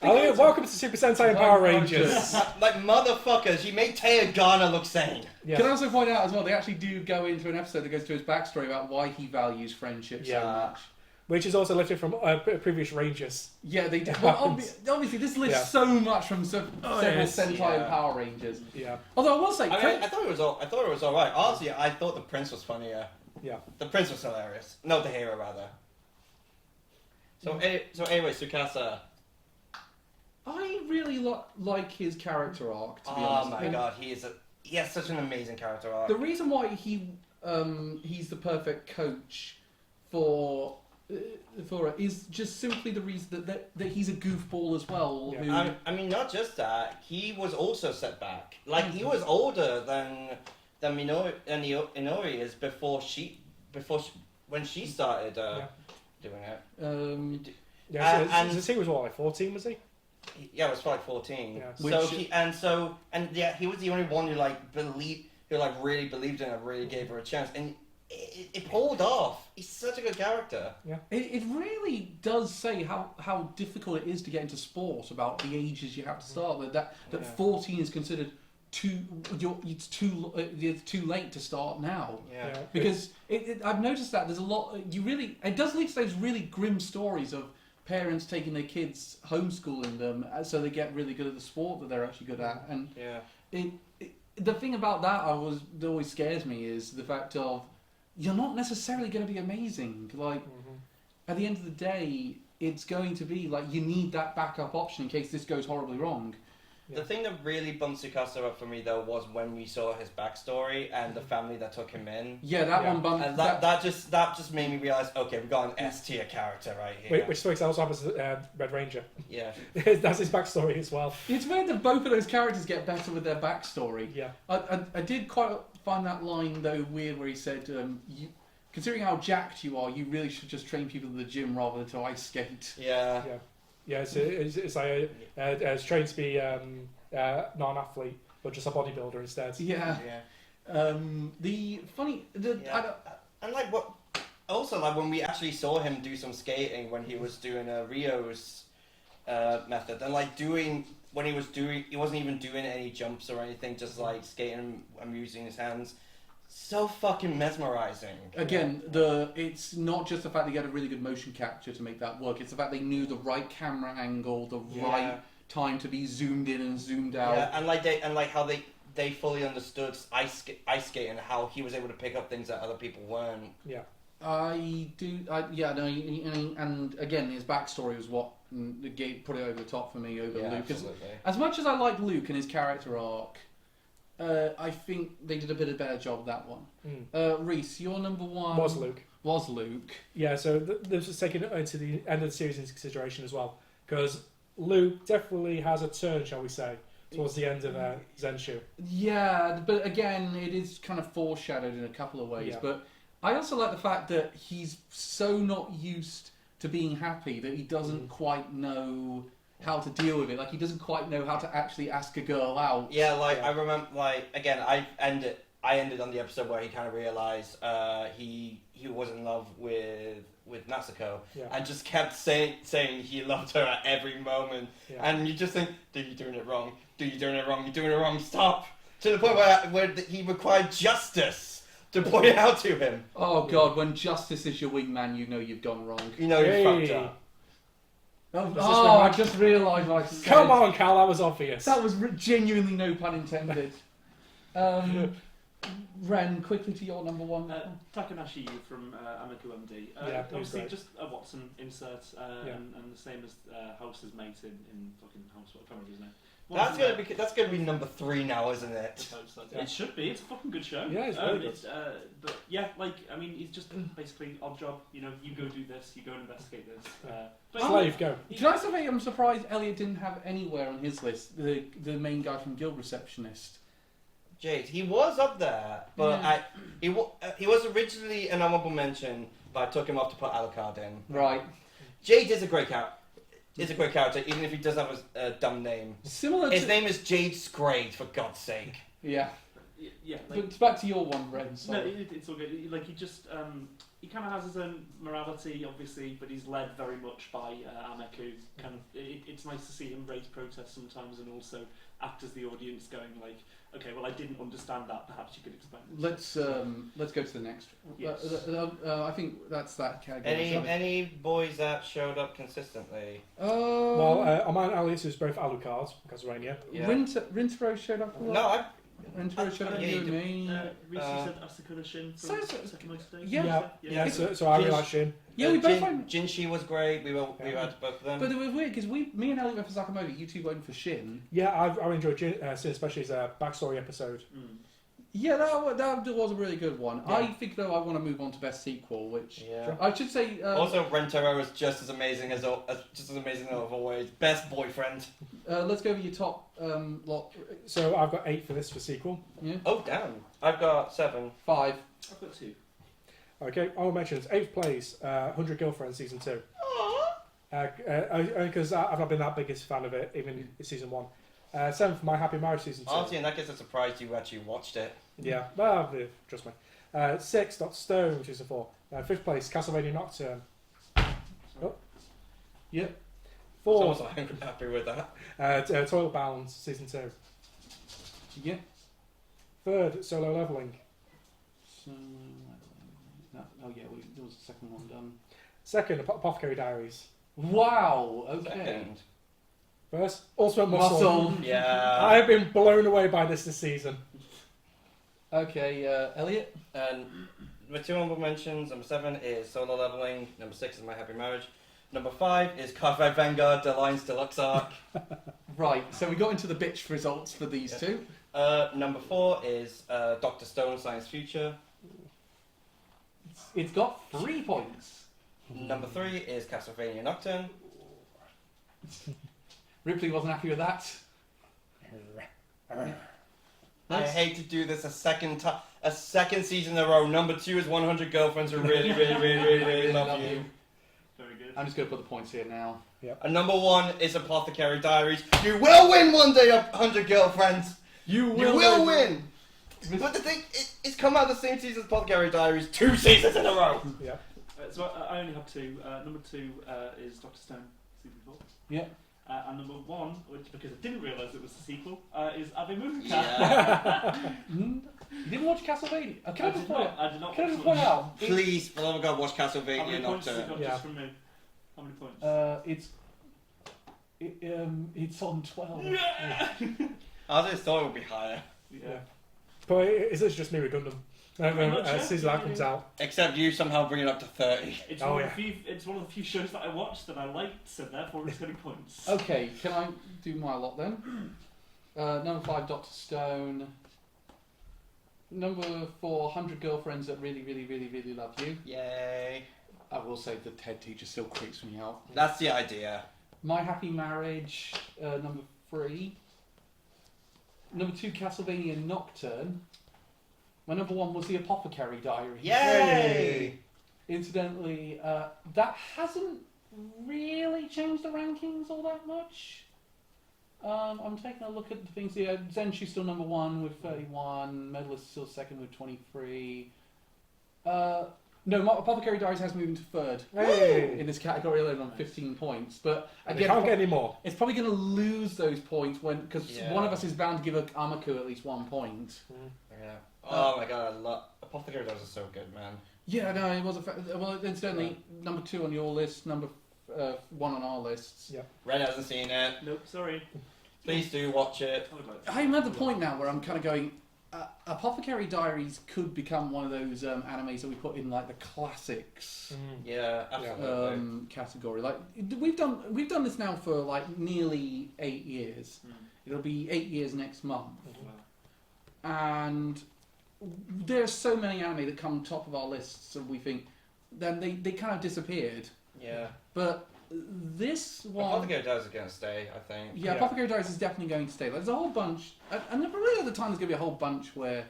Speaker 3: Elliot, welcome to Super Sentai and Power
Speaker 1: Oh,
Speaker 3: Rangers.
Speaker 4: Like motherfuckers, you made Taya Garner look sane.
Speaker 3: Yeah.
Speaker 1: Can I also point out as well, they actually do go into an episode that goes to his backstory about why he values friendship so
Speaker 3: Yeah.
Speaker 1: much.
Speaker 3: Which is also lifted from previous Rangers.
Speaker 1: Yeah, they do.
Speaker 3: It
Speaker 1: Well,
Speaker 3: happens.
Speaker 1: obviously, this lists
Speaker 3: Yeah.
Speaker 1: so much from several
Speaker 3: yes,
Speaker 1: Sentai
Speaker 4: yeah.
Speaker 1: and Power Rangers.
Speaker 3: Yeah.
Speaker 1: Although I will say,
Speaker 4: I mean, I thought it was all right. Honestly, I thought the prince was funnier.
Speaker 3: Yeah.
Speaker 4: The prince was hilarious. No, the hero rather. So anyway, Tsukasa.
Speaker 1: I really like his character arc. To be
Speaker 4: Oh
Speaker 1: honest,
Speaker 4: my
Speaker 1: And
Speaker 4: god, he has such an amazing character arc.
Speaker 1: The reason why he's the perfect coach for it is just simply the reason that he's a goofball as well.
Speaker 3: Yeah.
Speaker 1: Who,
Speaker 4: I mean, not just that. He was also set back. Like he was older than Inori is when she started doing it.
Speaker 3: Yeah,
Speaker 4: And-
Speaker 3: he was what, like 14, was he?
Speaker 4: Yeah, it was like 14.
Speaker 3: Yeah.
Speaker 4: So he was the only one who really believed in her, really gave her a chance, and it pulled off. He's such a good character.
Speaker 1: it really does say how difficult it is to get into sport about the ages you have to start with. That 14 is considered it's too late to start now.
Speaker 4: Yeah.
Speaker 1: Because I've noticed that there's a lot. It does lead to those really grim stories of parents taking their kids, homeschooling them, so they get really good at the sport that they're actually good at. And
Speaker 4: Yeah.
Speaker 1: the thing about that that always scares me is the fact of you're not necessarily going to be amazing. Like at the end of the day, it's going to be like you need that backup option in case this goes horribly wrong.
Speaker 4: The thing that really bumped Tsukasa up for me though was when we saw his backstory and the family that took him in.
Speaker 1: Yeah, that one bumped.
Speaker 4: And that just made me realize, okay, we've got an S tier character right here.
Speaker 3: Which speaks also happens Red Ranger.
Speaker 4: Yeah.
Speaker 3: That's his backstory as well.
Speaker 1: It's weird that both of those characters get better with their backstory.
Speaker 3: Yeah.
Speaker 1: I did quite find that line though weird where he said, considering how jacked you are, you really should just train people in the gym rather than to ice skate.
Speaker 4: Yeah.
Speaker 3: Yeah. Yeah, it's like it's trained to be not an athlete, but just a bodybuilder instead.
Speaker 1: Yeah.
Speaker 4: Yeah. And like what? Also, like when we actually saw him do some skating when he was doing Rio's method, and like when he wasn't even doing any jumps or anything, just like skating and using his hands. So fucking mesmerizing.
Speaker 1: Again, it's not just the fact that you had a really good motion capture to make that work. It's the fact they knew the right camera angle, the right time to be zoomed in and zoomed out.
Speaker 4: Yeah, and how they fully understood ice skating and how he was able to pick up things that other people weren't.
Speaker 3: Yeah.
Speaker 1: And again, his backstory was what put it over the top for me over Luke.
Speaker 4: Absolutely.
Speaker 1: As much as I like Luke and his character arc, I think they did a bit of a better job of that one. Reese, your number one
Speaker 3: Was Luke.
Speaker 1: Was Luke.
Speaker 3: Yeah, so this was taken into the end of the series into consideration as well, because Luke definitely has a turn, shall we say, towards the end of Zenshu.
Speaker 1: Yeah, but again, it is kind of foreshadowed in a couple of ways.
Speaker 3: Yeah.
Speaker 1: But I also like the fact that he's so not used to being happy that he doesn't quite know how to deal with it. Like, he doesn't quite know how to actually ask a girl out.
Speaker 4: Yeah, I remember, again, I ended on the episode where he kind of realized he was in love with Natsuko, and just kept saying he loved her at every moment.
Speaker 3: Yeah.
Speaker 4: And you just think, dude, you're doing it wrong. Dude, you're doing it wrong. You're doing it wrong. Stop. To the point where he required justice to point it out to him.
Speaker 1: Oh, God, when justice is your wingman, you know you've gone wrong.
Speaker 4: You know you fucked up.
Speaker 1: I just realised what I said.
Speaker 3: Come on, Cal, that was obvious.
Speaker 1: That was genuinely no pun intended. Ren, quickly to your number one.
Speaker 2: Takanashi from Amigos MD. Obviously,
Speaker 3: great.
Speaker 2: just a Watson insert,
Speaker 3: Yeah.
Speaker 2: and the same as House's mate in fucking House. What can't remember his name.
Speaker 4: That's gonna be number 3 now, isn't it?
Speaker 3: Yeah.
Speaker 2: It should be. It's a fucking good show.
Speaker 3: Yeah, it's very good.
Speaker 2: But yeah, it's just basically odd job. You know, you go do this, you go investigate this.
Speaker 3: Slave, go.
Speaker 1: Can I say I'm surprised Elliot didn't have anywhere on his list the main guy from Guild Receptionist.
Speaker 4: Jade, he was up there, but he was originally an honorable mention, but I took him off to put Alucard in.
Speaker 1: Right.
Speaker 4: Jade is a great character. Even if he does have a dumb name. His name is Jade Scrade, for God's sake.
Speaker 1: Yeah.
Speaker 2: Yeah.
Speaker 1: But back to your one, Ren.
Speaker 2: No, it's all good. Like, he just he kind of has his own morality, obviously, but he's led very much by Amek, who's kind of. It's nice to see him raise protests sometimes, and also act as the audience, going like, okay, well, I didn't understand that. Perhaps you could explain this.
Speaker 1: Let's go to the next.
Speaker 2: Yes.
Speaker 1: I think that's that category.
Speaker 4: Any boys that showed up consistently?
Speaker 3: Well, Aman Alias is both Alucard, Castlevania.
Speaker 4: Yeah.
Speaker 1: Rintaro showed up a lot.
Speaker 4: No,
Speaker 1: Rintaro showed up
Speaker 4: yeah,
Speaker 1: you
Speaker 4: he
Speaker 1: and me.
Speaker 2: Reese said Asakura Shin from Second Most Day.
Speaker 1: Yeah.
Speaker 3: So I really like Shin.
Speaker 1: Yeah, we both went.
Speaker 4: Jinshi was great. We had both of them.
Speaker 1: But it was weird because me and Elliot went for Sakamoto. You two went for Shin.
Speaker 3: Yeah, I enjoyed Shin, especially his backstory episode.
Speaker 1: Yeah, that was a really good one.
Speaker 3: Yeah.
Speaker 1: I think though I want to move on to best sequel, which
Speaker 4: Yeah.
Speaker 1: I should say.
Speaker 4: Also, Rentaro is just as amazing as always. Best boyfriend.
Speaker 1: Let's go over your top lot.
Speaker 3: So I've got 8 for this for sequel.
Speaker 1: Yeah.
Speaker 4: Oh damn! I've got 7.
Speaker 1: 5.
Speaker 2: I've got 2.
Speaker 3: Okay, honorable mentions. 8th place, 100 Girlfriends season 2. Because I've not been that biggest fan of it, even in season 1. 7th, My Happy Marriage season 2.
Speaker 4: Honestly, in that case, I'm surprised you actually watched it.
Speaker 3: Yeah, well, trust me. 6th, Dr. Stone season 4. 5th place, Castlevania Nocturne. Oh. Yep. 4th,
Speaker 4: Someone's like, I'm happy with that.
Speaker 3: Toilet Bound season 2.
Speaker 1: Yeah.
Speaker 3: Third, solo leveling.
Speaker 1: So, oh yeah, there was the second one done.
Speaker 3: Second, Apothecary Diaries.
Speaker 1: Wow. Okay.
Speaker 4: Second.
Speaker 3: First, Ultimate Muscle.
Speaker 1: Muscle.
Speaker 4: Yeah.
Speaker 3: I've been blown away by this season.
Speaker 1: Okay, Elliot.
Speaker 4: And my 2 honorable mentions. Number 7 is Solo Leveling. Number 6 is My Happy Marriage. Number 5 is Cardfight Vanguard, the Alliance Deluxe Arc.
Speaker 1: Right. So we got into the bitch results for these two.
Speaker 4: Number 4 is Dr. Stone Science Future.
Speaker 1: It's got 3 points.
Speaker 4: Number 3 is Castlevania Nocturne.
Speaker 1: Ripley wasn't happy with that.
Speaker 4: I hate to do this a second season in a row. Number 2 is 100 Girlfriends Who Really, really, really, really, really love you.
Speaker 2: Very good.
Speaker 1: I'm just going to put the points here now.
Speaker 4: And number 1 is Apothecary Diaries. You will win one day, 100 Girlfriends. You will win. But the thing, it's come out the same season as Apothecary Diaries 2 seasons in a row.
Speaker 3: Yeah.
Speaker 2: So I only have 2. Number 2 is Dr. Stone, season 4.
Speaker 1: Yeah.
Speaker 2: And number 1, which because I didn't realise it was the sequel, is Amigos.
Speaker 4: Yeah.
Speaker 1: You didn't watch Castlevania? Can I just point out?
Speaker 2: I did not.
Speaker 1: Can I just point out?
Speaker 4: Please, for the love of God, watch
Speaker 2: How
Speaker 4: Castlevania
Speaker 2: many points has it
Speaker 4: Nocturne.
Speaker 2: got
Speaker 3: Yeah.
Speaker 2: just from me? How many points?
Speaker 1: It's on 12.
Speaker 4: I just thought it would be higher.
Speaker 2: Yeah.
Speaker 3: But it's just me redundant.
Speaker 2: much,
Speaker 3: As soon as that comes out.
Speaker 4: Except you somehow bring it up to 30.
Speaker 2: It's,
Speaker 3: Oh,
Speaker 2: one
Speaker 3: yeah.
Speaker 2: of the few, it's one of the few shows that I watched that I liked, so therefore it's getting points.
Speaker 1: Okay, can I do my lot then? Number 5, Dr. Stone. Number 4, 100 Girlfriends That Really, Really, Really, Really Love You.
Speaker 4: Yay.
Speaker 1: I will say the TED teacher still creeps me out.
Speaker 4: That's the idea.
Speaker 1: My Happy Marriage, number 3. Number 2, Castlevania Nocturne. My number 1 was The Apothecary Diaries.
Speaker 4: Yay!
Speaker 1: Incidentally, that hasn't really changed the rankings all that much. I'm taking a look at the things here. Zenshi's still number 1 with 31. Medalist still second with 23. No, Apothecary Diaries has moved into 3rd
Speaker 3: Hey!
Speaker 1: in this category alone on 15 points. But
Speaker 3: And
Speaker 1: again,
Speaker 3: you can't get any more.
Speaker 1: it's probably going to lose those points because
Speaker 4: Yeah.
Speaker 1: one of us is bound to give Amaku at least 1 point.
Speaker 4: Yeah. Oh my god, I love Apothecary Diaries are so good, man.
Speaker 1: Yeah, no, it was well. Incidentally, number 2 on your list, number 1 on our lists.
Speaker 3: Yeah.
Speaker 4: Red hasn't seen it.
Speaker 2: Nope, sorry.
Speaker 4: Please do watch it.
Speaker 2: I would like to.
Speaker 1: I'm at the point now where I'm kind of going. Apothecary Diaries could become one of those animes that we put in like the classics
Speaker 4: Yeah, absolutely.
Speaker 1: category. Like we've done this now for like nearly 8 years. It'll be 8 years next month, and there's so many anime that come top of our lists, and we think then they kind of disappeared.
Speaker 4: Yeah.
Speaker 1: But this one,
Speaker 4: Apothecary Diaries are going to stay, I think.
Speaker 1: yeah, Apothecary Diaries is definitely going to stay. There's a whole bunch, and really at the time there's going to be a whole bunch where,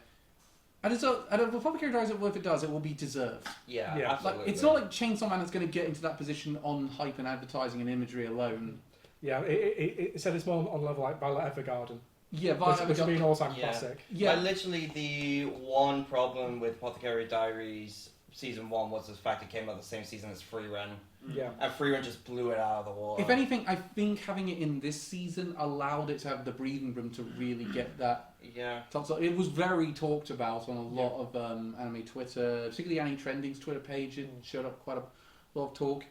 Speaker 1: and if Apothecary Diaries, if it does, it will be deserved.
Speaker 4: Yeah,
Speaker 3: Yeah.
Speaker 1: Like
Speaker 4: absolutely.
Speaker 1: it's not like Chainsaw Man that's going to get into that position on hype and advertising and imagery alone.
Speaker 3: Yeah, it said it's more on level like Violet Evergarden.
Speaker 1: Yeah,
Speaker 3: Which will be an all-time
Speaker 4: Yeah.
Speaker 3: classic.
Speaker 1: yeah,
Speaker 4: Like, literally, the one problem with Apothecary Diaries Season 1 was the fact it came out the same season as Free Run.
Speaker 3: Yeah.
Speaker 4: And Free Run just blew it out of the water.
Speaker 1: If anything, I think having it in this season allowed it to have the breathing room to really get that
Speaker 4: Yeah.
Speaker 1: top. So it was very talked about on a lot of anime Twitter, particularly Anime Trending's Twitter page. It showed up quite a lot of talk.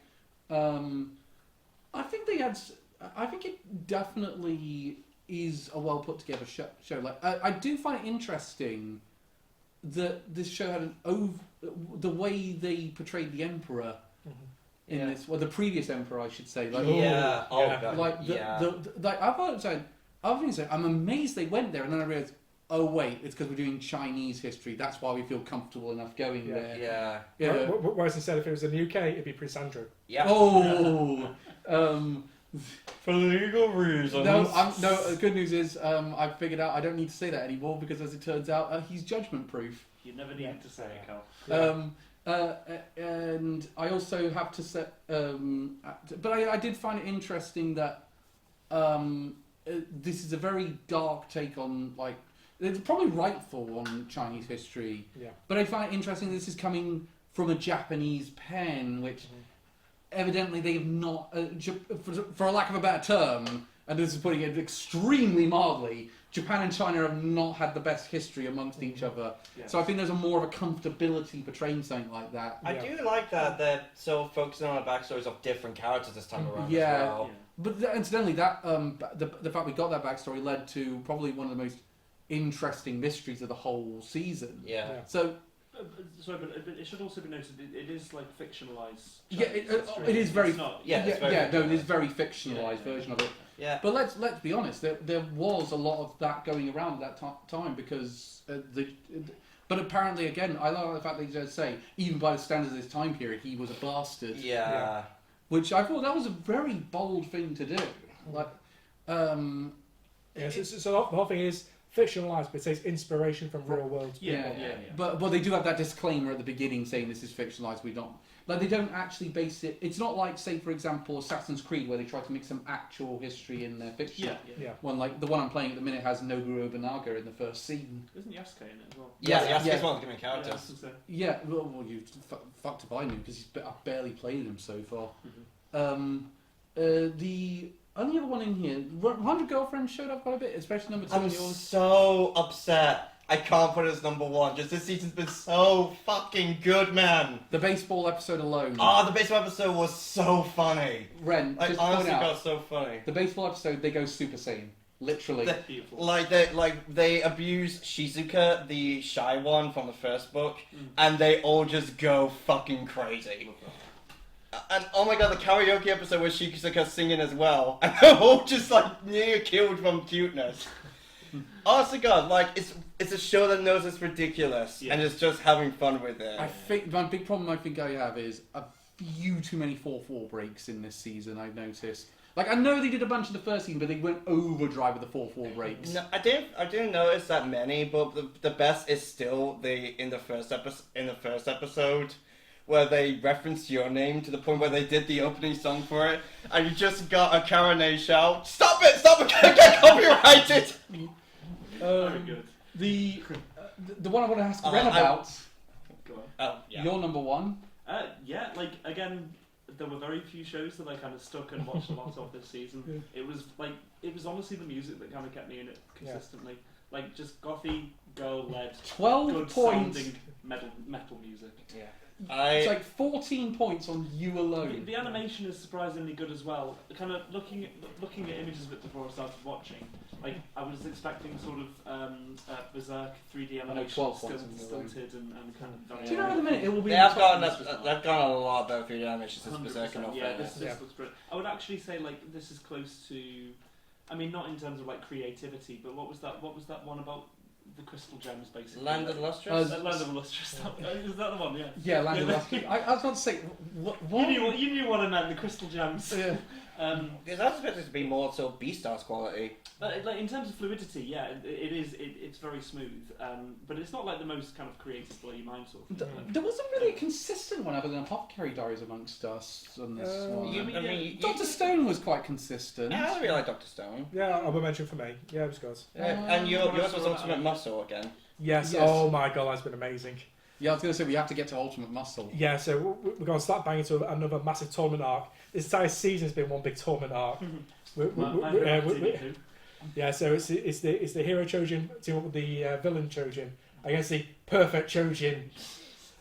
Speaker 1: I think they had. I think it definitely is a well put together show. Like I do find it interesting that this show had the way they portrayed the Emperor in
Speaker 4: Yeah.
Speaker 1: this, well, the previous Emperor, I should say. Like,
Speaker 4: Yeah. Oh,
Speaker 3: Yeah.
Speaker 4: God.
Speaker 1: like like I've heard saying, I'm amazed they went there, and then I realized, oh wait, it's because we're doing Chinese history. That's why we feel comfortable enough going
Speaker 3: Yeah.
Speaker 1: there.
Speaker 4: Yeah.
Speaker 1: Yeah.
Speaker 3: Whereas instead, if it was in the UK, it'd be Prince Andrew.
Speaker 4: Yeah.
Speaker 1: Oh.
Speaker 4: For legal reasons.
Speaker 1: No. Good news is, I've figured out I don't need to say that anymore because, as it turns out, he's judgment proof.
Speaker 2: You never needed to say it, Carl.
Speaker 1: And I also have to say, but I did find it interesting that this is a very dark take on, like, it's probably rightful on Chinese history.
Speaker 3: Yeah.
Speaker 1: But I find it interesting this is coming from a Japanese pen, which evidently they have not, for a lack of a better term, and this is putting it extremely mildly, Japan and China have not had the best history amongst each other.
Speaker 2: Yeah.
Speaker 1: So I think there's a more of a comfortability portraying something like that.
Speaker 4: I do like that they're so focusing on the backstories of different characters this time around
Speaker 1: Yeah.
Speaker 4: as well.
Speaker 1: But incidentally, that the fact we got that backstory led to probably one of the most interesting mysteries of the whole season.
Speaker 4: Yeah.
Speaker 1: So
Speaker 2: Sorry, but it should also be noted it is like fictionalized.
Speaker 1: yeah, it is very
Speaker 2: It's not,
Speaker 4: Yeah, it's very
Speaker 1: no, it is very fictionalized version of it.
Speaker 4: Yeah.
Speaker 1: But let's be honest, there was a lot of that going around at that time because but apparently again, I like the fact that he does say even by the standards of this time period, he was a bastard.
Speaker 4: Yeah.
Speaker 1: Which I thought that was a very bold thing to do. Like,
Speaker 3: So the whole thing is fictionalized, but it says inspiration from real world.
Speaker 2: Yeah.
Speaker 1: But they do have that disclaimer at the beginning saying this is fictionalized. We don't like they don't actually base it. It's not like say for example Assassin's Creed where they try to make some actual history in their fiction.
Speaker 2: Yeah.
Speaker 1: One like the one I'm playing at the minute has Nobuo Obunaga in the first scene.
Speaker 2: Isn't Yasuke in it as well?
Speaker 4: Yeah,
Speaker 1: Yeah.
Speaker 4: he's one of the main characters.
Speaker 1: Yeah, well you fucked if I knew because I've barely played him so far.
Speaker 2: Mm-hmm.
Speaker 1: The only other one in here, 100 Girlfriends showed up quite a bit, especially number 2
Speaker 4: I'm
Speaker 1: on yours.
Speaker 4: so upset. I can't put it as number one. Just this season's been so fucking good, man.
Speaker 1: The baseball episode alone.
Speaker 4: Oh, the baseball episode was so funny.
Speaker 1: Ren,
Speaker 4: I
Speaker 1: just point
Speaker 4: honestly
Speaker 1: out,
Speaker 4: got so funny.
Speaker 1: the baseball episode, they go Super Saiyan. Literally.
Speaker 2: Beautiful.
Speaker 4: They abuse Shizuka, the shy one from the first book, and they all just go fucking crazy. And oh my god, the karaoke episode where Shizuka's singing as well, and they're all just like near killed from cuteness. Honestly, God, like it's a show that knows it's ridiculous and is just having fun with it.
Speaker 1: I think my big problem I have is a few too many 4-4 breaks in this season, I've noticed. Like, I know they did a bunch in the first season, but they went overdrive with the 4-4 breaks.
Speaker 4: No, I didn't notice that many, but the best is still in the first episode where they referenced Your Name to the point where they did the opening song for it, and you just got a Karane shout, "Stop it! Get copyrighted!"
Speaker 2: Very good.
Speaker 1: The one I want to ask Ren about,
Speaker 2: Go on.
Speaker 4: Oh, yeah.
Speaker 1: your number one.
Speaker 2: Yeah, like again, there were very few shows that I kind of stuck and watched a lot of this season. It was honestly the music that kind of kept me in it consistently. Like just gothy, girl-led,
Speaker 1: 12
Speaker 2: good
Speaker 1: points.
Speaker 2: sounding metal music.
Speaker 4: Yeah.
Speaker 1: It's like 14 points on you alone.
Speaker 2: The animation is surprisingly good as well. Kind of looking at images of it before I started watching, like I was expecting sort of Berserk 3D animation,
Speaker 1: 12 points
Speaker 2: stilted and kind of. Very
Speaker 1: Do you know at the minute it will be?
Speaker 4: They've
Speaker 1: top-
Speaker 4: gone a lot better through the animation since
Speaker 2: 100%.
Speaker 4: Berserk and all
Speaker 2: Yeah,
Speaker 4: fairness.
Speaker 2: this looks brilliant. I would actually say like this is close to, I mean, not in terms of like creativity, but what was that one about the crystal gems basically?
Speaker 4: Land of the Lustrous?
Speaker 2: Land of the Lustrous. Is that the one? Yeah.
Speaker 1: Yeah, Land of the Lustrous. I was about to say, what?
Speaker 2: You knew what I meant. The crystal gems.
Speaker 1: Yeah.
Speaker 4: Because I was expecting it to be more so Beastars quality.
Speaker 2: But like in terms of fluidity, yeah, it's very smooth. But it's not like the most kind of creative blow your mind sort of thing.
Speaker 1: There wasn't really a consistent one other than Apothecary Diaries amongst us on this one. Dr. Stone was quite consistent.
Speaker 4: Yeah, I really like Dr. Stone.
Speaker 3: Yeah, I will mention for me. Yeah, it was good.
Speaker 4: And yours was Ultimate Muscle again.
Speaker 3: Yes.
Speaker 1: Yes.
Speaker 3: Oh my god, that's been amazing.
Speaker 1: Yeah, I was going to say we have to get to Ultimate Muscle.
Speaker 3: Yeah, so we're going to start banging to another massive tournament arc. This entire season has been one big tournament arc. Yeah, so it's the hero Chojin team up with the villain Chojin against the perfect Chojin,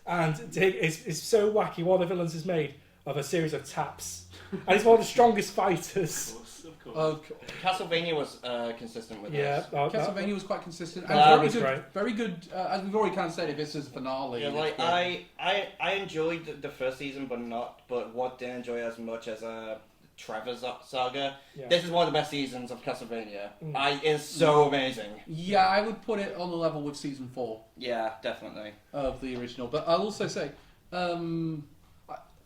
Speaker 3: and it's so wacky. One of the villains is made of a series of taps, and he's one of the strongest fighters.
Speaker 2: Of course.
Speaker 4: Castlevania was consistent with this.
Speaker 1: Castlevania was quite consistent and
Speaker 3: That
Speaker 1: very
Speaker 3: was
Speaker 1: good.
Speaker 3: great.
Speaker 1: Very good. As we've already kind of said, if this is the finale.
Speaker 4: Yeah,
Speaker 1: it's
Speaker 4: like
Speaker 1: great.
Speaker 4: I enjoyed the first season, but what didn't enjoy as much as Trevor's saga.
Speaker 3: Yeah.
Speaker 4: This is one of the best seasons of Castlevania. It's so amazing.
Speaker 1: Yeah, I would put it on the level with season 4
Speaker 4: Yeah, definitely.
Speaker 1: of the original. But I'll also say,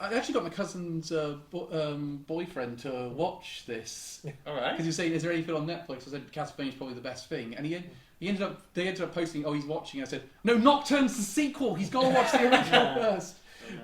Speaker 1: I actually got my cousin's boyfriend to watch this
Speaker 4: All right.
Speaker 1: because he was saying, "Is there anything on Netflix?" I said, "Castlevania's probably the best thing," and they ended up posting, "Oh, he's watching." I said, "No, Nocturne's the sequel. He's got to watch the original first."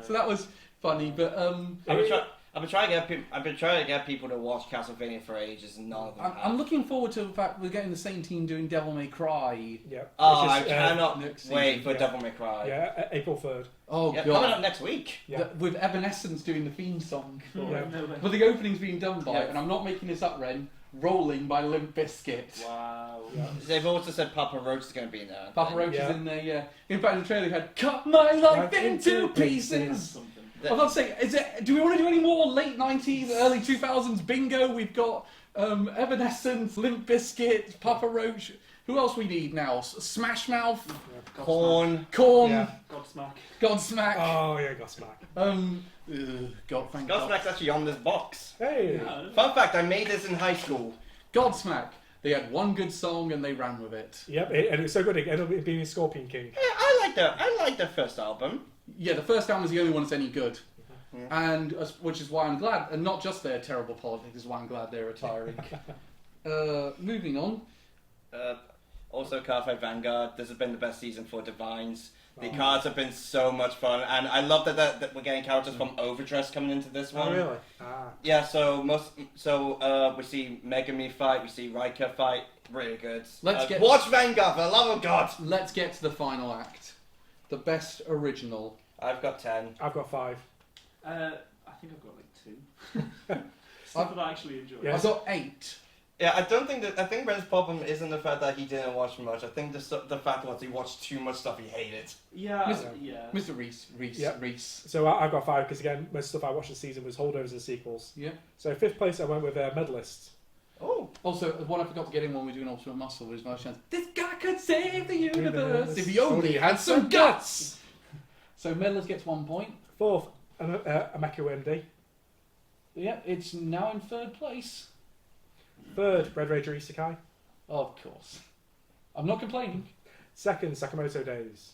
Speaker 1: So that was funny, but
Speaker 4: I've been trying to get people to watch Castlevania for ages, and none of them.
Speaker 1: I'm looking forward to the fact we're getting the same team doing Devil May Cry.
Speaker 3: Yeah.
Speaker 4: Oh,
Speaker 3: Which
Speaker 4: I
Speaker 3: is,
Speaker 4: cannot
Speaker 1: next
Speaker 4: wait
Speaker 1: season,
Speaker 4: for
Speaker 3: yeah.
Speaker 4: Devil May Cry.
Speaker 3: Yeah, April 3rd.
Speaker 1: Oh
Speaker 4: Yeah, coming
Speaker 1: god!
Speaker 4: up next week.
Speaker 3: Yeah.
Speaker 1: With Evanescence doing the theme song.
Speaker 3: Yeah.
Speaker 2: No way.
Speaker 1: But the opening's being done by,
Speaker 4: Yeah.
Speaker 1: and I'm not making this up, Ren, Rolling by Limp Bizkit.
Speaker 2: Wow.
Speaker 3: Yeah.
Speaker 4: They've also said Papa Roach is going to be in there.
Speaker 1: Papa Roach
Speaker 3: Yeah.
Speaker 1: is in there, yeah. In fact, the trailer had cut my life into pieces.
Speaker 2: Something.
Speaker 1: I was about to say, do we want to do any more late 90s, early 2000s bingo? We've got Evanescence, Limp Bizkit, Papa Roach. Who else we need now? Smash Mouth,
Speaker 4: Corn.
Speaker 1: Korn,
Speaker 3: Yeah.
Speaker 2: Godsmack.
Speaker 1: Godsmack.
Speaker 3: Oh yeah, Godsmack.
Speaker 1: God, thank God.
Speaker 4: Godsmack's actually on this box.
Speaker 3: Hey.
Speaker 2: Yeah.
Speaker 4: Fun fact, I made this in high school.
Speaker 1: Godsmack. They had one good song and they ran with it.
Speaker 3: Yep, and it's so good it ended up being Scorpion King.
Speaker 4: Yeah, I like their first album.
Speaker 1: Yeah, the first album was the only one that's any good.
Speaker 4: Yeah.
Speaker 1: And which is why I'm glad, and not just their terrible politics, is why I'm glad they're retiring. Moving on.
Speaker 4: Also, Cardfight Vanguard. This has been the best season for Divines. The cards have been so much fun, and I love that we're getting characters from Overdress coming into this one.
Speaker 3: Oh really? Ah.
Speaker 4: Yeah, so we see Megami fight, we see Riker fight, really good. Watch Vanguard for the love of God.
Speaker 1: Let's get to the final act. The best original.
Speaker 4: I've got 10.
Speaker 3: I've got 5.
Speaker 2: I think I've got like 2. Stuff that I actually enjoy.
Speaker 3: Yeah.
Speaker 1: I've got 8.
Speaker 4: Yeah, I think Ben's problem isn't the fact that he didn't watch much. I think the fact was he watched too much stuff he hated.
Speaker 2: Yeah.
Speaker 1: Yeah. Mr. Reese.
Speaker 3: Yep.
Speaker 1: Reese.
Speaker 3: So I've got 5 because again, most stuff I watched this season was holdovers and sequels.
Speaker 1: Yeah.
Speaker 3: So 5th place I went with Medalists.
Speaker 4: Oh.
Speaker 1: Also, what I forgot to get in when we do an Ultimate Muscle was my chance. This guy could save the universe if he only had some guts. So Medalist gets 1 point.
Speaker 3: 4th, Ameku MD.
Speaker 1: Yeah, it's now in 3rd place.
Speaker 3: 3rd, Red Ranger Isekai.
Speaker 1: Of course. I'm not complaining.
Speaker 3: 2nd, Sakamoto Days.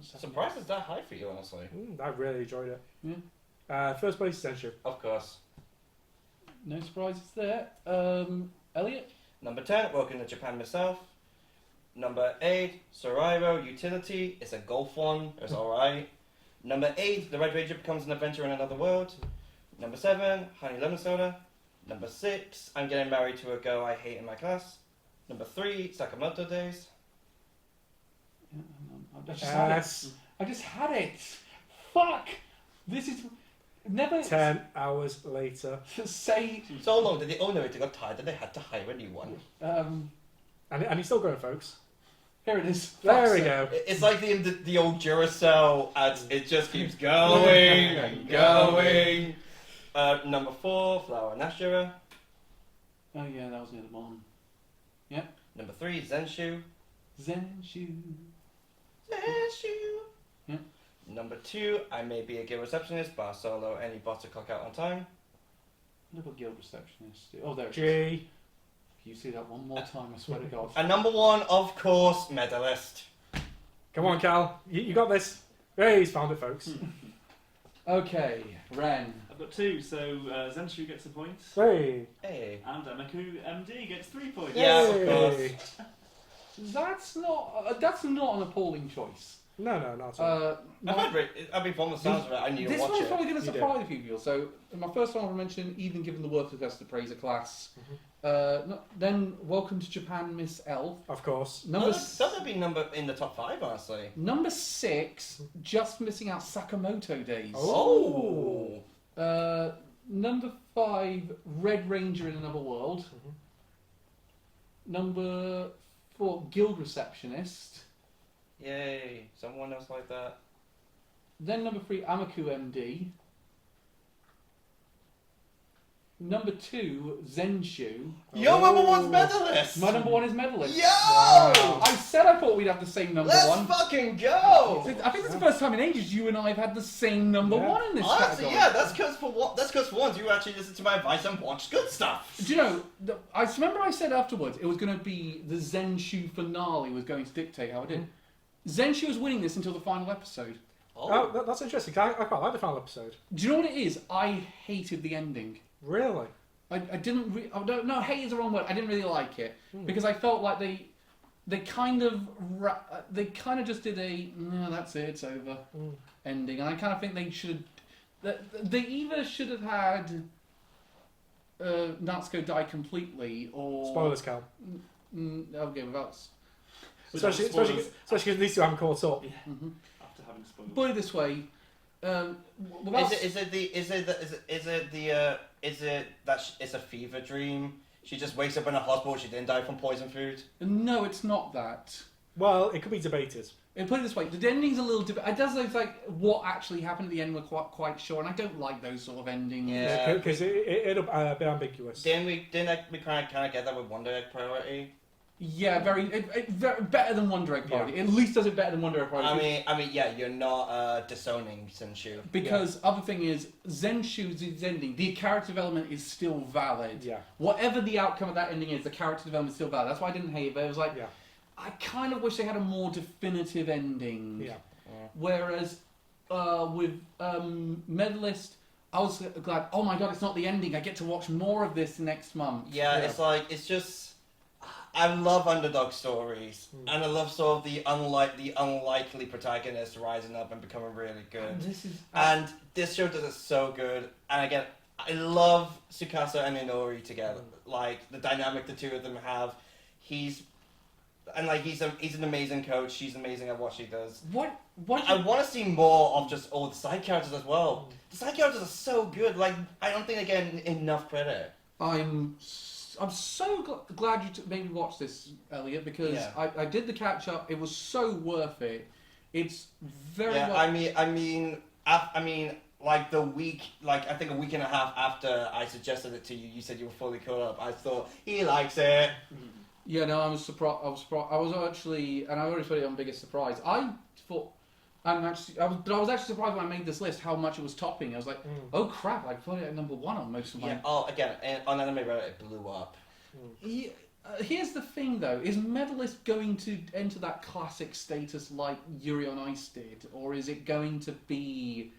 Speaker 4: Surprised it's that high for you, honestly.
Speaker 3: I really enjoyed it.
Speaker 1: Yeah.
Speaker 3: 1st place, Senshu.
Speaker 4: Of course.
Speaker 1: No surprises there. Elliot?
Speaker 4: Number 10, Welcome to Japan myself. Number 8, Soraibo Utility. It's a golf one. It's alright. Number 8, The Red Ranger becomes an adventure in another world. Number 7, Honey Lemon Soda. Number 6, I'm getting married to a girl I hate in my class. Number 3, Sakamoto Days.
Speaker 1: I just had it. Fuck. This is never
Speaker 3: 10 hours later.
Speaker 1: say.
Speaker 4: So long that the owner got tired and they had to hire a new one.
Speaker 3: And he's still going, folks.
Speaker 1: Here it is.
Speaker 3: There we go.
Speaker 4: It's like the old Duracell ads. It just keeps going and going. Number 4, Flower Nashira.
Speaker 1: Oh yeah, that was near the bottom.
Speaker 4: Number 3, Zenshu.
Speaker 1: Zenshu. Yeah.
Speaker 4: Number 2, I may be a guild receptionist, but I'll solo any boss to clock out on time.
Speaker 1: Look at guild receptionist. Oh, there it is.
Speaker 3: G.
Speaker 1: If you see that one more time, I swear to God.
Speaker 4: And number 1, of course, Medalist.
Speaker 3: Come on, Cal. You got this. Hey, he's found it, folks.
Speaker 1: Okay, Ren.
Speaker 2: I've got 2, so Zenshu gets a point.
Speaker 3: Hey.
Speaker 4: Hey.
Speaker 2: And Ameku MD gets 3 points.
Speaker 4: Yeah, of
Speaker 3: Hey.
Speaker 4: course.
Speaker 1: That's not an appalling choice.
Speaker 3: No, not at all.
Speaker 4: I've been from the sounds of it. I need to
Speaker 1: This
Speaker 4: watch
Speaker 1: one's
Speaker 4: it.
Speaker 1: probably going to
Speaker 3: You
Speaker 1: surprise a few people. So, my first one I mentioned, even given the worthless test to praise a class. Then, Welcome to Japan, Miss L.
Speaker 3: Of course.
Speaker 1: Number
Speaker 4: That would be number in the top 5, honestly.
Speaker 1: number 6, just missing out Sakamoto Days.
Speaker 4: Oh.
Speaker 1: Number 5, Red Ranger in Another World. Number 4, Guild Receptionist.
Speaker 4: Yay. Someone else like that.
Speaker 1: Then number 3, Amaku MD. Number 2, Zenshu.
Speaker 4: Your number 1's Medalist!
Speaker 1: My number 1 is Medalist.
Speaker 4: Yo!
Speaker 1: I said I thought we'd have the same number
Speaker 4: Let's
Speaker 1: 1.
Speaker 4: fucking go!
Speaker 1: I think it's the first time in ages you and I have had the same number 1 in this
Speaker 4: Honestly,
Speaker 1: category.
Speaker 4: yeah, that's because for once you actually listened to my advice and watched good stuff.
Speaker 1: Do you know, I remember I said afterwards it was going to be the Zenshu finale was going to dictate how it did. Zenshu was winning this until the final episode.
Speaker 3: Oh, that's interesting. 'Cause I quite like the final episode.
Speaker 1: Do you know what it is? I hated the ending.
Speaker 3: Really?
Speaker 1: I didn't. No, hate is the wrong word. I didn't really like it because I felt like they kind of just did a no, that's it, it's over ending, and I kind of think they should. They either should have had Natsuko die completely or
Speaker 3: Spoilers, Cal.
Speaker 1: Okay, without.
Speaker 3: Especially because these two haven't caught up.
Speaker 2: After having spoiled.
Speaker 1: Put it this way, well,
Speaker 4: Is it that it's a fever dream? She just wakes up in a hospital. She didn't die from poison food.
Speaker 1: no, it's not that.
Speaker 3: Well, it could be debated.
Speaker 1: And put it this way, the ending's a little different. It does look like what actually happened at the end we're quite sure, and I don't like those sort of endings.
Speaker 4: Yeah.
Speaker 3: Because it'll be ambiguous.
Speaker 4: Didn't we kind of get that with Wonder Egg Priority?
Speaker 1: Yeah, very better than Wonder Egg Party.
Speaker 3: Yeah.
Speaker 1: At least does it better than Wonder Egg Party.
Speaker 4: I mean, yeah, you're not disowning Senshu.
Speaker 1: Because other thing is, Zenshu's ending, the character development is still valid.
Speaker 3: Yeah.
Speaker 1: Whatever the outcome of that ending is, the character development is still valid. That's why I didn't hate it, but it was like,
Speaker 3: Yeah.
Speaker 1: I kind of wish they had a more definitive ending.
Speaker 3: Yeah.
Speaker 1: Whereas with Medalist, I was glad, oh my god, it's not the ending. I get to watch more of this next month.
Speaker 4: Yeah, it's just. I love underdog stories, and I love sort of the unlikely protagonist rising up and becoming really good. And this show does it so good. And again, I love Tsukasa and Inori together. Like the dynamic the two of them have. He's an amazing coach. She's amazing at what she does.
Speaker 1: What
Speaker 4: I want to see more of just all the side characters as well. The side characters are so good. Like I don't think they get enough credit.
Speaker 1: I'm so glad you made me watch this, Elliot, because I did the catch up. It was so worth it. It's very well.
Speaker 4: I mean, like the week, like I think a week and a half after I suggested it to you, you said you were fully caught up. I thought he likes it.
Speaker 1: Yeah, no, I was surprised. I was actually, and I already put it on biggest surprise. I thought. I was actually surprised when I made this list how much it was topping. I was like, oh crap! I put it at number 1 on most of my.
Speaker 4: Yeah. Oh, again, on Anime Reddit, it blew up.
Speaker 1: Here's the thing, though: is Medalist going to enter that classic status like Yuri on Ice did, or is it going to be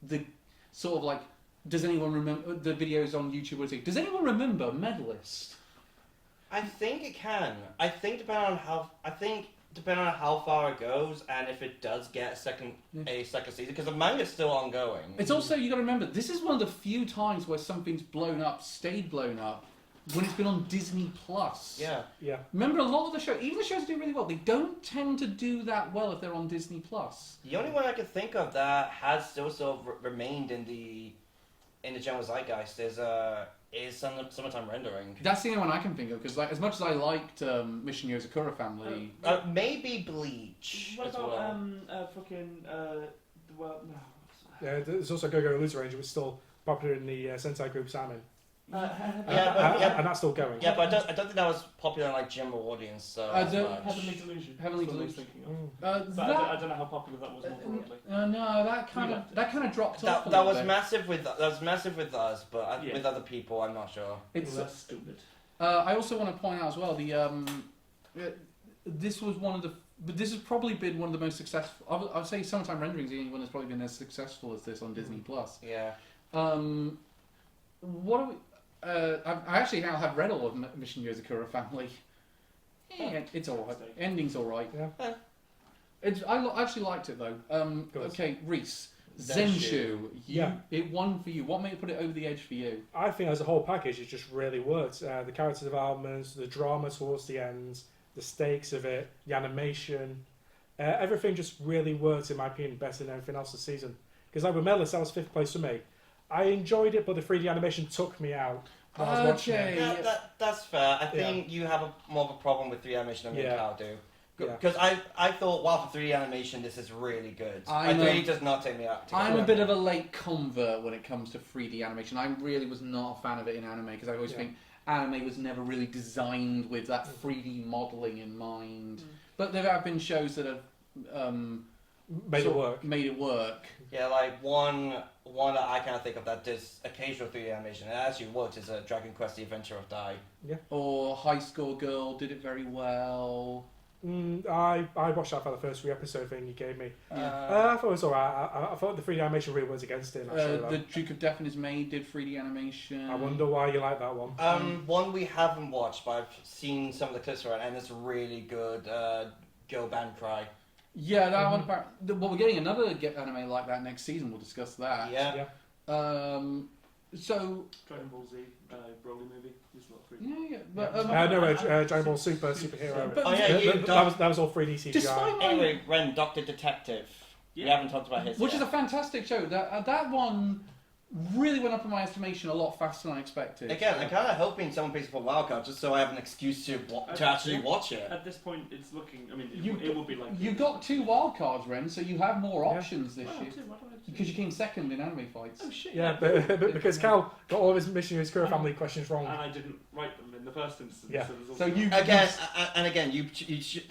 Speaker 1: the sort of like? Does anyone remember the videos on YouTube? Where it's like, does anyone remember Medalist?
Speaker 4: I think it can. I think depending on how far it goes, and if it does get a second season, because the manga's still ongoing.
Speaker 1: It's also, you got to remember, this is one of the few times where something's stayed blown up, when it's been on Disney Plus.
Speaker 4: Yeah.
Speaker 3: Yeah.
Speaker 1: Remember, a lot of the shows, even the shows that do really well, they don't tend to do that well if they're on Disney Plus.
Speaker 4: The only one I can think of that has still sort of remained in the general zeitgeist is Summertime Rendering.
Speaker 1: That's the only one I can think of, because like, as much as I liked Mission Yozakura Family...
Speaker 4: maybe Bleach
Speaker 2: What
Speaker 4: as
Speaker 2: about
Speaker 4: well.
Speaker 2: no.
Speaker 3: Yeah, there's also Go-Go Loser Ranger, which is still popular in the Sentai group Salmon.
Speaker 2: Heavenly
Speaker 3: And that's still going.
Speaker 4: Yeah, but I don't think that was popular in like general audience. So
Speaker 2: Delusion.
Speaker 1: Heavenly
Speaker 2: That's what I
Speaker 1: Delusion.
Speaker 2: was thinking of.
Speaker 1: But
Speaker 2: I don't know how popular that was more broadly.
Speaker 1: no, that kind of dropped off.
Speaker 4: that was massive with us, but
Speaker 2: Yeah.
Speaker 4: with other people, I'm not sure.
Speaker 1: It's
Speaker 2: Well, that's stupid.
Speaker 1: I also want to point out as well this was but this has probably been one of the most successful. I would say Summertime Rendering is the only one that's probably been as successful as this on Disney Plus.
Speaker 4: Yeah.
Speaker 1: What are we? I actually now have read all of Mission Yozakura Family. Yeah, it's alright. Ending's alright.
Speaker 3: Yeah.
Speaker 1: I actually liked it though. Okay, Reese. Zenshu. It won for you. What made it put it over the edge for you?
Speaker 3: I think as a whole package, it just really worked. The character developments, the drama towards the end, the stakes of it, the animation, everything just really worked, in my opinion, better than everything else this season. Because like with Medalist, that was 5th place for me. I enjoyed it, but the 3D animation took me out when I was watching it.
Speaker 4: Yeah, that's fair. I think you have more of a problem with 3D animation than me and Cal do.
Speaker 3: Yeah.
Speaker 4: Because I thought, wow, for 3D animation, this is really good. It really does not take me out.
Speaker 1: I'm a bit of a late convert when it comes to 3D animation. I really was not a fan of it in anime because I always think anime was never really designed with that 3D modelling in mind. But there have been shows that have
Speaker 3: made it work.
Speaker 4: Yeah, like one that I kind of think of that does occasional 3D animation and actually works is Dragon Quest: The Adventure of Dai.
Speaker 3: Yeah.
Speaker 1: Or High Score Girl did it very well.
Speaker 3: I watched that for the first 3 episode thing you gave me.
Speaker 1: Yeah.
Speaker 3: I thought it was alright. I thought the 3D animation really was against it.
Speaker 1: The Duke of Death and His Maid did 3D animation.
Speaker 3: I wonder why you like that one.
Speaker 4: One we haven't watched, but I've seen some of the clips for it, and it's really good. Go Band Cry.
Speaker 1: Yeah, that one. Well, we're getting another anime like that next season. We'll discuss that.
Speaker 4: Yeah.
Speaker 1: So
Speaker 2: Dragon Ball Z, Broly movie. Is not 3D.
Speaker 1: yeah, but
Speaker 3: Dragon Ball Superhero.
Speaker 1: But-
Speaker 4: Oh yeah,
Speaker 3: that was all 3D CGI.
Speaker 1: Despite my
Speaker 4: Anyway, Ren, Doctor Detective. We haven't talked about his
Speaker 1: Which
Speaker 4: yet.
Speaker 1: is a fantastic show. That one really went up in my estimation a lot faster than I expected.
Speaker 4: Again, I'm kind of hoping someone picks up a wildcard just so I have an excuse to actually watch it.
Speaker 2: At this point, it's looking. I mean,
Speaker 1: You-
Speaker 2: it will be like.
Speaker 1: You got 2 wild cards, Ren, so you have more options this
Speaker 2: Wow,
Speaker 1: year.
Speaker 2: two, what do I do?
Speaker 1: Because you came second in anime fights.
Speaker 2: Oh shit!
Speaker 3: Yeah, but because Cal got all of his Mission Hero family questions wrong.
Speaker 2: And I didn't write them in the first instance.
Speaker 3: Yeah.
Speaker 2: So, there's
Speaker 1: So
Speaker 2: also
Speaker 1: you
Speaker 4: Again,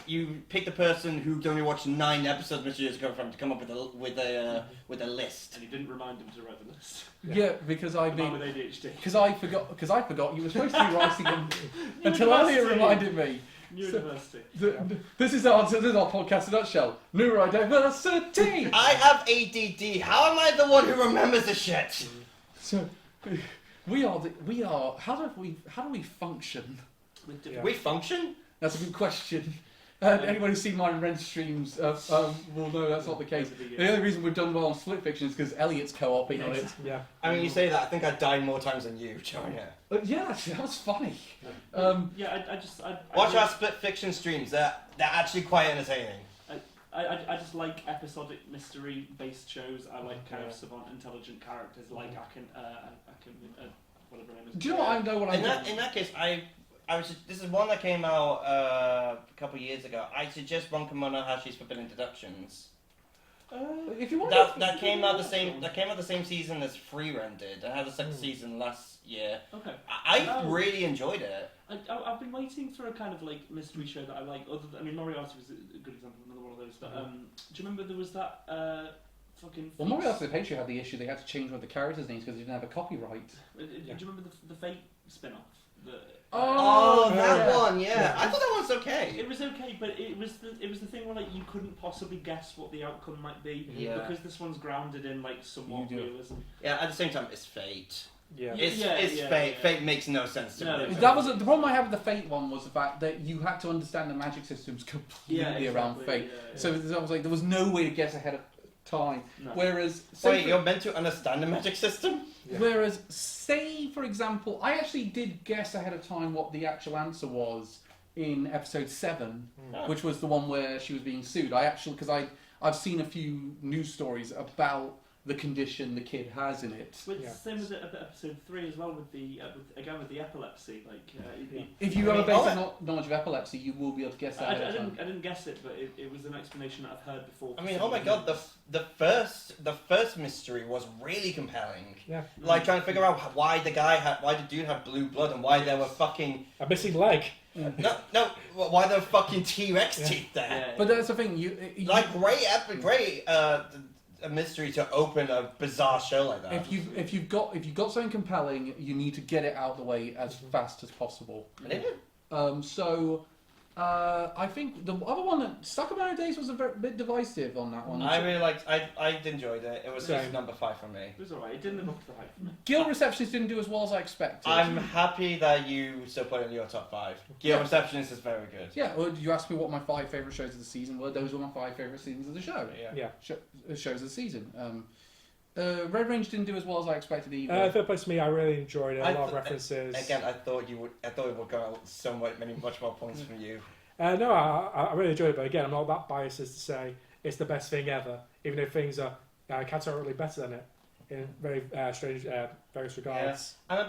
Speaker 4: you pick the person who's only watched 9 episodes of Mr. Years Ago to come up with a list.
Speaker 2: And you didn't remind him to write the list.
Speaker 1: Yeah, because I
Speaker 2: The man with
Speaker 1: mean,
Speaker 2: ADHD.
Speaker 1: because I forgot you were supposed to be writing them until earlier reminded me.
Speaker 2: New
Speaker 1: So-
Speaker 2: university.
Speaker 1: This is our podcast in a nutshell. Neurodiversity.
Speaker 4: I have ADD. How am I the one who remembers the shit?
Speaker 1: So we are. How do we function?
Speaker 2: With
Speaker 3: Yeah.
Speaker 4: We function?
Speaker 1: That's a good question. Anyone who's seen mine and Ren's streams will know that's not the case. The only reason we've done well on Split Fiction is because Elliot's co-oping on it.
Speaker 3: Yeah.
Speaker 4: I mean, you say that. I think I died more times than you, Joanna.
Speaker 1: Yeah, that was funny.
Speaker 2: I
Speaker 4: Watch our Split Fiction streams. They're actually quite entertaining.
Speaker 2: I just like episodic mystery based shows. I like kind of savant intelligent characters like Akin whatever her name is.
Speaker 1: Do you know what I know what I'm doing?
Speaker 4: In that case, this is one that came out a couple of years ago. I suggest Ron Kamonohashi's Forbidden Deductions.
Speaker 1: If you want
Speaker 4: That came out the same season as Free Run did. It had a second season last year.
Speaker 2: Okay.
Speaker 4: I really enjoyed it.
Speaker 2: I've been waiting for a kind of like mystery show that I like. Moriarty was a good example of another one of those. But do you remember there was that fucking?
Speaker 1: Well, Moriarty the Patriot had the issue they had to change one of the characters' names because they didn't have a copyright.
Speaker 2: Do you remember the Fate spin-off?
Speaker 4: Oh, that
Speaker 1: yeah.
Speaker 4: one, yeah. I thought that one was okay.
Speaker 2: It was okay, but it was the thing where like you couldn't possibly guess what the outcome might be because this one's grounded in like somewhat
Speaker 1: You do.
Speaker 2: realism.
Speaker 4: Yeah, at the same time, it's Fate.
Speaker 3: Yeah.
Speaker 4: It's
Speaker 2: Yeah,
Speaker 4: Fate.
Speaker 2: yeah.
Speaker 4: Fate makes no sense to me.
Speaker 1: That was the problem I had with the Fate one was the fact that you had to understand the magic systems completely around Fate.
Speaker 2: Yeah.
Speaker 1: So I was like, there was no way to guess ahead of time.
Speaker 2: No.
Speaker 1: Whereas,
Speaker 4: Wait, you're meant to understand the magic system?
Speaker 3: Yeah.
Speaker 1: whereas, say for example, I actually did guess ahead of time what the actual answer was in episode 7, which was the one where she was being sued. Because I've seen a few news stories about the condition the kid has in it.
Speaker 2: Same as episode 3 as well with the with the epilepsy.
Speaker 1: If you have a basic knowledge of epilepsy, you will be able to guess that.
Speaker 2: I didn't guess it, but it was an explanation that I've heard before.
Speaker 4: I mean, oh my god, the first mystery was really compelling.
Speaker 3: Yeah.
Speaker 4: Like trying to figure out why the dude had blue blood and why there were fucking
Speaker 3: A missing leg.
Speaker 4: why there were fucking T-Rex teeth there.
Speaker 2: Yeah.
Speaker 1: But that's the thing. You
Speaker 4: Like great a mystery to open a bizarre show like that.
Speaker 1: if you've got something compelling, you need to get it out of the way as fast as possible.
Speaker 4: And they did.
Speaker 1: I think the other one, Stuckamano Days, was a bit divisive on that one.
Speaker 4: I really liked. I enjoyed it. It was
Speaker 3: Same.
Speaker 4: number 5 for me.
Speaker 2: It was alright. It didn't live up to the hype.
Speaker 1: Guild Receptionist didn't do as well as I expected.
Speaker 4: I'm happy that you still put it in your top 5. Guild Receptionist is very good.
Speaker 1: Yeah, well, you asked me what my 5 favourite shows of the season were. Those were my 5 favourite seasons of the show.
Speaker 3: Yeah.
Speaker 1: Shows of the season. Red Range didn't do as well as I expected either.
Speaker 3: Third place for me, I really enjoyed it. A
Speaker 4: I
Speaker 3: lot of
Speaker 4: th-
Speaker 3: references.
Speaker 4: Again, I thought it would go out much more points from you.
Speaker 3: No, I really enjoyed it, but again, I'm not that biased as to say it's the best thing ever, even though things are categorically better than it in very strange various regards.
Speaker 4: I'm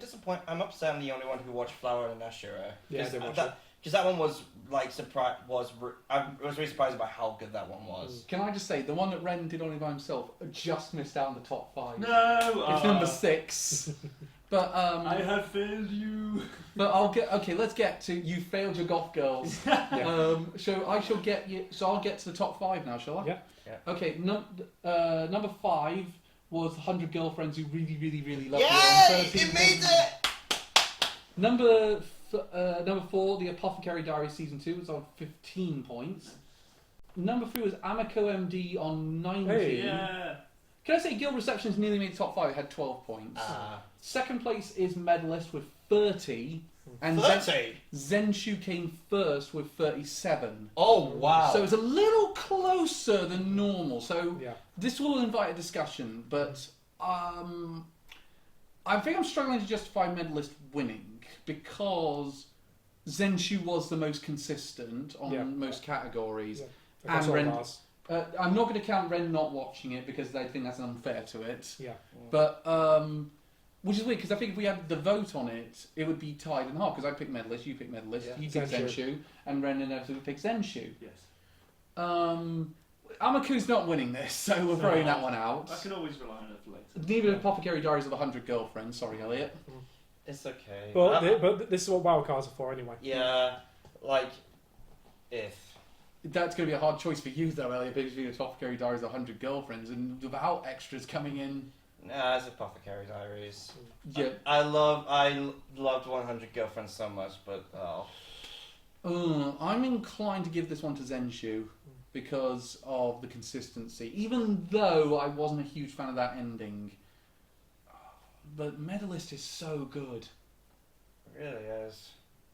Speaker 4: disappointed. I'm upset I'm the only one who watched Flower and Ashura.
Speaker 3: Yeah, I did watch it.
Speaker 4: Because that one was like I was really surprised by how good that one was.
Speaker 1: Can I just say, the one that Ren did only by himself just missed out on the top 5.
Speaker 2: No,
Speaker 1: It's number 6. But
Speaker 2: I have failed you.
Speaker 1: But let's get to you failed your goth girls. I'll get to the top 5 now, shall I?
Speaker 3: Yeah.
Speaker 1: Okay, number 5 was 100 Girlfriends Who Really, Really, Really Love You.
Speaker 4: Yay! It made it!
Speaker 1: Number 4, The Apothecary Diary Season 2 was on 15 points. Number 3 was Amico MD on 19.
Speaker 3: Hey.
Speaker 2: Yeah.
Speaker 1: Can I say Guild Receptionist nearly made the top 5, it had 12 points. Second place is Medalist with 30. And
Speaker 4: 30?
Speaker 1: Zenshu came first with 37.
Speaker 4: Oh, wow.
Speaker 1: So it's a little closer than normal. So
Speaker 3: Yeah.
Speaker 1: this will invite a discussion, but I think I'm struggling to justify Medalist winning because Zenshu was the most consistent on
Speaker 3: Yeah.
Speaker 1: most categories.
Speaker 3: Yeah. Across all bars.
Speaker 1: I'm not going to count Ren not watching it because I think that's unfair to it.
Speaker 3: Yeah.
Speaker 1: But which is weird because I think if we had the vote on it, it would be tied in half. Because I picked Medalist, you picked Medalist,
Speaker 4: Yeah.
Speaker 1: you picked
Speaker 3: Zenshu.
Speaker 1: Zenshu, and Ren inevitably picked Zenshu.
Speaker 2: Yes.
Speaker 1: Amaku's not winning this, so we're throwing that one out.
Speaker 2: I can always rely on it for later.
Speaker 1: Neither did Apothecary Diaries of the 100 Girlfriends. Sorry, Elliot.
Speaker 4: It's okay.
Speaker 3: But this is what wildcards are for anyway.
Speaker 4: Yeah, like if.
Speaker 1: That's going to be a hard choice for you, though, Elliot, between Apothecary Diaries of the 100 Girlfriends and without extras coming in.
Speaker 4: Nah, it's Apothecary Diaries.
Speaker 1: Yeah.
Speaker 4: I loved 100 Girlfriends so much, but
Speaker 1: I'm inclined to give this one to Zenshu because of the consistency, even though I wasn't a huge fan of that ending. But Medalist is so good.
Speaker 4: it really is.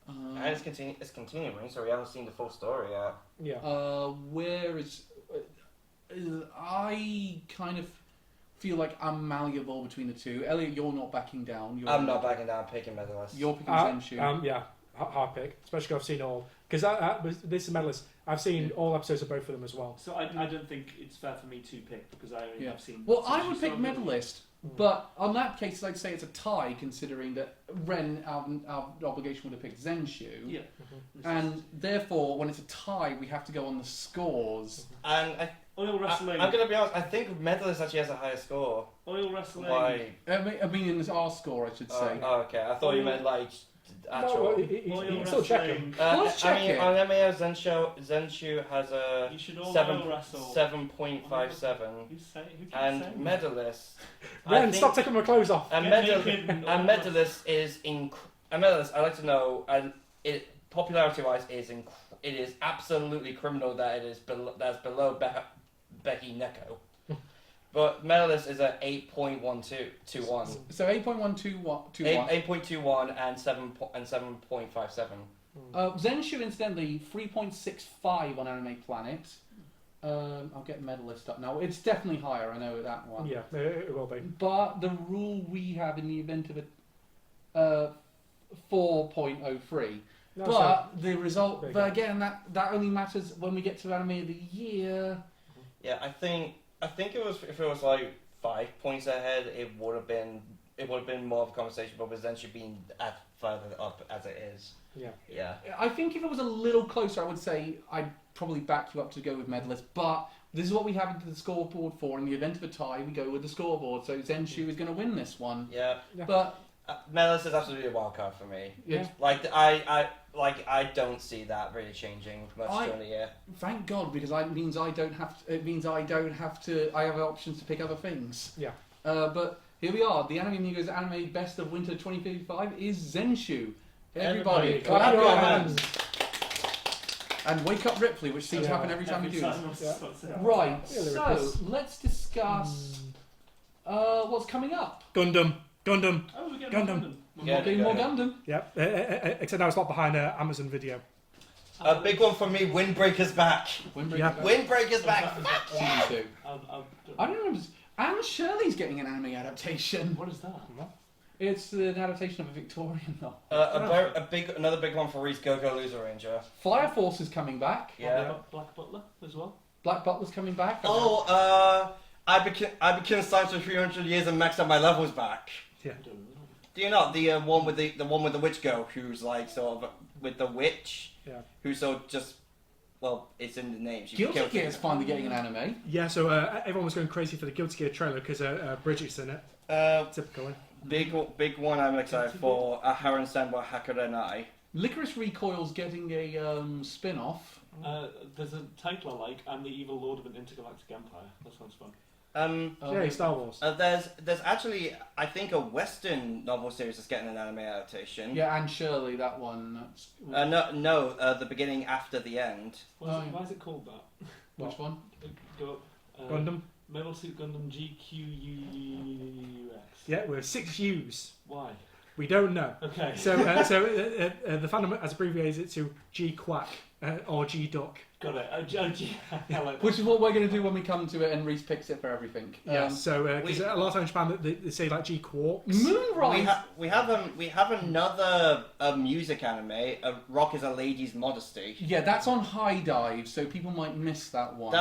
Speaker 4: And it's continuing, so we haven't seen the full story yet.
Speaker 3: Yeah.
Speaker 1: Where is... I kind of feel like I'm malleable between the two. Elliot, you're not backing down.
Speaker 4: I'm not backing down picking Medalist.
Speaker 1: You're picking Zenshu.
Speaker 3: Yeah, hard pick, especially 'cause I've seen all. Because this is Medalist. I've seen all episodes of both of them as well.
Speaker 2: So I don't think it's fair for me to pick because I only have seen.
Speaker 1: Well,
Speaker 2: so
Speaker 1: I would
Speaker 2: she's
Speaker 1: pick
Speaker 2: not-
Speaker 1: Medalist, but on that case, I'd say it's a tie, considering that Ren, our obligation would have picked Zenshu.
Speaker 2: Yeah.
Speaker 1: And therefore, when it's a tie, we have to go on the scores.
Speaker 4: And
Speaker 2: Oil wrestling.
Speaker 4: I'm gonna be honest. I think Medalist actually has a higher score.
Speaker 2: Oil wrestling.
Speaker 4: Why?
Speaker 1: I mean, in our score, I should say.
Speaker 4: Oh, okay. I thought you meant like actual.
Speaker 3: He's still checking.
Speaker 1: Let's check it.
Speaker 4: On MEO, Zenshu has a
Speaker 2: You should all oil wrestle.
Speaker 4: 7.57,
Speaker 2: Who keeps
Speaker 4: and
Speaker 2: saying
Speaker 4: Medalist.
Speaker 3: Ren, stop taking my clothes off.
Speaker 4: And
Speaker 2: Get naked and all
Speaker 4: Medalist is Medalist. I'd like to know, and it popularity-wise it is absolutely criminal that it is that's below Becky Neko. But Medalist is at 8.1221.
Speaker 1: So 8.121.
Speaker 4: 8.21 and 7.57.
Speaker 1: Zenshu, incidentally, 3.65 on Anime Planet. I'll get Medalist up now. It's definitely higher, I know that one.
Speaker 3: Yeah, it will be.
Speaker 1: But the rule we have in the event of a 4.03.
Speaker 3: No,
Speaker 1: But the result,
Speaker 3: There you
Speaker 1: but
Speaker 3: go.
Speaker 1: again, that only matters when we get to Anime of the Year.
Speaker 4: Yeah, I think it was if it was like 5 points ahead, it would have been more of a conversation. But with Zenshu being at further up as it is,
Speaker 3: yeah.
Speaker 1: I think if it was a little closer, I would say I'd probably back you up to go with Medalist. But this is what we have the scoreboard for. In the event of a tie, we go with the scoreboard. So Zenshu is going to win this one.
Speaker 4: Yeah.
Speaker 1: But
Speaker 4: Medalist is absolutely a wild card for me.
Speaker 1: yeah.
Speaker 4: Like I don't see that really changing much during the year.
Speaker 1: Thank God, because it means I don't have to. It means I don't have to. I have options to pick other things.
Speaker 3: Yeah.
Speaker 1: But here we are. The Anime Amigos Anime Best of Winter 2055 is Zenshu. Everybody, clap your hands. And wake up Ripley, which seems to happen every time we do this. Right.
Speaker 3: Yeah,
Speaker 1: So let's discuss what's coming up.
Speaker 3: Gundam.
Speaker 2: Oh, we're getting
Speaker 3: Gundam.
Speaker 4: Yeah,
Speaker 1: Doing more Gundam.
Speaker 3: Yep. Except now it's not behind an Amazon video.
Speaker 4: A big one for me. Windbreaker's back.
Speaker 1: Windbreaker's back.
Speaker 4: Windbreaker's back.
Speaker 1: Season 2. I don't remember. Anne Shirley's getting an anime adaptation.
Speaker 2: What is that?
Speaker 1: It's an adaptation of a Victorian novel.
Speaker 4: Another big one for Reese Go-Go Loser Ranger.
Speaker 1: Fire Force is coming back.
Speaker 4: Yeah.
Speaker 2: Black Butler as well.
Speaker 1: Black Butler's coming back.
Speaker 4: I became science for 300 years and maxed out my levels back.
Speaker 3: Yeah.
Speaker 4: Do you not the one with the witch girl who's like sort of with the witch?
Speaker 3: Yeah.
Speaker 4: Who's so just it's in the name. She
Speaker 1: Guilty
Speaker 4: killed
Speaker 1: Gear is finally getting an anime.
Speaker 3: Yeah, so everyone was going crazy for the Guilty Gear trailer because Bridget's in it, typically.
Speaker 4: Big one I'm excited for. Haran Senwa Hakurenai.
Speaker 1: Licorice Recoil's getting a spin-off.
Speaker 2: There's a title I like. I'm the evil lord of an intergalactic empire. That sounds fun.
Speaker 3: Yeah, Star Wars.
Speaker 4: There's actually I think a Western novel series that's getting an anime adaptation.
Speaker 1: Yeah, Anne Shirley, that one.
Speaker 4: The beginning after the end.
Speaker 2: Why is it called that?
Speaker 1: Which one?
Speaker 2: Go up.
Speaker 3: Gundam.
Speaker 2: Mobile Suit Gundam GQUX.
Speaker 3: Yeah, we're 6 U's.
Speaker 2: Why?
Speaker 3: We don't know.
Speaker 2: Okay.
Speaker 3: So the fandom has abbreviated it to G Quack or G Duck.
Speaker 2: Got it.
Speaker 1: Which is what we're going to do when we come to it and Reese picks it for everything.
Speaker 3: Yeah. So because a lot of times in Japan they say like G Quarks.
Speaker 1: Moonrise!
Speaker 4: We have another music anime. Rock is a Lady's Modesty.
Speaker 1: Yeah, that's on High Dive, so people might miss that one.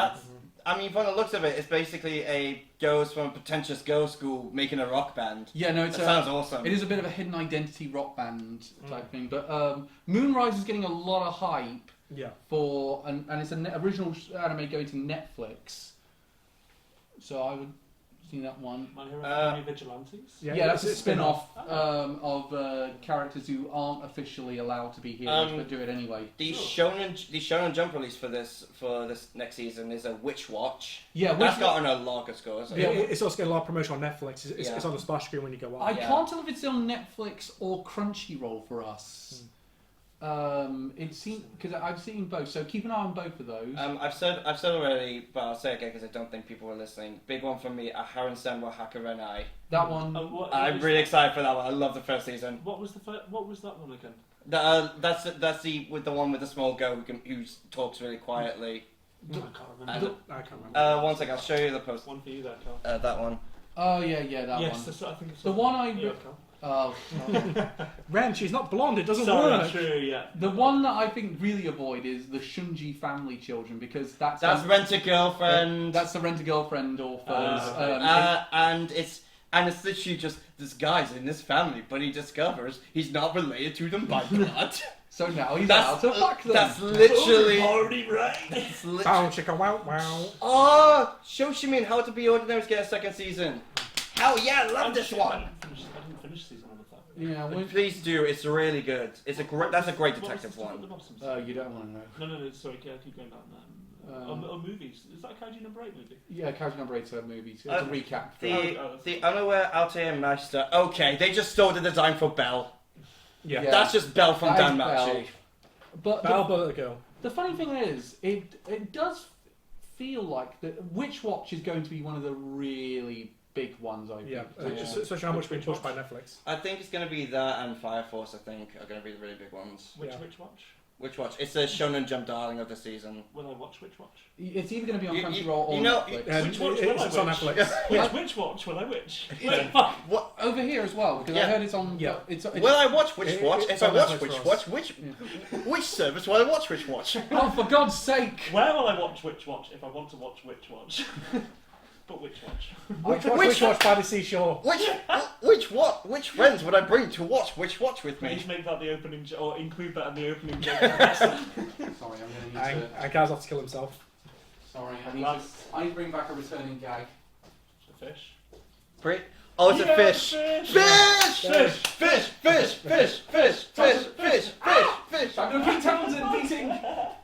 Speaker 4: I mean, from the looks of it, it's basically a girls from a pretentious girls' school making a rock band.
Speaker 1: Yeah, no,
Speaker 4: That sounds awesome.
Speaker 1: it is a bit of a hidden identity rock band type thing. But Moonrise is getting a lot of hype
Speaker 3: Yeah.
Speaker 1: for, and it's an original anime going to Netflix. So I would see that one.
Speaker 2: My Hero Academia Vigilantes.
Speaker 1: Yeah, that's a
Speaker 3: it's
Speaker 1: spin-off of characters who aren't officially allowed to be heroes but do it anyway.
Speaker 4: The Shonen Jump release for this next season is a Witch Watch.
Speaker 1: Yeah,
Speaker 4: That's gotten a lot of scores.
Speaker 3: It's also getting a lot of promotion on Netflix. It's
Speaker 4: Yeah.
Speaker 3: on the splash screen when you go on.
Speaker 1: I
Speaker 4: Yeah.
Speaker 1: can't tell if it's on Netflix or Crunchyroll for us. It seems because I've seen both, so keep an eye on both of those.
Speaker 4: I've said already, but I'll say again because I don't think people are listening. Big one for me, Haran Senwa Hakarenai.
Speaker 1: That one,
Speaker 4: I'm really excited for that one. I love the first season.
Speaker 2: What was what was that one again?
Speaker 4: That's the one with the small girl who talks really quietly.
Speaker 2: I can't remember.
Speaker 3: I can't remember.
Speaker 4: One second, I'll show you the post.
Speaker 2: One for you there, Carl.
Speaker 4: That one.
Speaker 1: oh yeah, that
Speaker 2: Yes,
Speaker 1: one.
Speaker 2: I think it's
Speaker 1: The one I
Speaker 2: yeah, Carl.
Speaker 1: Oh,
Speaker 3: Ren, she's not blonde. It doesn't
Speaker 2: Sorry,
Speaker 3: work.
Speaker 2: true, yeah.
Speaker 1: the one that I think really avoid is the Shunji family children because that's
Speaker 4: Rent a Girlfriend.
Speaker 1: that's the Rent a Girlfriend authors.
Speaker 4: And it's literally just this guy's in this family, but he discovers he's not related to them by blood.
Speaker 1: So now he's out to fuck them.
Speaker 4: That's literally.
Speaker 2: Already right.
Speaker 4: That's
Speaker 3: Bow,
Speaker 4: literally.
Speaker 3: chicka, wow, wow.
Speaker 4: Oh, Shoshimin, How to Be Ordinary is getting a second season. Hell yeah, I love this one.
Speaker 2: I didn't finish season one of that.
Speaker 1: Yeah,
Speaker 4: Please do. It's really good. That's a great detective
Speaker 2: What was
Speaker 4: one.
Speaker 2: the Bobsons?
Speaker 1: you don't want to know.
Speaker 2: No, sorry, keep going down there. Movies. Is that a Kaiju number 8 movie?
Speaker 1: Yeah, Kaiju number 8 movie. It's a recap.
Speaker 4: The Unaware Altair Master. Okay, they just stole the design for Belle.
Speaker 3: Yeah.
Speaker 1: Yeah.
Speaker 4: That's just Belle from
Speaker 1: That is Belle.
Speaker 4: Danmachi.
Speaker 1: But
Speaker 3: Belle, but the girl.
Speaker 1: the funny thing is, it does feel like that Witch Watch is going to be one of the really big ones. I think.
Speaker 3: Yeah.
Speaker 1: Yeah.
Speaker 3: Especially how much it's been pushed by Netflix.
Speaker 4: I think it's going to be that and Fire Force, I think, are going to be the really big ones.
Speaker 2: Which
Speaker 3: Yeah.
Speaker 2: Watch?
Speaker 4: Which watch? It's the Shonen Jump darling of the season.
Speaker 2: Will I watch Which Watch?
Speaker 1: It's either going to be on
Speaker 4: You-
Speaker 1: Crunchyroll or
Speaker 4: you know-
Speaker 1: Netflix.
Speaker 2: Which watch will I
Speaker 3: It's on
Speaker 2: watch?
Speaker 3: Netflix.
Speaker 2: Which Watch will I watch?
Speaker 1: Yeah.
Speaker 2: Wait, fuck.
Speaker 4: What?
Speaker 1: Over here as well because I
Speaker 4: Yeah.
Speaker 1: heard it's on.
Speaker 3: Yeah.
Speaker 1: It's
Speaker 4: Will I watch Which Watch?
Speaker 3: it's
Speaker 4: If I
Speaker 3: on
Speaker 4: watch
Speaker 3: Netflix
Speaker 4: Which
Speaker 3: for us.
Speaker 4: Watch, which service will I watch Which Watch?
Speaker 1: Oh, for God's sake!
Speaker 2: Where will I watch Which Watch if I want to watch Which Watch? But Which Watch?
Speaker 3: Which watch by the seashore?
Speaker 4: Which friends would I bring to watch Which Watch with me?
Speaker 2: Please make that the opening, or include that in the opening joke.
Speaker 1: Sorry, I'm going to need to.
Speaker 3: And Gaz has to kill himself.
Speaker 1: Sorry, I need to bring back a returning gag.
Speaker 2: The fish.
Speaker 4: Oh, it's a
Speaker 2: Yes,
Speaker 4: fish.
Speaker 2: fish.
Speaker 4: Fish.
Speaker 1: I'm going to Pete Townsend beating.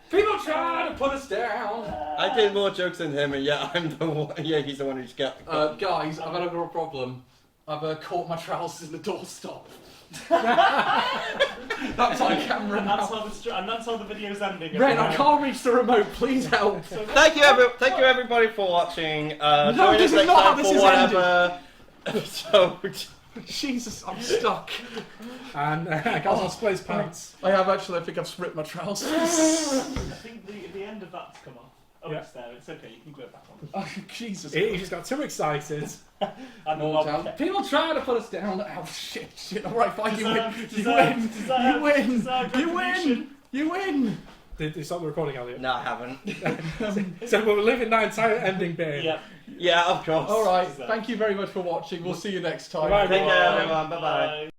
Speaker 1: People try to put us down.
Speaker 4: I did more jokes than him, and yeah, I'm the one. Yeah, he's the one who's got.
Speaker 1: Guys, I've had a problem. I've caught my trousers in the doorstop. That's on camera
Speaker 2: And
Speaker 1: now.
Speaker 2: that's how the video's ending.
Speaker 1: Ren, I can't reach the remote. Please help.
Speaker 2: So
Speaker 4: Thank you, everybody for watching. Join us
Speaker 1: this is
Speaker 4: next
Speaker 1: not how
Speaker 4: time
Speaker 1: this
Speaker 4: for
Speaker 1: is
Speaker 4: whatever episode.
Speaker 1: Jesus, I'm stuck.
Speaker 3: And Gaz has split his pants.
Speaker 1: I have actually. I think I've stripped my trousers.
Speaker 2: I think the end of that's come off. Oh,
Speaker 3: Yeah.
Speaker 2: it's there. It's okay. You can go back on.
Speaker 1: Oh, Jesus.
Speaker 3: He just got too excited.
Speaker 2: And
Speaker 1: More down. People try to put us down. Oh shit! All right, fine. You win.
Speaker 2: Deserve,
Speaker 1: You win.
Speaker 2: deserve
Speaker 1: You win.
Speaker 2: recognition.
Speaker 1: You win.
Speaker 3: Did you stop the recording, Elliot?
Speaker 4: No, I haven't.
Speaker 3: So we're leaving that entire ending bit.
Speaker 2: Yeah.
Speaker 4: Yeah, of course.
Speaker 1: All right. Thank you very much for watching. We'll see you next time.
Speaker 3: Bye.
Speaker 4: Take care, everyone. Bye bye.
Speaker 2: Bye.